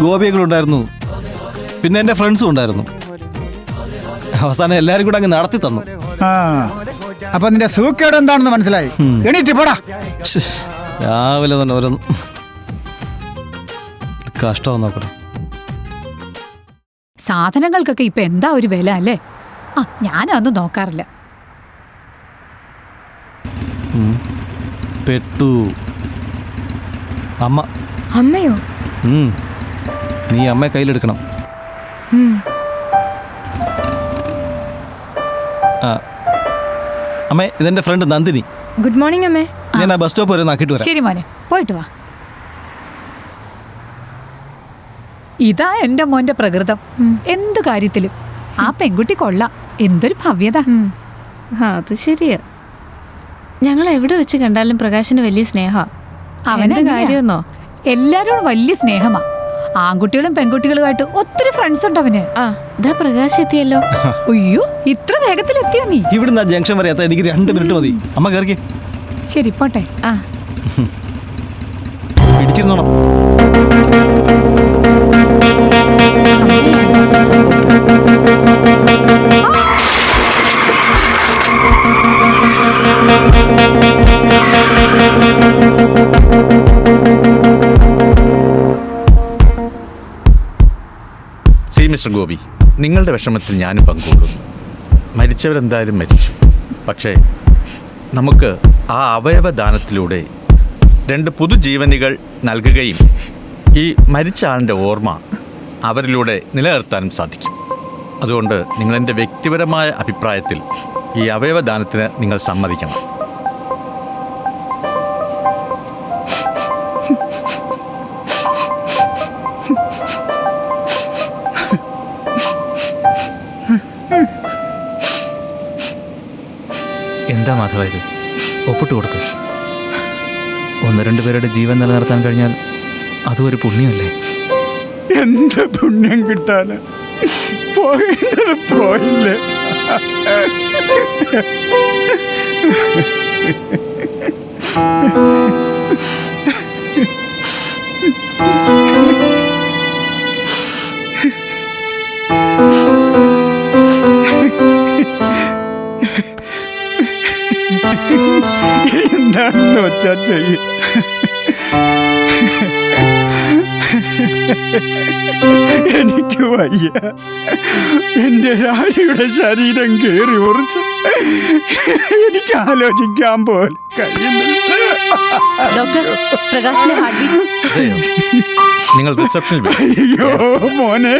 ഗോപികളുണ്ടായിരുന്നു, പിന്നെ എൻ്റെ ഫ്രണ്ട്സും ഉണ്ടായിരുന്നു. അവസാനം എല്ലാരും കൂടെ അങ്ങ് നടത്തി തന്നു. ആ, അപ്പൊ നിന്റെ സൂക്കേട് എന്താണെന്ന് മനസ്സിലായി. എണീറ്റ് പോടാ. രാവിലെ തന്നെ ഓരോന്ന് കഷ്ടം നോക്കട്ടെ. സാധനങ്ങൾക്കൊക്കെ ഇപ്പൊ എന്താ ഒരു വില അല്ലേ? ആ, ഞാനൊന്നും നോക്കാറില്ല. പെട്ടു അമ്മ. അമ്മയോ? നീ അമ്മയെ കയ്യിലെടുക്കണം. അമ്മേ, ഇതെന്റെ ഫ്രണ്ട് നന്ദിനി. ഗുഡ് മോർണിംഗ് അമ്മേ. ഞാൻ ആ ബസ് സ്റ്റോപ്പ് വരെ നാക്കിട്ട് വരാം. ശരി മോനെ, പോയിട്ട് വാ. ഇതാ എന്റെ മോന്റെ പ്രകൃതം. എന്ത് കാര്യത്തിലും ആ പെൺകുട്ടി കൊള്ളാം. എന്തൊരു ഭവ്യത. അത് ശരിയാ. ഞങ്ങൾ എവിടെ വെച്ച് കണ്ടാലും പ്രകാശിന് വലിയ സ്നേഹ. അവന്റെ കാര്യമെന്നോ, എല്ലാരോടും വലിയ സ്നേഹമാ. ആൺകുട്ടികളും പെൺകുട്ടികളുമായിട്ട് ഒത്തിരി ഫ്രണ്ട്സ് ഉണ്ട് അവന്. പ്രകാശ് എത്തിയല്ലോ. അയ്യോ, ഇത്ര വേഗത്തിലെത്തിയോ നീ? ഇവിടുന്ന് ആ ജംഗ്ഷൻ വരെ എത്താൻ എനിക്ക് 2 മിനിറ്റ് മതി. അമ്മ കയറിക്കേ. ശരി, പോട്ടെ. പിടിച്ചിരുന്നോണം. മിസ്റ്റർ ഗോപി, നിങ്ങളുടെ വിഷമത്തിൽ ഞാനും പങ്കുകൊള്ളുന്നു. മരിച്ചവരെന്തായാലും മരിച്ചു. പക്ഷേ നമുക്ക് ആ അവയവദാനത്തിലൂടെ 2 പുതുജീവനികൾ നൽകുകയും ഈ മരിച്ച ആളിൻ്റെ ഓർമ്മ അവരിലൂടെ നിലനിർത്താനും സാധിക്കും. അതുകൊണ്ട് നിങ്ങളെൻ്റെ വ്യക്തിപരമായ അഭിപ്രായത്തിൽ ഈ അവയവദാനത്തിന് നിങ്ങൾ സമ്മതിക്കണം. എന്താ മാധവ ഇത്? ഒപ്പിട്ട് കൊടുക്കുക. 1-2 പേരുടെ ജീവൻ നിലനിർത്താൻ കഴിഞ്ഞാൽ അതും ഒരു പുണ്യമല്ലേ? എന്ത് പുണ്യം കിട്ടാന്? പോയില്ലത് പോയില്ലേ. എന്താണെന്ന് വെച്ചാ ചെയ്യ. എനിക്ക് വയ്യ. എന്റെ രാജിയുടെ ശരീരം കേറി ഉറച്ച് എനിക്ക് ആലോചിക്കാൻ പോലും കഴിയുന്നില്ല. ഡോക്ടർ, പ്രകാശിന്റെ ഹാർട്ട് ബീറ്റ്. നിങ്ങൾ റിസപ്ഷനിൽ അയ്യോ മോനെ.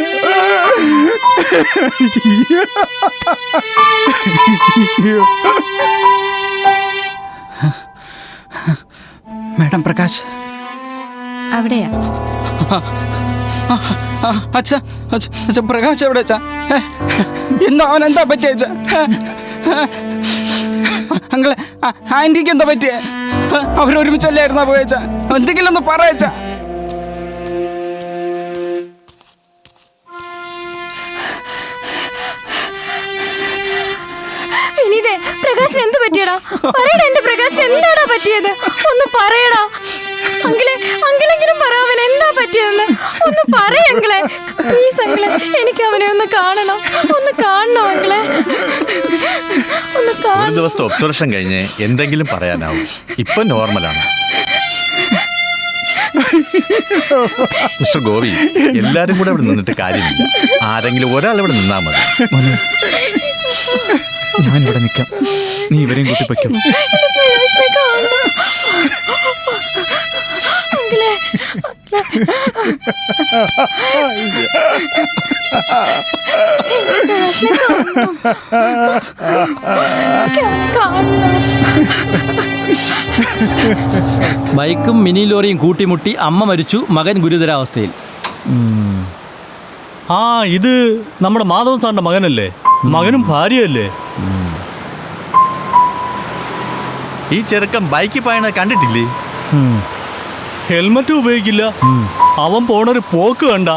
മാഡം പ്രകാശ് അവിടെയാ. അച്ഛാ, അച്ഛാ പ്രകാശ് എവിടെ അച്ഛാ? എന്താ അവനെന്താ പറ്റിയ അച്ഛാ? അങ്ങളെ ആന്റിക്ക് എന്താ പറ്റിയേ? അവരൊരുമിച്ചല്ലായിരുന്നാ പോയച്ചാ? എന്തെങ്കിലും ഒന്ന് പറയച്ചാ. വിനീതേ, പ്രകാശിന് എന്ത് പറ്റിയടാ? പറയടാ, എന്റെ പ്രകാശിന് എന്താടാ പറ്റിയത്? ഒന്ന് പറയടാ. അങ്കിളെങ്കിലും പറ, അവൻ എന്താ പറ്റിയതെന്ന് ഒന്ന് പറയ അങ്കിളെ. പ്ലീസ് അങ്കിളെ, എനിക്ക് അവനെ ഒന്ന് കാണണം. ഒന്ന് കാണണം അങ്കിളെ, ഒന്ന് ഒരു കാണണം. ദിവസത്തെ ഒബ്സർവേഷൻ കഴിഞ്ഞ് എന്തെങ്കിലും പറയാനാവും. ഇപ്പൊ നോർമലാണ്. മിസ്റ്റർ ഗോപി, എല്ലാരും കൂടെ ഇവിടെ നിന്നിട്ട് കാര്യമില്ല. ആരെങ്കിലും ഒരാൾ ഇവിടെ നിന്നാ മതി. ഞാനിവിടെ നിൽക്കാം, നീ ഇവരെയും കൂട്ടി വയ്ക്കും. ബൈക്കും മിനി ലോറിയും കൂട്ടിമുട്ടി അമ്മ മരിച്ചു, മകൻ ഗുരുതരാവസ്ഥയിൽ. ആ ഇത് നമ്മുടെ മാധവൻ സാറിന്റെ മകനല്ലേ? മകനും ഭാര്യയല്ലേ? ഈ ചെറുക്കൻ ബൈക്കിൽ പായണ കണ്ടിട്ടില്ലേ? ഹെൽമറ്റ് ഉപയോഗിക്കില്ല. അവൻ പോണൊരു പോക്ക് കണ്ട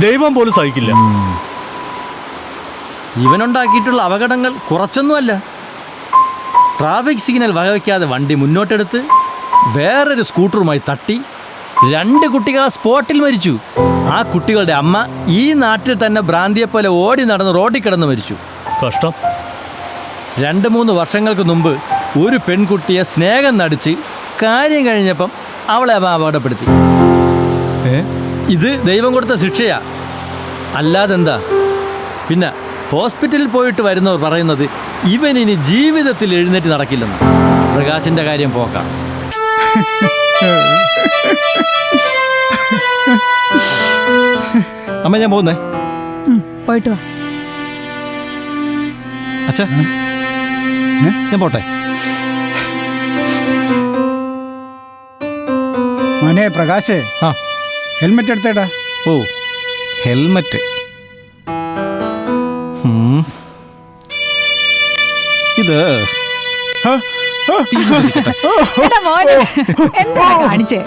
ദൈവം പോലും സഹിക്കില്ല. ഇവനുണ്ടാക്കിയിട്ടുള്ള അപകടങ്ങൾ കുറച്ചൊന്നുമല്ല. ട്രാഫിക് സിഗ്നൽ വകവയ്ക്കാതെ വണ്ടി മുന്നോട്ടെടുത്ത് വേറൊരു സ്കൂട്ടറുമായി തട്ടി 2 കുട്ടികൾ സ്പോട്ടിൽ മരിച്ചു. ആ കുട്ടികളുടെ അമ്മ ഈ നാട്ടിൽ തന്നെ ഭ്രാന്തിയെപ്പോലെ ഓടി നടന്ന് റോഡിൽ കിടന്ന് മരിച്ചു. കഷ്ടം. 2-3 വർഷങ്ങൾക്ക് മുമ്പ് ഒരു പെൺകുട്ടിയെ സ്നേഹം നടിച്ച് കാര്യം കഴിഞ്ഞപ്പം അവളെ അപകടപ്പെടുത്തി. ഇത് ദൈവം കൊടുത്ത ശിക്ഷയാ, അല്ലാതെന്താ? പിന്നെ ഹോസ്പിറ്റലിൽ പോയിട്ട് വരുന്നവർ പറയുന്നത് ഇവൻ ഇനി ജീവിതത്തിൽ എഴുന്നേറ്റ് നടക്കില്ലെന്ന്. പ്രകാശിന്റെ കാര്യം പോക്കാം. അമ്മ ഞാൻ പോകുന്നേ. പോയിട്ട് വാ. അച്ഛാ ഞാൻ പോട്ടെ. മോനെ പ്രകാശ്, ഹെൽമെറ്റ് എടുത്തേടാ. ഓ ഹെൽമെറ്റ്. ഇത് എടാ മോനെ, എന്താ കാണിച്ചേ?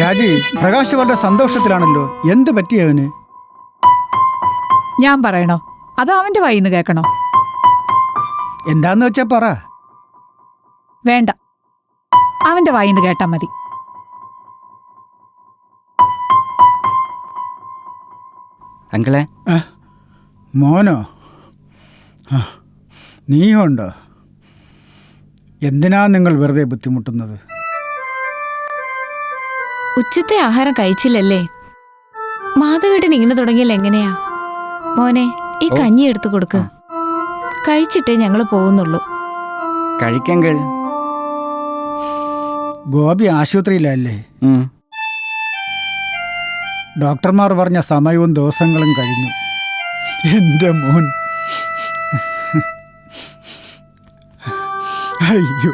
രാജി, പ്രകാശ് വളരെ സന്തോഷത്തിലാണല്ലോ. എന്ത് പറ്റിയവന്? ഞാൻ പറയണോ അതോ അവന്റെ വായിന്ന് കേൾക്കണോ? എന്താന്ന് വെച്ചാ പറ. വേണ്ട, അവന്റെ വായിന്ന് കേട്ടാ മതി. അങ്കിളെ. മോനോ? നീയുണ്ടോ? എന്തിനാ നിങ്ങൾ വെറുതെ ബുദ്ധിമുട്ടുന്നത്? ഉച്ചത്തെ ആഹാരം കഴിച്ചില്ലല്ലേ? മാധവേട്ടൻ ഇങ്ങനെ തുടങ്ങിയാൽ എങ്ങനെയാ? മോനെ, ഈ കഞ്ഞി എടുത്തു കൊടുക്ക്. കഴിച്ചിട്ടേ ഞങ്ങൾ പോകുന്നുള്ളൂ. കഴിക്കങ്കിൾ. ഗോപി ആശുപത്രിയിലല്ലേ? ഡോക്ടർമാർ പറഞ്ഞ സമയവും ദിവസങ്ങളും കഴിഞ്ഞു. എൻ്റെ മോൻ. അയ്യോ,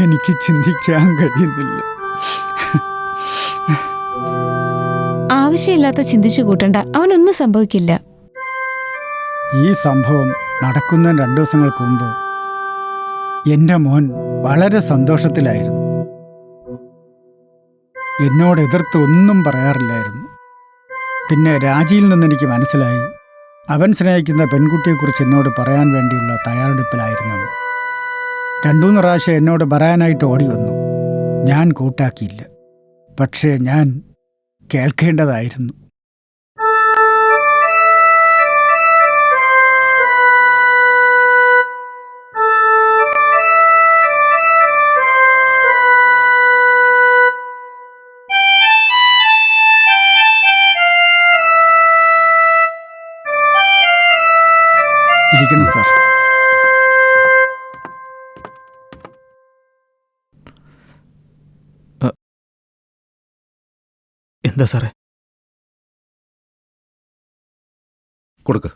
എനിക്ക് ചിന്തിക്കാൻ കഴിയുന്നില്ല. ആവശ്യമില്ലാത്ത ചിന്തിച്ചു കൂട്ടണ്ട, അവനൊന്നും സംഭവിക്കില്ല. ഈ സംഭവം നടക്കുന്ന 2 ദിവസങ്ങൾക്ക് മുമ്പ് എൻ്റെ മോൻ വളരെ സന്തോഷത്തിലായിരുന്നു. എന്നോട് എതിർത്ത് ഒന്നും പറയാറില്ലായിരുന്നു. പിന്നെ രാജിയിൽ നിന്ന് എനിക്ക് മനസ്സിലായി അവൻ സ്നേഹിക്കുന്ന പെൺകുട്ടിയെക്കുറിച്ച് എന്നോട് പറയാൻ വേണ്ടിയുള്ള തയ്യാറെടുപ്പിലായിരുന്നെന്ന്. 2-3 പ്രാവശ്യം എന്നോട് പറയാനായിട്ട് ഓടി വന്നു. ഞാൻ കൂട്ടാക്കിയില്ല. പക്ഷേ ഞാൻ കേൾക്കേണ്ടതായിരുന്നു. ഇരിക്കണം സാർ. എന്താ സാറേ? കൊടുക്ക്.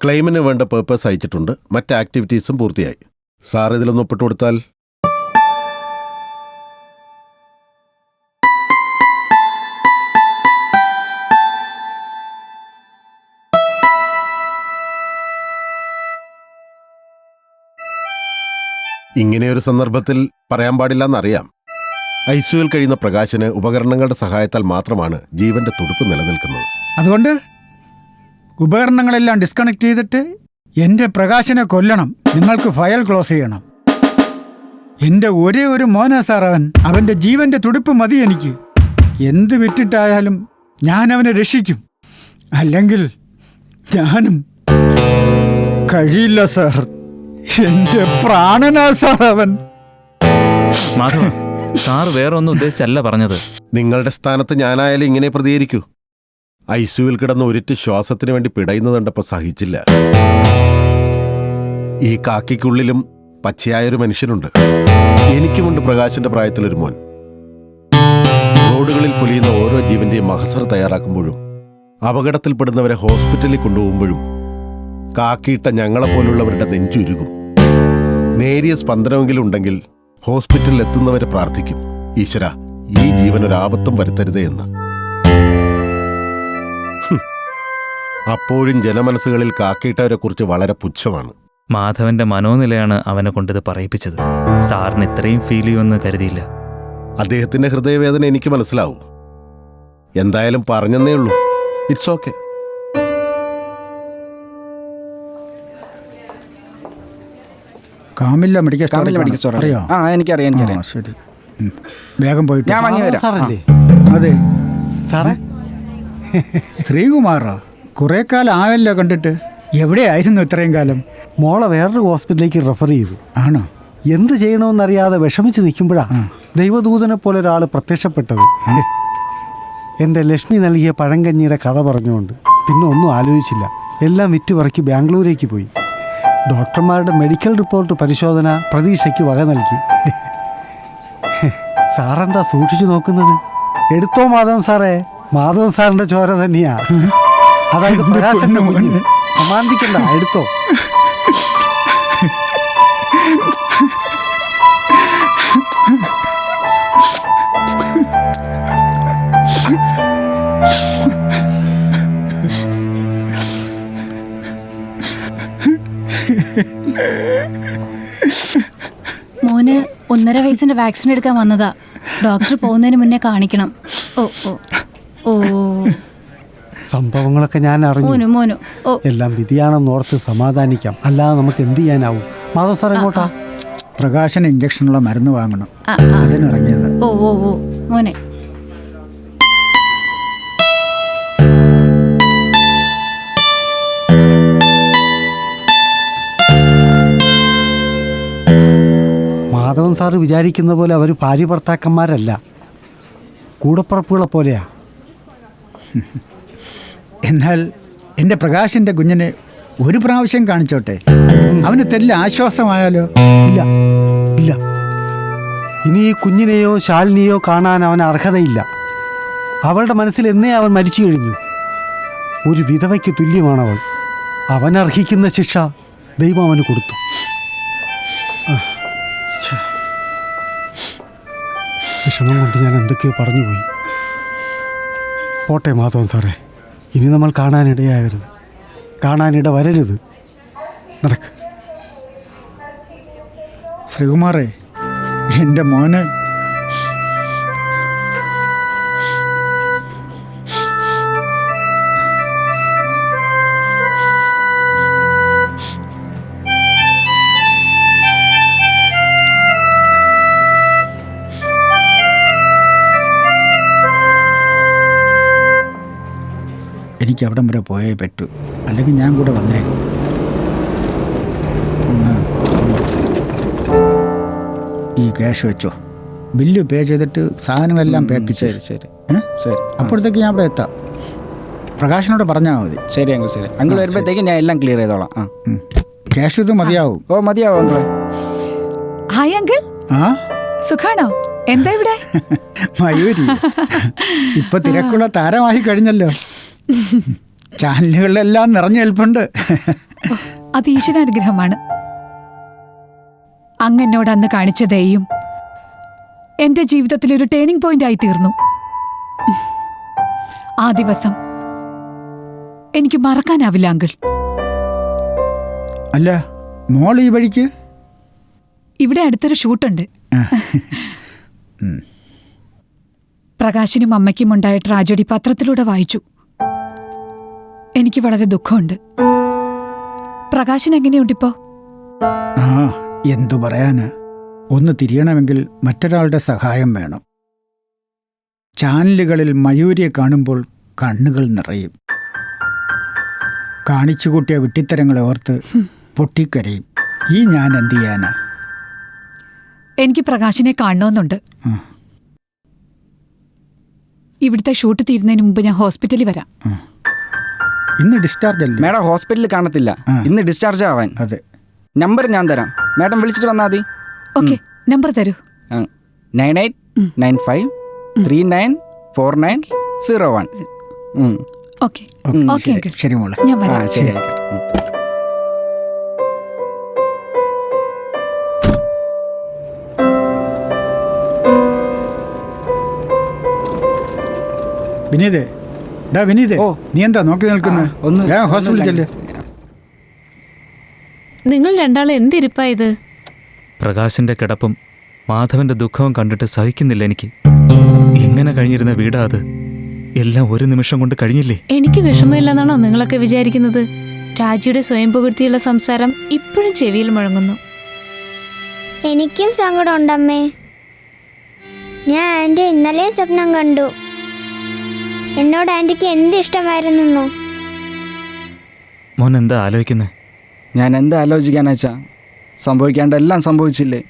ക്ലെയിമിന് വേണ്ട പേർപ്പസ് അയച്ചിട്ടുണ്ട്. മറ്റ് ആക്ടിവിറ്റീസും പൂർത്തിയായി. സാർ ഇതിലൊന്ന് ഒപ്പിട്ട് കൊടുത്താൽ. ഇങ്ങനെയൊരു സന്ദർഭത്തിൽ പറയാൻ പാടില്ലെന്നറിയാം. ഐസിയുവിൽ കഴിയുന്ന പ്രകാശിന് ഉപകരണങ്ങളുടെ സഹായത്താൽ മാത്രമാണ് ജീവന്റെ തുടിപ്പ് നിലനിൽക്കുന്നത്. അതുകൊണ്ട് ഉപകരണങ്ങളെല്ലാം ഡിസ്കണക്ട് ചെയ്തിട്ട് എൻ്റെ പ്രകാശിനെ കൊല്ലണം. നിങ്ങൾക്ക് ഫയൽ ക്ലോസ് ചെയ്യണം. എൻ്റെ ഒരേ ഒരു മോനാ സാർ അവൻ. അവൻ്റെ ജീവന്റെ തുടിപ്പ് മതി എനിക്ക്. എന്ത് വിറ്റിട്ടായാലും ഞാൻ അവനെ രക്ഷിക്കും. അല്ലെങ്കിൽ ഞാനും. കഴിയില്ല സാർ. എൻ്റെ പ്രാണനാ സാർ അവൻ. മാധവ, സാർ വേറെ ഒന്നും ഉദ്ദേശിച്ചല്ല പറഞ്ഞത്. നിങ്ങളുടെ സ്ഥാനത്ത് ഞാനായാലും ഇങ്ങനെ പ്രതികരിക്കൂ. ഐസിയുവിൽ കിടന്ന് ഒരിറ്റ് ശ്വാസത്തിന് വേണ്ടി പിടയുന്നത് കണ്ടപ്പോൾ സഹിച്ചില്ല. ഈ കാക്കിക്കുള്ളിലും പച്ചയായൊരു മനുഷ്യനുണ്ട്. എനിക്കുമുണ്ട് പ്രകാശിന്റെ പ്രായത്തിലൊരു മോൻ. റോഡുകളിൽ പൊലിയുന്ന ഓരോ ജീവന്റെയും മഹസർ തയ്യാറാക്കുമ്പോഴും അപകടത്തിൽപ്പെടുന്നവരെ ഹോസ്പിറ്റലിൽ കൊണ്ടുപോകുമ്പോഴും കാക്കിയിട്ട ഞങ്ങളെപ്പോലുള്ളവരുടെ നെഞ്ചുരുകും. നേരിയ സ്പന്ദനമെങ്കിലും ഉണ്ടെങ്കിൽ ഹോസ്പിറ്റലിൽ എത്തുന്നവരെ പ്രാർത്ഥിക്കും, ഈശ്വര ഈ ജീവനൊരാപത്തും വരുത്തരുതേ എന്ന്. അപ്പോഴും ജനമനസ്സുകളിൽ കാക്കിയിട്ടവരെ കുറിച്ച് വളരെ പുച്ഛമാണ്. മാധവന്റെ മനോനിലയാണ് അവനെ കൊണ്ടിത് പറയിപ്പിച്ചത്. സാറിന് ഇത്രയും ഫീൽ ചെയ്യുമെന്ന് കരുതിയില്ല. അദ്ദേഹത്തിന്റെ ഹൃദയവേദന എനിക്ക് മനസ്സിലാവും. എന്തായാലും പറഞ്ഞെന്നേ ഉള്ളൂ. It's okay. കാമില്ല മെഡിക്കൽ സ്റ്റോർ അറിയോ? ആ എനിക്കറിയാം. ശരി, വേഗം പോയിട്ട് ഞാൻ വാങ്ങി വരാം. സാറല്ലേ? അതെ സാറേ, ശ്രീകുമാറാ, കുറെ കാലം ആയല്ലോ കണ്ടിട്ട്. എവിടെയായിരുന്നു ഇത്രയും കാലം? മോളെ വേറൊരു ഹോസ്പിറ്റലിലേക്ക് റെഫർ ചെയ്തു. ആണോ? എന്ത് ചെയ്യണമെന്നറിയാതെ വിഷമിച്ച് നിൽക്കുമ്പോഴാണ് ദൈവദൂതനെ പോലെ ഒരാൾ പ്രത്യക്ഷപ്പെട്ടത്. എൻ്റെ ലക്ഷ്മി നൽകിയ പഴങ്കഞ്ഞിയുടെ കഥ പറഞ്ഞുകൊണ്ട് പിന്നെ ഒന്നും ആലോചിച്ചില്ല. എല്ലാം വിറ്റുപറക്കി ബാംഗ്ലൂരേക്ക് പോയി. ഡോക്ടർമാരുടെ മെഡിക്കൽ റിപ്പോർട്ട് പരിശോധന പ്രതീക്ഷയ്ക്ക് വക നൽകി. സാറെന്താ സൂക്ഷിച്ചു നോക്കുന്നത്? എടുത്തോ മാധവൻ സാറേ, മാധവൻ സാറിൻ്റെ ചോര തന്നെയാ. അതായത് പ്രകാശന്റെ കുഞ്ഞ്. അമാന്തിക്കണ്ട, എടുത്തോ. മോന് 1.5 വയസ്സിന്റെ വാക്സിൻ എടുക്കാൻ വന്നതാ. ഡോക്ടർ പോകുന്നതിന് മുന്നേ കാണിക്കണം. ഓ ഓ ഓ സംഭവങ്ങളൊക്കെ ഞാൻ അറിഞ്ഞു. മോനു ഓ, എല്ലാം വിധിയാണെന്നോർത്ത് സമാധാനിക്കാം. അല്ലാതെ നമുക്ക് എന്ത് ചെയ്യാനാവും? മാധവ് സാർ എങ്ങോട്ടാ? പ്രകാശന് ഇഞ്ചക്ഷനുള്ള മരുന്ന് വാങ്ങണം, ആ, അതിനിറങ്ങിയത്. ഓ ഓ ഓ മോനെ. മാധവൻ സാറ് വിചാരിക്കുന്ന പോലെ അവർ ഭാര്യ ഭർത്താക്കന്മാരല്ല, കൂടപ്പുറപ്പുകളെ പോലെയാ. എന്നാൽ എൻ്റെ പ്രകാശിൻ്റെ കുഞ്ഞിനെ ഒരു പ്രാവശ്യം കാണിച്ചോട്ടെ, അവന് തെല്ല ആശ്വാസമായാലോ? ഇല്ല ഇല്ല, ഇനി ഈ കുഞ്ഞിനെയോ ശാലിനിയോ കാണാൻ അവന് അർഹതയില്ല. അവളുടെ മനസ്സിൽ എന്നേ അവൻ മരിച്ചു കഴിഞ്ഞു. ഒരു വിധവയ്ക്ക് തുല്യമാണവൾ. അവനർഹിക്കുന്ന ശിക്ഷ ദൈവം അവന് കൊടുത്തു. വിഷമം കൊണ്ട് ഞാൻ എന്തൊക്കെയോ പറഞ്ഞുപോയി. പോട്ടെ മാധവൻ സാറേ, ഇനി നമ്മൾ കാണാനിടയാകരുത്, കാണാനിട വരരുത്. നടക്ക്. ശ്രീകുമാറേ, എൻ്റെ മോന് എനിക്ക് അവിടം വരെ പോയേ പറ്റൂ, അല്ലെങ്കിൽ ഞാൻ കൂടെ വന്നേക്കും. ഈ ക്യാഷ് വെച്ചോ, ബില്ല് പേ ചെയ്തിട്ട് സാധനങ്ങളെല്ലാം പാക്ക് ശരി ശരി ശരി. അപ്പോഴത്തേക്ക് ഞാൻ അവിടെ എത്താം. പ്രകാശനോട് പറഞ്ഞാൽ മതി. ശരി അങ്കിൾ, ശരി അങ്കിൾ വരുമ്പോഴത്തേക്ക് ഞാൻ എല്ലാം ക്ലിയർ ചെയ്തോളാം. ആ ക്യാഷ് ഇത് മതിയാവും? ഓ മതിയാവും അങ്കിളെ. ഹായ് അങ്കിൾ, ആ സുഖാണോ? എന്താ ഇവിടെ? മയൂരി ഇപ്പൊ തിരക്കുള്ള താരമായി കഴിഞ്ഞല്ലോ. ചാനലുകളിലെല്ലാം നിറഞ്ഞു നിൽപ്പുണ്ട്. അത് ഈശ്വരാനുഗ്രഹമാണ്. അങ്ങ് എന്നോട് അന്ന് കാണിച്ച ദയയും എന്റെ ജീവിതത്തിൽ ഒരു ടേണിംഗ് പോയിന്റ് ആയി തീർന്നു. ആ ദിവസം എനിക്ക് മറക്കാനാവില്ല അങ്കിൾ. അല്ല, മോൾ ഈ വഴിക്ക്? ഇവിടെ അടുത്തൊരു ഷൂട്ടുണ്ട്. പ്രകാശിനും അമ്മയ്ക്കും ഉണ്ടായ ട്രാജഡി പത്രത്തിലൂടെ വായിച്ചു. എനിക്ക് വളരെ ദുഃഖമുണ്ട്. പ്രകാശൻ എങ്ങനെയുണ്ടിപ്പോ? ആ, എന്തു പറയാന്, ഒന്ന് തിരിയണമെങ്കിൽ മറ്റൊരാളുടെ സഹായം വേണം. ചാനലുകളിൽ മയൂരിയെ കാണുമ്പോൾ കണ്ണുകൾ നിറയും. കാണിച്ചുകൂട്ടിയ വിട്ടിത്തരങ്ങളെ ഓർത്ത് പൊട്ടിക്കരയും. ഈ ഞാൻ എന്ത് ചെയ്യാനാ? എനിക്ക് പ്രകാശിനെ കാണണമെന്നുണ്ട്. ഇവിടുത്തെ ഷൂട്ട് തീരുന്നതിന് മുമ്പ് ഞാൻ ഹോസ്പിറ്റലിൽ വരാം. ഇന്ന് ഡിസ്ചാർജ് അല്ലേ? മേഡം ഹോസ്പിറ്റലിൽ കാണത്തില്ല, ഇന്ന് ഡിസ്ചാർജ് ആവാൻ. അതെ, നമ്പർ ഞാൻ തരാം, മേഡം വിളിച്ചിട്ട് വന്നാൽ മതി. ഓക്കെ, നമ്പർ തരൂ. 9895 394901. Okay okay uncle. ശരി മോളെ. ഞാൻ വരാം. ശരി. വിനീതേ, ഡാ വിനീതേ, നീ എന്താ നോക്കി നിൽക്കുന്നത്? ഹോസ്പിറ്റലിൽ ചെല്ല്. നിങ്ങൾ രണ്ടാളും എന്തിരിപ്പായത്? പ്രകാശിന്റെ കിടപ്പും മാധവന്റെ ദുഃഖവും കണ്ടിട്ട് സഹിക്കുന്നില്ല എനിക്ക്. എങ്ങനെ കഴിഞ്ഞിരുന്ന വീടാ അത്? എല്ലാം ഒരു നിമിഷം കൊണ്ട് കഴിഞ്ഞില്ലേ? എനിക്ക് വിഷമമില്ലെന്നാണോ നിങ്ങളൊക്കെ വിചാരിക്കുന്നത്? രാജിയുടെ സ്വയം പുകഴ്ത്തിയുള്ള സംസാരം ഇപ്പോഴും ചെവിയിൽ മുഴങ്ങുന്നു. എനിക്കും സങ്കടം ഉണ്ടമ്മേ. ഞാൻ ആൻറ്റി ഇന്നലെയും സ്വപ്നം കണ്ടു. എന്നോട് ആൻറ്റിക്ക് എന്ത് ഇഷ്ടമായിരുന്നോ. മോൻ എന്താ ആലോചിക്കുന്നത്? ഞാൻ എന്താ ആലോചിക്കാനാച്ചാ? സംഭവിക്കാണ്ടെല്ലാം സംഭവിച്ചില്ലേ?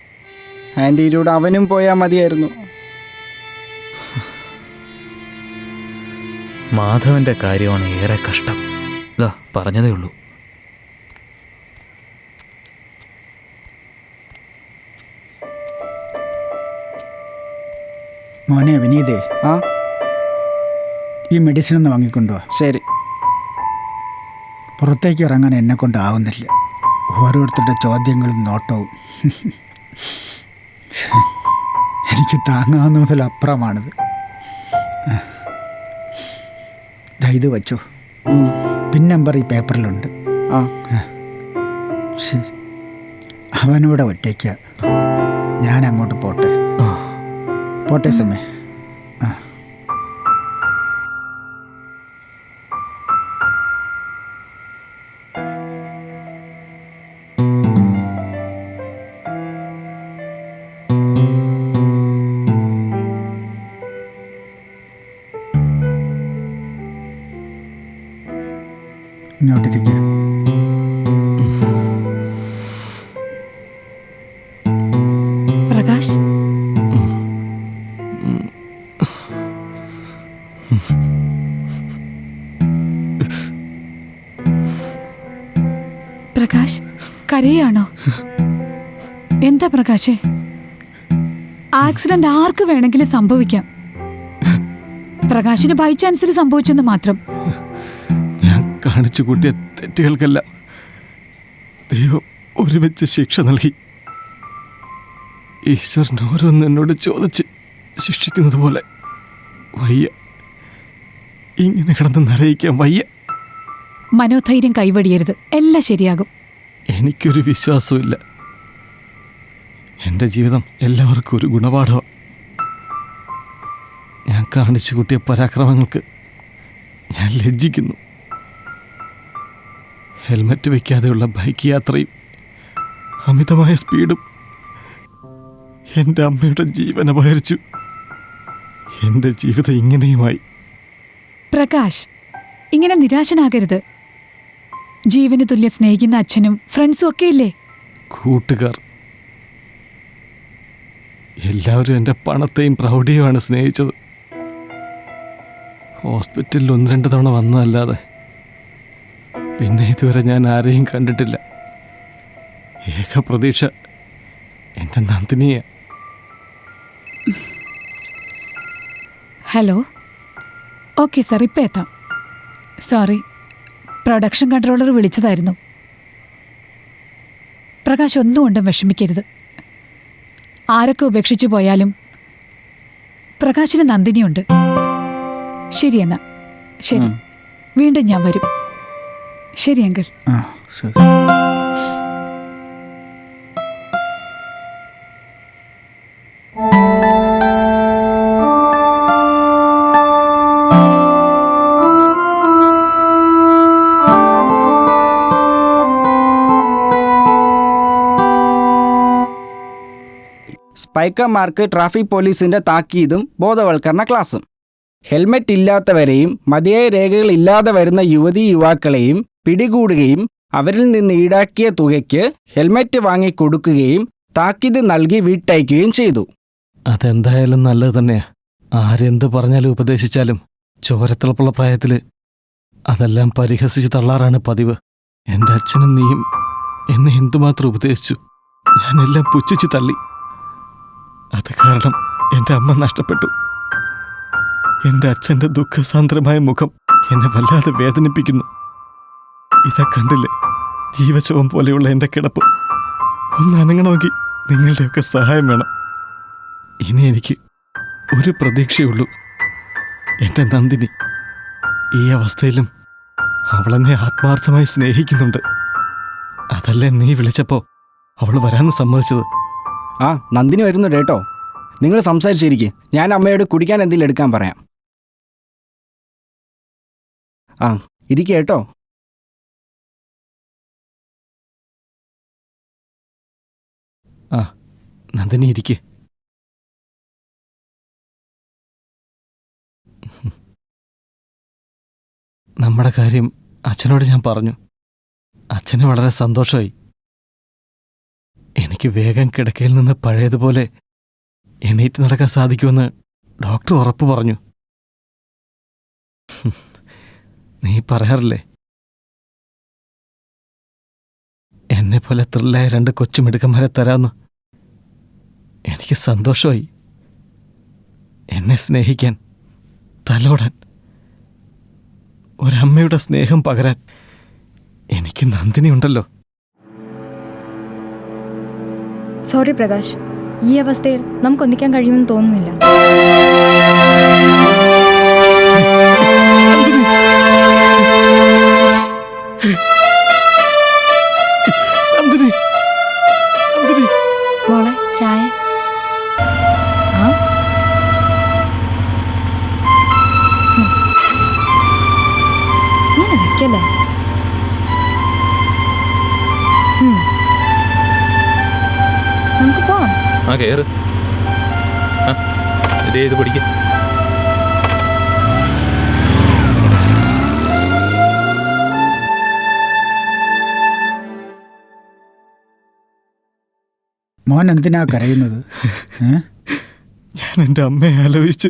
ആൻറ്റിയിലൂടെ അവനും പോയാൽ മതിയായിരുന്നു. മാധവന്റെ കാര്യമാണ് ഏറെ കഷ്ടം. ഇതാ പറഞ്ഞതേ ഉള്ളൂ. മോനെ വിനീതേ, ഈ മെഡിസിൻ ഒന്ന് വാങ്ങിക്കൊണ്ടുവാ. ശരി. പുറത്തേക്ക് ഇറങ്ങാൻ എന്നെ കൊണ്ടാവുന്നില്ല. ഓരോരുത്തരുടെ ചോദ്യങ്ങളും നോട്ടവും എനിക്ക് താങ്ങാവുന്നതിലപ്പുറമാണിത്. ഇത് വച്ചോ. പിൻ നമ്പർ ഈ പേപ്പറിലുണ്ട്. ശരി. അവനോട് ഒറ്റയ്ക്ക. ഞാൻ അങ്ങോട്ട് പോട്ടെ. പോട്ടെ സമയം. ഇങ്ങോട്ടിരിക്കുക. പ്രകാശ്, പ്രകാശ് കരയാണോ? എന്താ പ്രകാശേ? ആക്സിഡന്റ് ആർക്ക് വേണമെങ്കിലും സംഭവിക്കാം. പ്രകാശിന് ബൈ ചാൻസിൽ സംഭവിച്ചെന്ന് മാത്രം. ഞാൻ കാണിച്ചു കൂട്ടിയ തെറ്റുകൾക്കെല്ലാം ദൈവം ഒരുമിച്ച് ശിക്ഷ നൽകി. ഈശ്വരൻ ഓരോന്ന് എന്നോട് ചോദിച്ച് ശിക്ഷിക്കുന്നത് പോലെ വയ്യ. ഇങ്ങനെ കിടന്ന് നരയിക്കാൻ വയ്യ. മനോധൈര്യം കൈവടിയരുത്. എല്ലാം ശരിയാകും. എനിക്കൊരു വിശ്വാസമില്ല. എൻ്റെ ജീവിതം എല്ലാവർക്കും ഒരു ഗുണപാഠമാണ്. ഞാൻ കാണിച്ചു കൂട്ടിയ പരാക്രമങ്ങൾക്ക് ഞാൻ ലജ്ജിക്കുന്നു. ഹെൽമറ്റ് വയ്ക്കാതെയുള്ള ബൈക്ക് യാത്രയും അമിതമായ സ്പീഡും എൻ്റെ അമ്മയുടെ ജീവൻ അപഹരിച്ചു. എൻ്റെ ജീവിതം ഇങ്ങനെയുമായി. പ്രകാശ്, ഇങ്ങനെ നിരാശനാകരുത്. ജീവന് തുല്യം സ്നേഹിക്കുന്ന അച്ഛനും ഫ്രണ്ട്സും ഒക്കെ ഇല്ലേ? കൂട്ടുകാർ എല്ലാവരും എൻ്റെ പണത്തെയും പ്രൗഢിയുമാണ് സ്നേഹിച്ചത്. ഹോസ്പിറ്റലിൽ 1-2 തവണ വന്നതല്ലാതെ പിന്നെ ഇതുവരെ ഞാൻ ആരെയും കണ്ടിട്ടില്ല. ഏക പ്രതീക്ഷ എൻ്റെ നന്ദിനിയെ. ഹലോ. ഓക്കെ സാർ, ഇപ്പം എത്താം. സോറി, പ്രൊഡക്ഷൻ കൺട്രോളർ വിളിച്ചതായിരുന്നു. പ്രകാശ് ഒന്നും കൊണ്ടും വിഷമിക്കരുത്. ആരൊക്കെ ഉപേക്ഷിച്ചു പോയാലും പ്രകാശിന് നന്ദിനിയുണ്ട്. ശരി എന്നാ. ശരി, വീണ്ടും ഞാൻ വരും. ശരി അങ്കിൾ. സ്പൈക്കർമാർക്ക് ട്രാഫിക് പോലീസിന്റെ താക്കീതും ബോധവൽക്കരണ ക്ലാസും. ഹെൽമെറ്റ് ഇല്ലാത്തവരെയും മതിയായ രേഖകൾ ഇല്ലാതെ വരുന്ന യുവതീ യുവാക്കളെയും പിടികൂടുകയും അവരിൽ നിന്ന് ഈടാക്കിയ തുകയ്ക്ക് ഹെൽമെറ്റ് വാങ്ങിക്കൊടുക്കുകയും താക്കീത് നൽകി വിട്ടയക്കുകയും ചെയ്തു. അതെന്തായാലും നല്ലത് തന്നെയാ. ആരെന്ത് പറഞ്ഞാലും ഉപദേശിച്ചാലും ചോരത്തിളപ്പുള്ള പ്രായത്തിൽ അതെല്ലാം പരിഹസിച്ച് തള്ളാറാണ് പതിവ്. എൻ്റെ അച്ഛനും നീയും എന്നെ എന്തുമാത്രം ഉപദേശിച്ചു. ഞാനെല്ലാം പുച്ഛിച്ച് തള്ളി. അത് കാരണം എൻ്റെ അമ്മ നഷ്ടപ്പെട്ടു. എൻ്റെ അച്ഛൻ്റെ ദുഃഖസാന്ദ്രമായ മുഖം എന്നെ വല്ലാതെ വേദനിപ്പിക്കുന്നു. ഇതാ കണ്ടില്ലേ, ജീവശവം പോലെയുള്ള എൻ്റെ കിടപ്പ്. ഒന്ന് അനങ്ങണമെങ്കിൽ നിങ്ങളുടെയൊക്കെ സഹായം വേണം. ഇനി എനിക്ക് ഒരു പ്രതീക്ഷയുള്ളൂ, എൻ്റെ നന്ദിനി. ഈ അവസ്ഥയിലും അവളെന്നെ ആത്മാർത്ഥമായി സ്നേഹിക്കുന്നുണ്ട്. അതല്ലേ നീ വിളിച്ചപ്പോ അവൾ വരാന്ന് സമ്മതിച്ചത്. ആ നന്ദിനി വരുന്നുണ്ട് കേട്ടോ. നിങ്ങൾ സംസാരിച്ചിരിക്കെ, ഞാൻ അമ്മയോട് കുടിക്കാൻ എന്തെങ്കിലും എടുക്കാൻ പറയാം. ആ ഇരിക്കുക കേട്ടോ. ആ നന്ദിനി ഇരിക്കെ. നമ്മുടെ കാര്യം അച്ഛനോട് ഞാൻ പറഞ്ഞു. അച്ഛന് വളരെ സന്തോഷമായി. എനിക്ക് വേഗം കിടക്കയിൽ നിന്ന് പഴയതുപോലെ എണീറ്റ് നടക്കാൻ സാധിക്കുമെന്ന് ഡോക്ടർ ഉറപ്പ് പറഞ്ഞു. നീ പറയാറില്ലേ, എന്നെപ്പോലെ ത്രില്ലായ 2 കൊച്ചുമിടുക്കന്മാരെ തരാമെന്ന്. എനിക്ക് സന്തോഷമായി. എന്നെ സ്നേഹിക്കാൻ, തലോടാൻ, ഒരമ്മയുടെ സ്നേഹം പകരാൻ എനിക്ക് നന്ദിനി ഉണ്ടല്ലോ. സോറി പ്രകാശ്, ഈ അവസ്ഥയിൽ നമുക്കൊന്നിക്കാൻ കഴിയുമെന്ന് തോന്നുന്നില്ല. മോളെ ചായ. ഇങ്ങനെ വെക്കല്ലേ. നമുക്ക് പോവാം. ആ കേറ്. ഇത് പിടിക്ക. മോൻ എന്തിനാ കരയുന്നത്? ഞാൻ എൻ്റെ അമ്മയെ ആലോചിച്ച്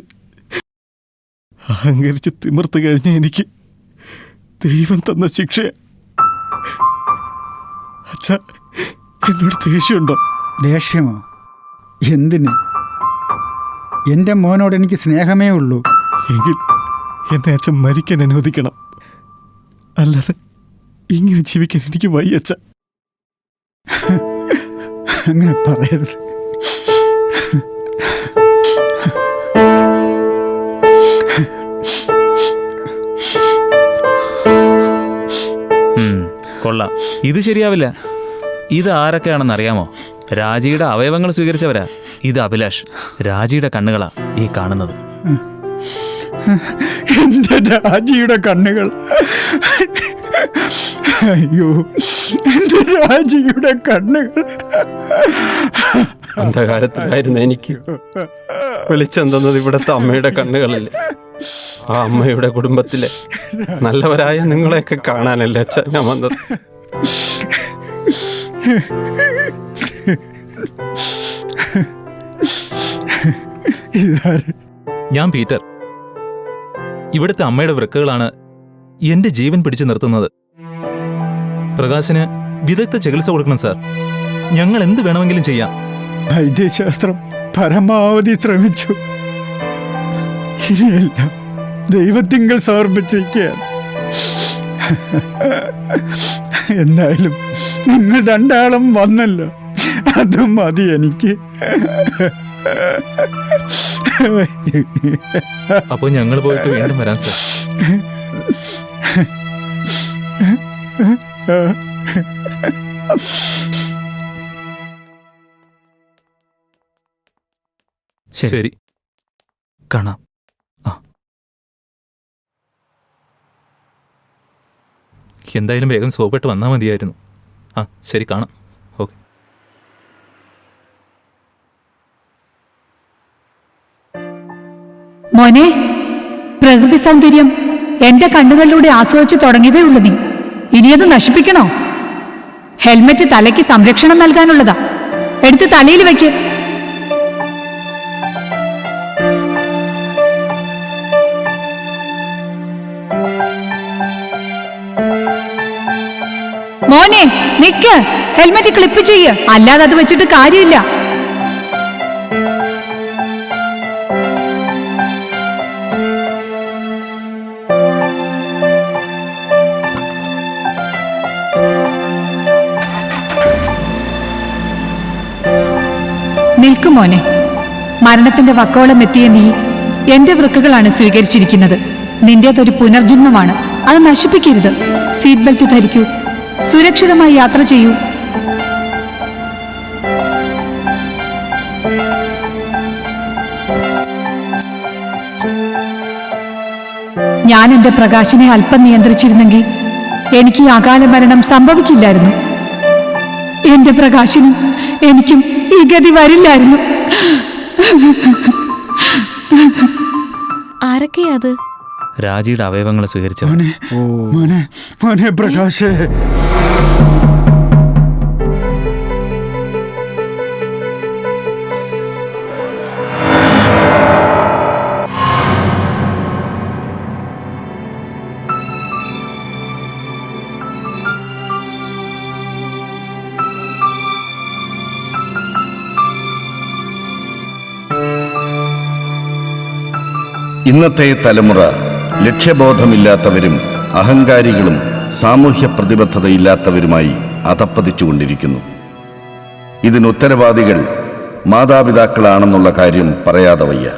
അഹങ്കരിച്ച് തിമിർത്ത് കഴിഞ്ഞ എനിക്ക് ദൈവം തന്ന ശിക്ഷ. അച്ഛാ, എന്നോട് ദേഷ്യമുണ്ടോ? ദേഷ്യമോ? എന്തിന്? എൻ്റെ മോനോട് എനിക്ക് സ്നേഹമേ ഉള്ളൂ. എങ്കിൽ എന്നെ അച്ഛൻ മരിക്കാൻ അനുവദിക്കണം. അല്ലാതെ ഇങ്ങനെ ജീവിക്കാൻ എനിക്ക് വയ്യ അച്ഛ. അങ്ങനെ പറയരുത്. കൊള്ളാം. ഇത് ശരിയാവില്ല. ഇത് ആരൊക്കെയാണെന്ന് അറിയാമോ? രാജിയുടെ അവയവങ്ങൾ സ്വീകരിച്ചവരാ. ഇത് അഭിലാഷ്. രാജിയുടെ കണ്ണുകളാ ഈ കാണുന്നത്. എൻ്റെ രാജിയുടെ കണ്ണുകൾ. അയ്യോ, എൻ്റെ രാജിയുടെ കണ്ണുകൾ. അന്ധകാരത്തിലായിരുന്നു എനിക്ക് വെളിച്ചം തന്നത് ഇവിടുത്തെ അമ്മയുടെ കണ്ണുകളില്ലേ. ആ അമ്മയുടെ കുടുംബത്തിലെ നല്ലവരായ നിങ്ങളെയൊക്കെ കാണാനല്ലേ അച്ഛൻ ഞാൻ വന്നത്. ഞാൻ പീറ്റർ. ഇവിടുത്തെ അമ്മയുടെ വൃക്കകളാണ് എന്റെ ജീവൻ പിടിച്ചു നിർത്തുന്നത്. പ്രകാശിന് വിദഗ്ധ ചികിത്സ കൊടുക്കണം സാർ. ഞങ്ങൾ എന്ത് വേണമെങ്കിലും ചെയ്യാം. വൈദ്യശാസ്ത്രം പരമാവധി ശ്രമിച്ചു. ഇനിയെല്ലാം ദൈവത്തിങ്കൽ സമർപ്പിച്ചിരിക്കുകയാണ്. എന്തായാലും നിങ്ങൾ 2 ആളും വന്നല്ലോ, അതും മതി എനിക്ക്. അപ്പോ ഞങ്ങൾ പോയിട്ട് വീണ്ടും വരാം സാർ. ശരി, കാണാം. എന്തായാലും വേഗം സോപ്പിട്ട് വന്നാൽ മതിയായിരുന്നു. ആ ശരി, കാണാം. ഓക്കെ. മോനെ, പ്രകൃതി സൗന്ദര്യം എന്റെ കണ്ണുകളിലൂടെ ആസ്വദിച്ചു തുടങ്ങിയതേ ഉള്ളൂ നീ. ഇനിയത് നശിപ്പിക്കണോ? ഹെൽമെറ്റ് തലയ്ക്ക് സംരക്ഷണം നൽകാനുള്ളതാ. എടുത്ത് തലയിൽ വെക്ക്. മോനെ നിക്ക്, ഹെൽമെറ്റ് ക്ലിപ്പ് ചെയ്യ്, അല്ലാതെ അത് വെച്ചിട്ട് കാര്യമില്ല. നിൽക്കുമോനെ. മരണത്തിന്റെ വക്കോളം എത്തിയ നീ എന്റെ വൃക്കകളാണ് സ്വീകരിച്ചിരിക്കുന്നത്. നിന്റേതൊരു പുനർജന്മമാണ്. അത് നശിപ്പിക്കരുത്. സീറ്റ് ബെൽറ്റ് ധരിക്കൂ. സുരക്ഷിതമായി യാത്ര ചെയ്യൂ. ഞാൻ എന്റെ പ്രകാശനെ അല്പം നിയന്ത്രിച്ചിരുന്നെങ്കിൽ എനിക്ക് ഈ അകാല മരണം സംഭവിക്കില്ലായിരുന്നു. എന്റെ പ്രകാശനും എനിക്കും ഈ ഗതി വരില്ലായിരുന്നു. ആരൊക്കെയാ അത്? രാജിയുടെ അവയവങ്ങൾ സ്വീകരിച്ചു. മോനെ മോനെ പ്രകാശേ. ഇന്നത്തെ തലമുറ ലക്ഷ്യബോധമില്ലാത്തവരും അഹങ്കാരികളും സാമൂഹ്യ പ്രതിബദ്ധതയില്ലാത്തവരുമായി അധപ്പതിച്ചുകൊണ്ടിരിക്കുന്നു. ഇതിന് ഉത്തരവാദികൾ മാതാപിതാക്കളാണെന്നുള്ള കാര്യം പറയാതെ വയ്യ.